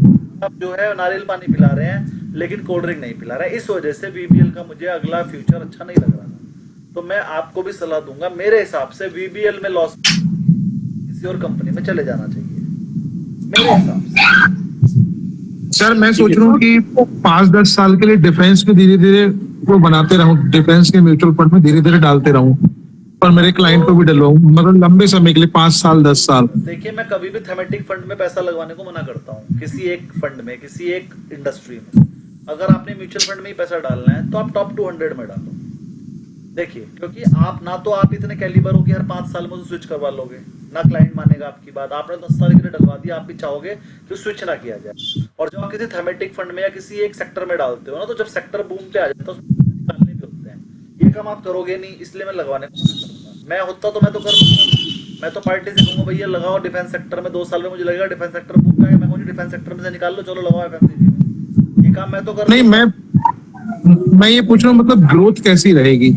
अब जो है नारियल पानी पिला रहे हैं, लेकिन कोल्ड ड्रिंक नहीं पिला रहे हैं। इस वजह से VBL का मुझे अगला फ्यूचर अच्छा नहीं लग रहा था। तो मैं आपको भी सलाह दूंगा, मेरे हिसाब से VBL में लॉस किसी और कंपनी में चले जाना चाहिए, मेरे हिसाब से। सर मैं सोच रहा हूँ कि 5-10 साल के लिए डिफेंस में धीरे धीरे वो बनाते रहूं, डिफेंस के म्यूचुअल फंड में धीरे धीरे डालते रहूं, पर मेरे क्लाइंट को भी डलवाऊं, मतलब लंबे समय के लिए 5 साल 10 साल। देखिए, मैं कभी भी थेमेटिक फंड में पैसा लगवाने को मना करता हूँ, किसी एक फंड में, किसी एक इंडस्ट्री में। अगर आपने म्यूचुअल फंड में ही पैसा डालना है तो आप टॉप 200 में डालो, देखिए, क्योंकि आप ना तो आप इतने कैलिबर हो कि हर 5 साल में उसे स्विच करवा लोगे, ना क्लाइंट मानेगा आपकी बात। आपने 10 साल के लिए डलवा दिया, आप भी चाहोगे कि स्विच ना किया जाए। और जब आप किसी थेमेटिक फंड में या किसी एक सेक्टर में डालते हो ना, तो जब सेक्टर बूम पे आ जाता है उसमें निकालने भी होते हैं। ये काम आप करोगे नहीं, इसलिए मैं लगवाने को मना करूंगा। मैं होता तो मैं तो कर दूंगा। मैं तो पार्टी से कहूंगा भैया लगाओ डिफेंस सेक्टर में, 2 साल में मुझे लगेगा डिफेंस सेक्टर बूम पे, मैं कहूँगी डिफेंस सेक्टर में से निकाल लो, चलो लगाओ एफएमसीजी में। ये काम मैं तो कर नहीं, दूंगा। मैं ये पूछ रहा हूँ मतलब ग्रोथ कैसी रहेगी?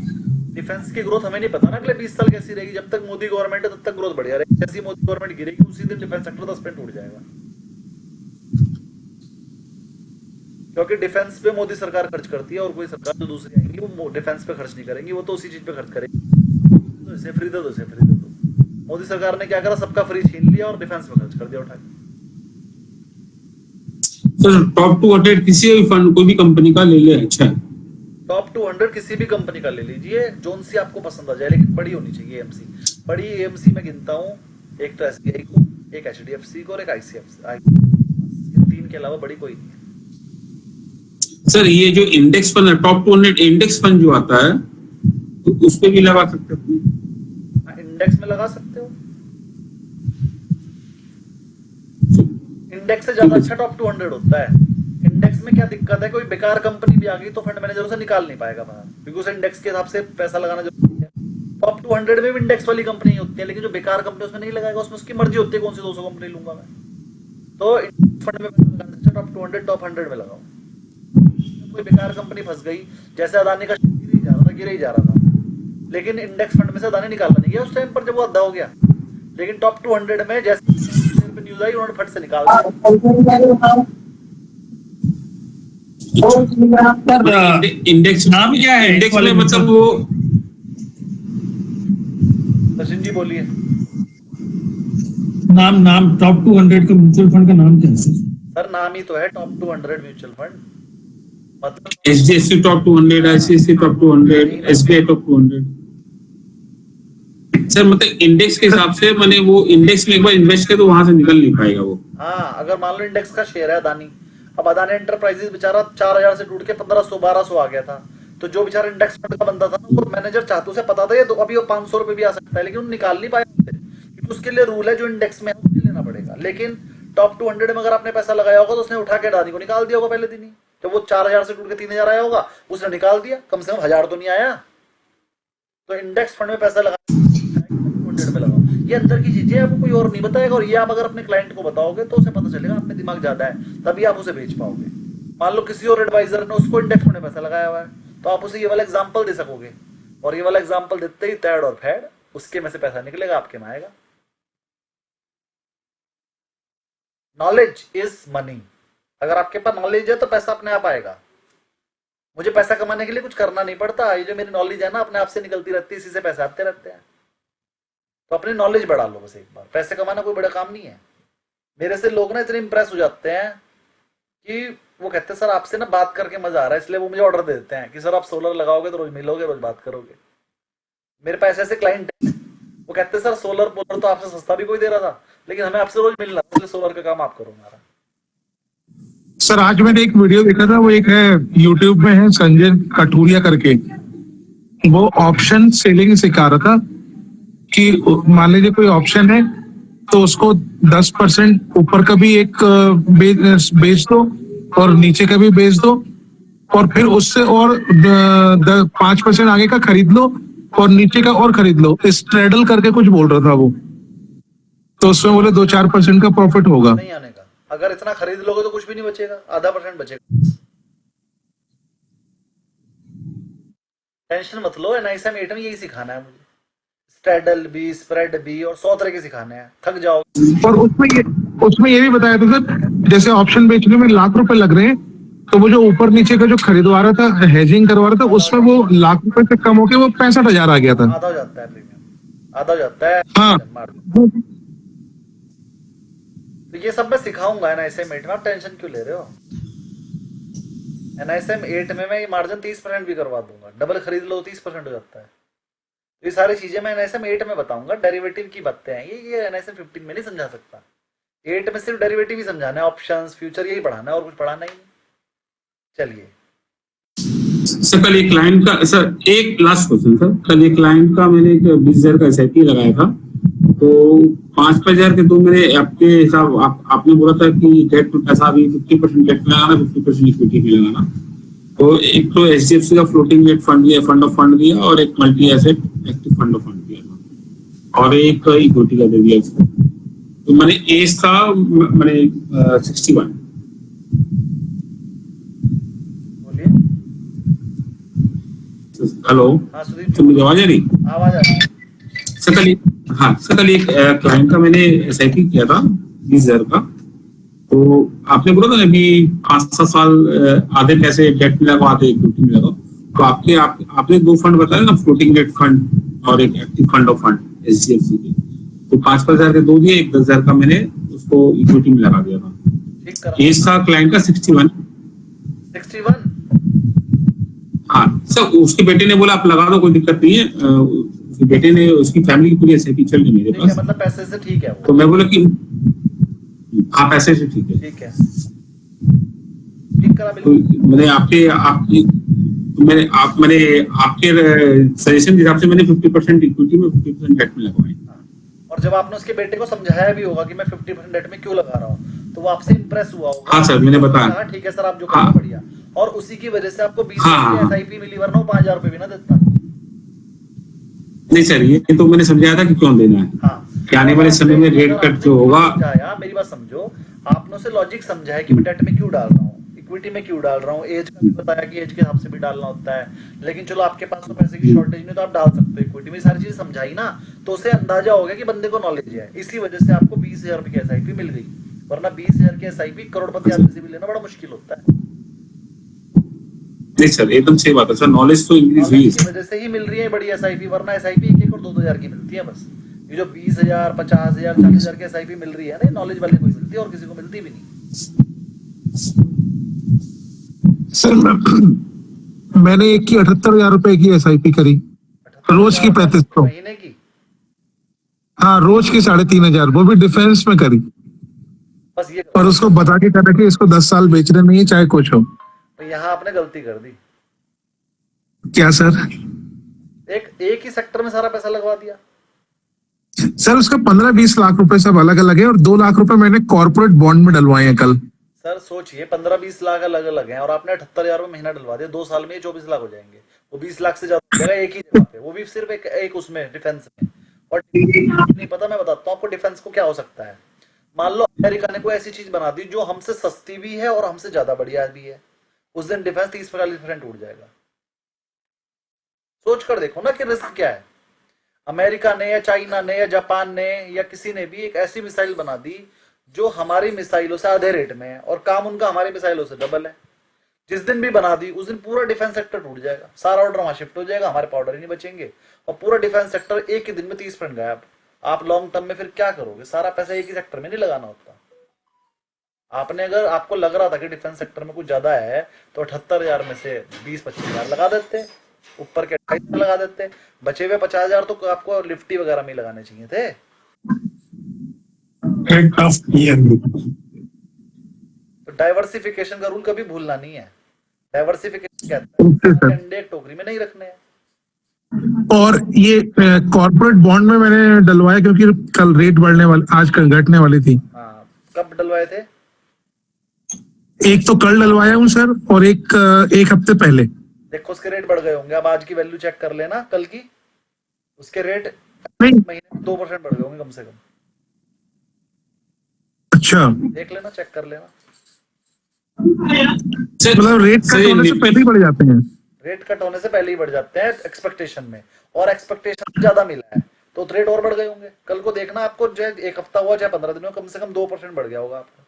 डिफेंस की ग्रोथ हमें नहीं पता ना अगले 20 साल कैसी रहेगी। जब तक मोदी गवर्नमेंट है तब तक ग्रोथ बढ़िया रहेगी। जैसी मोदी गवर्नमेंट गिरेगी उसी दिन डिफेंस सेक्टर 10% टूट जाएगा, क्योंकि डिफेंस पे मोदी सरकार खर्च करती है और कोई सरकार जो दूसरी आएंगी वो डिफेंस पे खर्च नहीं करेंगी, वो तो उसी चीज पे खर्च करेगी। तो इसे फ्री दे दो, इसे फ्री दे दो। मोदी सरकार ने क्या करा, सबका फ्री छीन लिया और डिफेंस पे खर्च कर दिया उठा के। सर टॉप 200 किसी भी फंड कोई भी कंपनी का ले ले, अच्छा है। टॉप 200 किसी भी कंपनी का ले लीजिए, जोन सी आपको पसंद आ जाए, लेकिन बड़ी होनी चाहिए एएमसी। बड़ी एएमसी में गिनता हूँ एक तो एसबीआई को, एक एचडीएफसी को और एक आईसीआईसीआई। ये 3 के अलावा बड़ी कोई नहीं है। सर ये जो इंडेक्स फंड है, टॉप 200 इंडेक्स फंड जो आता है, तो उस पे भी लगा सकते हैं? इंडेक्स में लगा सकते हो। इंडेक्स से ज्यादा अच्छा टॉप 200 होता है। इंडेक्स में क्या दिक्कत है, कोई बेकार कंपनी भी आ गई तो फंड मैनेजर उसे निकाल नहीं पाएगा बाहर, क्योंकि उसे इंडेक्स के हिसाब से पैसा लगाना जरूरी है। टॉप 200 में भी इंडेक्स वाली कंपनी होती है, लेकिन जो बेकार कंपनी उसमें नहीं लगाएगा, उसमें उसकी मर्जी होती है कौन सी 200 कंपनी लूंगा मैं। तो फंड में पैसा लगाने से टॉप 200 टॉप 100 में लगाओ। कोई बेकार कंपनी फंस गई, जैसे अदानी का गिर ही जा रहा था, लेकिन इंडेक्स फंड में से अदानी निकालना नहीं गया उस टाइम पर जब वो अद्धा हो गया। लेकिन टॉप 200 में जैसे न्यूज आई उन्होंने फट से निकाल दिया। इंडेक्स नाम क्या है इंडेक्स वाले में मतलब वो सचिन जी बोलिए। नाम टॉप 200 का म्यूचुअल फंड का नाम क्या है सर? सर नाम ही तो है टॉप 200 म्यूचुअल फंड, मतलब HDFC top 200, ICICI top 200, SBI top 200। Sir मतलब इंडेक्स के हिसाब से मैंने वो इंडेक्स में एक बार इन्वेस्ट किया तो वहां से निकल नहीं पाएगा वो। हाँ, अगर मान लो इंडेक्स का शेयर है अदानी, अब अदानी एंटरप्राइजेस बेचारा 4000 से टूट के 1500-1200 आ गया था, तो जो बेचारा इंडेक्स फंड का बंदा था ना, वो मैनेजर चाहते उसे पता था ये अभी वो 500 रुपए भी आ सकता है, लेकिन वो निकाल नहीं पाया, क्योंकि उसके लिए रूल है जो इंडेक्स में है उसको लेना पड़ेगा। लेकिन टॉप 200 में अगर आपने पैसा लगाया होगा तो उसने उठा के अदानी को निकाल दिया होगा पहले दिन ही। जब वो 4000 से टूट के 3000 आया होगा उसने निकाल दिया, कम से कम 1000 तो नहीं आया। तो इंडेक्स फंड में पैसा लगा में लगाओ, ये अंदर की चीजें आपको कोई और नहीं बताएगा, और ये आप अगर अपने क्लाइंट को बताओगे तो उसे पता चलेगा आप में दिमाग ज्यादा है, तभी आप उसे बेच पाओगे। मान लो किसी और एडवाइजर ने उसको इंडेक्स फंड में पैसा लगाया हुआ है, तो आप उसे ये वाला एग्जांपल दे सकोगे, और ये वाला एग्जांपल देते ही तैड और फैड उसके में से पैसा निकलेगा, आपके में आएगा। Knowledge is money. अगर आपके पास नॉलेज है तो पैसा अपने आप आएगा। मुझे पैसा कमाने के लिए कुछ करना नहीं पड़ता, ये जो मेरी नॉलेज है ना अपने आप से निकलती रहती है, इसी से पैसे आते रहते हैं। तो अपनी नॉलेज बढ़ा लो बस एक बार, पैसे कमाना कोई बड़ा काम नहीं है। मेरे से लोग ना इतने इंप्रेस हो जाते हैं कि वो कहते हैं सर आपसे ना बात करके मजा आ रहा है, इसलिए वो मुझे ऑर्डर दे देते हैं कि सर आप सोलर लगाओगे तो रोज मिलोगे, रोज बात करोगे। मेरे पास ऐसे क्लाइंट हैं, वो कहते हैं सर सोलर पोलर तो आपसे सस्ता भी कोई दे रहा था, लेकिन हमें आपसे रोज मिलना, इसलिए सोलर का काम आप करो हमारा। सर आज मैंने एक वीडियो देखा था, वो एक है यूट्यूब में है, संजय कटूरिया करके, वो ऑप्शन सेलिंग सिखा रहा था कि मान लीजिए कोई ऑप्शन है तो उसको 10% ऊपर का भी एक बेच दो और नीचे का भी बेच दो, और फिर उससे और 5% आगे का खरीद लो और नीचे का और खरीद लो, स्ट्रेडल करके कुछ बोल रहा था वो। तो उसमें बोले 2-4% का प्रॉफिट होगा। नहीं आने का, अगर इतना खरीद लोगे तो कुछ भी नहीं बचेगा, आधा % बचेगा। टेंशन मत लो, एनआईएसएम 8 में यही सिखाना है मुझे, स्ट्रेडल भी, स्प्रेड भी, और 100 तरह के सिखाने हैं, थक जाओ। और उसमें ये भी बताया था सर, जैसे ऑप्शन बेचने में ₹1,00,000 लग रहे हैं, तो वो जो ऊपर नीचे का जो खरीदवा रहा था, हेजिंग करवा रहा था, उसमें वो ₹1,00,000 से कम होके वो 65,000 आ गया था। आधा हो जाता है प्रीमियम, आधा हो जाता है। हाँ। तो ये सब मैं सिखाऊंगा एनआईएसएम 8 में, आप टेंशन क्यों ले रहे हो। एनआईएसएम 8 में मैं ये मार्जिन 30% भी करवा दूंगा, डबल खरीद लो 30% हो जाता है। ये सारी चीजें मैं एनआईएसएम 8 में बताऊंगा, डेरिवेटिव की बातें हैं ये एनआईएसएम 15 में नहीं समझा सकता। 8 में सिर्फ डेरिवेटिव ही समझाना है, ऑप्शंस, फ्यूचर, यही पढ़ाना है और कुछ पढ़ाना ही नहीं। चलिए सर कल एक क्लाइंट का, सर एक लास्ट क्वेश्चन सर, कल एक क्लाइंट का मैंने 20,000 का SIP लगाया था, तो 5,000 के दो मेरे आपके हिसाब आपने बोला था कि डेट में पैसा अभी 50% डेट में लगाना, 50% इक्विटी में लगाना। तो एक तो HDFC का फ्लोटिंग रेट फंड दिया, फंड ऑफ फंड दिया, और एक multi asset active fund of fund दिया, और एक इक्विटी का दे दिया इसको। तो मैंने एज था मैंने 61। बोलिए। हेलो, हाँ सुदीप तो मुझे आवाज आ रही? आवाज आ रही है। सर कल एक क्लाइंट का मैंने SIP किया था 20,000 का, तो आपने बोला था अभी 5-7 साल आधे पैसे डेट में लगाओ, आधे इक्विटी में लगाओ, तो आपने दो फंड बताया ना, फ्लोटिंग रेट फंड और एक active fund of fund HDFC के, तो 5,000 के दो दिए, एक 10,000 का मैंने उसको इक्विटी में लगा दिया था। ठीक करा। एज था क्लाइंट का 61। 61। हाँ सर, उसके बेटे ने बोला आप लगा दो, कोई दिक्कत नहीं है। उसके बेटे ने, उसकी फैमिली की पूरी SIP चल रही मेरे ठीक है, पास, मतलब पैसे से ठीक है तो वो। मैं बोला कि हाँ पैसे से ठीक है। ठीक है, ठीक करा तो बिल्कुल। मैंने आपके सजेशन के हिसाब से मैंने 50% इक्विटी में 50% डेट में लगवाए। और जब आपने उसके बेटे को समझाया भी होगा कि मैं 50% डेट में क्यों लगा रहा हूँ, तो वो आपसे इंप्रेस हुआ होगा। हाँ सर, मैंने बताया। हाँ ठीक है सर, आप जो हाँ। करें बढ़िया। और उसी की वजह से आपको 20 हाँ। SIP मिली, वरना वो 5,000 रुपए भी ना देता। नहीं सर, ये तो मैंने समझाया था कि क्यों देना है, हाँ, कि आने वाले समय में रेट कट जो होगा। समझाया, मेरी बात समझो, आपने उसे लॉजिक समझाया कि मैं डेट में क्यों डाल रहा हूँ, इक्विटी में क्यों डाल रहा हूँ, एज का भी बताया कि एज के हिसाब से भी डालना होता है, लेकिन चलो आपके पास तो पैसे की शॉर्टेज नहीं, तो आप डाल सकते हो इक्विटी में। सारी चीजें समझाई ना, तो उसे अंदाजा हो गया कि बंदे को नॉलेज है, इसी वजह से आपको 20,000 रुपए की SIP मिल गई, वरना 20,000 की SIP करोड़पति आदमी से भी लेना बड़ा मुश्किल होता है। नहीं सर, एकदम सही बात है सर, नॉलेज तो इंक्रीज हुई इसकी वजह से ही मिल रही है बड़ी SIP, वरना SIP 1-1 और 2-2 की मिलती है बस। ये जो 20,000, 50,000, 40,000 की SIP मिल रही है ना, नॉलेज वाले को ही मिलती है, और किसी को मिलती भी नहीं। सर मैंने एक की 78,000 रुपए की SIP करी, रोज की 3,500। महीने की। हाँ, रोज की 3,500, वो भी डिफेंस में करी, बस ये और उसको बता के करा कि इसको 10 साल बेचने नहीं है, चाहे कुछ हो। तो यहाँ आपने गलती कर दी। क्या सर? एक ही सेक्टर में सारा पैसा लगवा दिया। सर उसका 15-20 लाख रुपए सब अलग अलग है, और 2 लाख रुपए मैंने कॉर्पोरेट बॉन्ड में डलवाए हैं कल। सर सोचिए, 15-20 लाख अलग अलग हैं, और आपने 78,000 रुपए महीना डलवा दिया, 2 साल में 24 लाख हो जाएंगे। वो 20 लाख से ज्यादा हो जाएगा एक ही जगह पे, वो भी सिर्फ एक उसमें डिफेंस में। और नहीं पता, मैं बताता हूँ आपको डिफेंस को क्या हो सकता है। मान लो अमेरिका ने कोई ऐसी चीज बना दी जो हमसे सस्ती भी है और हमसे ज्यादा बढ़िया भी है, उस दिन डिफेंस 30-40% उठ जाएगा। सोच कर देखो ना कि रिस्क क्या है। अमेरिका ने या चाइना ने या जापान ने या किसी ने भी एक ऐसी मिसाइल बना दी जो हमारी मिसाइलों से आधे रेट में है, और काम उनका हमारी मिसाइलों से डबल है। जिस दिन भी बना दी उस दिन पूरा डिफेंस सेक्टर टूट जाएगा, सारा ऑर्डर वहां शिफ्ट हो जाएगा, हमारे पाउडर ही नहीं बचेंगे, और पूरा डिफेंस सेक्टर एक ही दिन में 30% गायब। आप लॉन्ग टर्म में फिर क्या करोगे? सारा पैसा एक ही सेक्टर में नहीं लगाना होता। आपने अगर आपको लग रहा था कि डिफेंस सेक्टर में कुछ ज्यादा है, तो 78,000 में से 20-25,000 लगा देते, ऊपर के 28,000 लगा देते, बचे हुए 50,000 तो आपको लिफ्टी वगैरह में लगाने चाहिए थे। तो डाइवर्सिफिकेशन का रूल कभी भूलना नहीं है। डाइवर्सिफिकेशन कहता है अंडे एक टोकरी में नहीं रखने हैं। और ये कॉर्पोरेट बॉन्ड में मैंने डलवाया क्योंकि कल रेट बढ़ने वाली, आज कल घटने वाली थी। हाँ, कब डलवाए थे? एक तो कल डलवाया हूँ सर, और एक हफ्ते पहले। देखो उसके रेट बढ़ गए होंगे, अब आज की वैल्यू चेक कर लेना, कल की उसके रेट नहीं, महीने में 2% बढ़ गए होंगे कम से कम। अच्छा, देख लेना, चेक कर लेना। मतलब रेट कट होने से पहले ही बढ़ जाते हैं। रेट कट होने से पहले ही बढ़ जाते हैं एक्सपेक्टेशन में, और एक्सपेक्टेशन ज्यादा मिला है तो रेट और बढ़ गए होंगे। कल को देखना, आपको चाहे एक हफ्ता हुआ चाहे 15 दिन हुआ, कम से कम 2% बढ़ गया होगा आपका।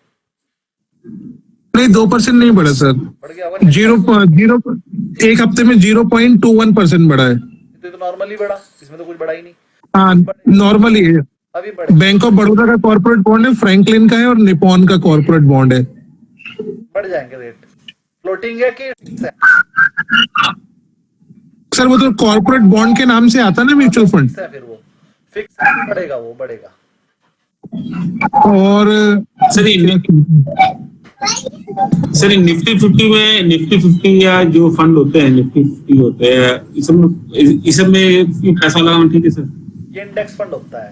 नहीं, 2% नहीं बढ़ा सर, बढ़ गया होगा। 0 एक हफ्ते में 0.21% बढ़ा है। तो नॉर्मली बढ़ा, इसमें तो कुछ बढ़ा ही नहीं। हाँ, नॉर्मली है। अभी बढ़ बैंक ऑफ बड़ौदा का कॉर्पोरेट बॉन्ड है, फ्रैंकलिन का है, और निपॉन का कॉर्पोरेट बॉन्ड है। बढ़ जाएंगे रेट। फ्लोटिंग है कि फिक्स है? सर वो तो कॉर्पोरेट बॉन्ड के नाम से आता है ना, म्यूचुअल फंड। फिक्स है, फिर वो फिक्स है, बढ़ेगा, वो बढ़ेगा। और सर सर निफ्टी 50 या जो फंड होते हैं निफ्टी 50 होते हैं इस सब में पैसा लगाना ठीक है सर? ये इंडेक्स फंड होता है,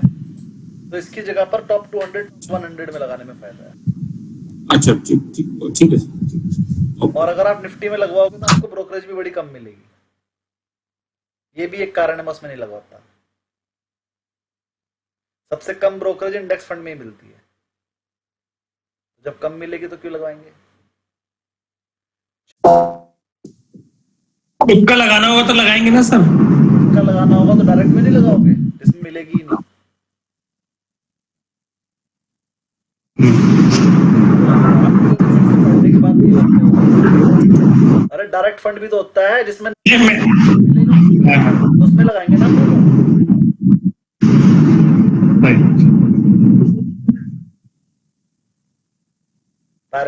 तो इसकी जगह पर टॉप 200 100 में लगाने में फायदा है। अच्छा ठीक है सर। और अगर आप निफ्टी में लगवाओगे तो आपको ब्रोकरेज भी बड़ी कम मिलेगी, ये भी एक कारण है मैं उसमें नहीं लगवाता। सबसे कम ब्रोकरेज इंडेक्स फंड में ही मिलती है, जब कम मिलेगी तो क्यों लगवाएंगे? तुक्का लगाना होगा तो लगाएंगे ना सर। तुक्का लगाना होगा तो डायरेक्ट में नहीं लगाओगे जिसमें मिलेगी ही नहीं। फायदे की बात नहीं होती। अरे डायरेक्ट फंड भी तो होता है जिसमें तो उसमें लगाएंगे ना। पर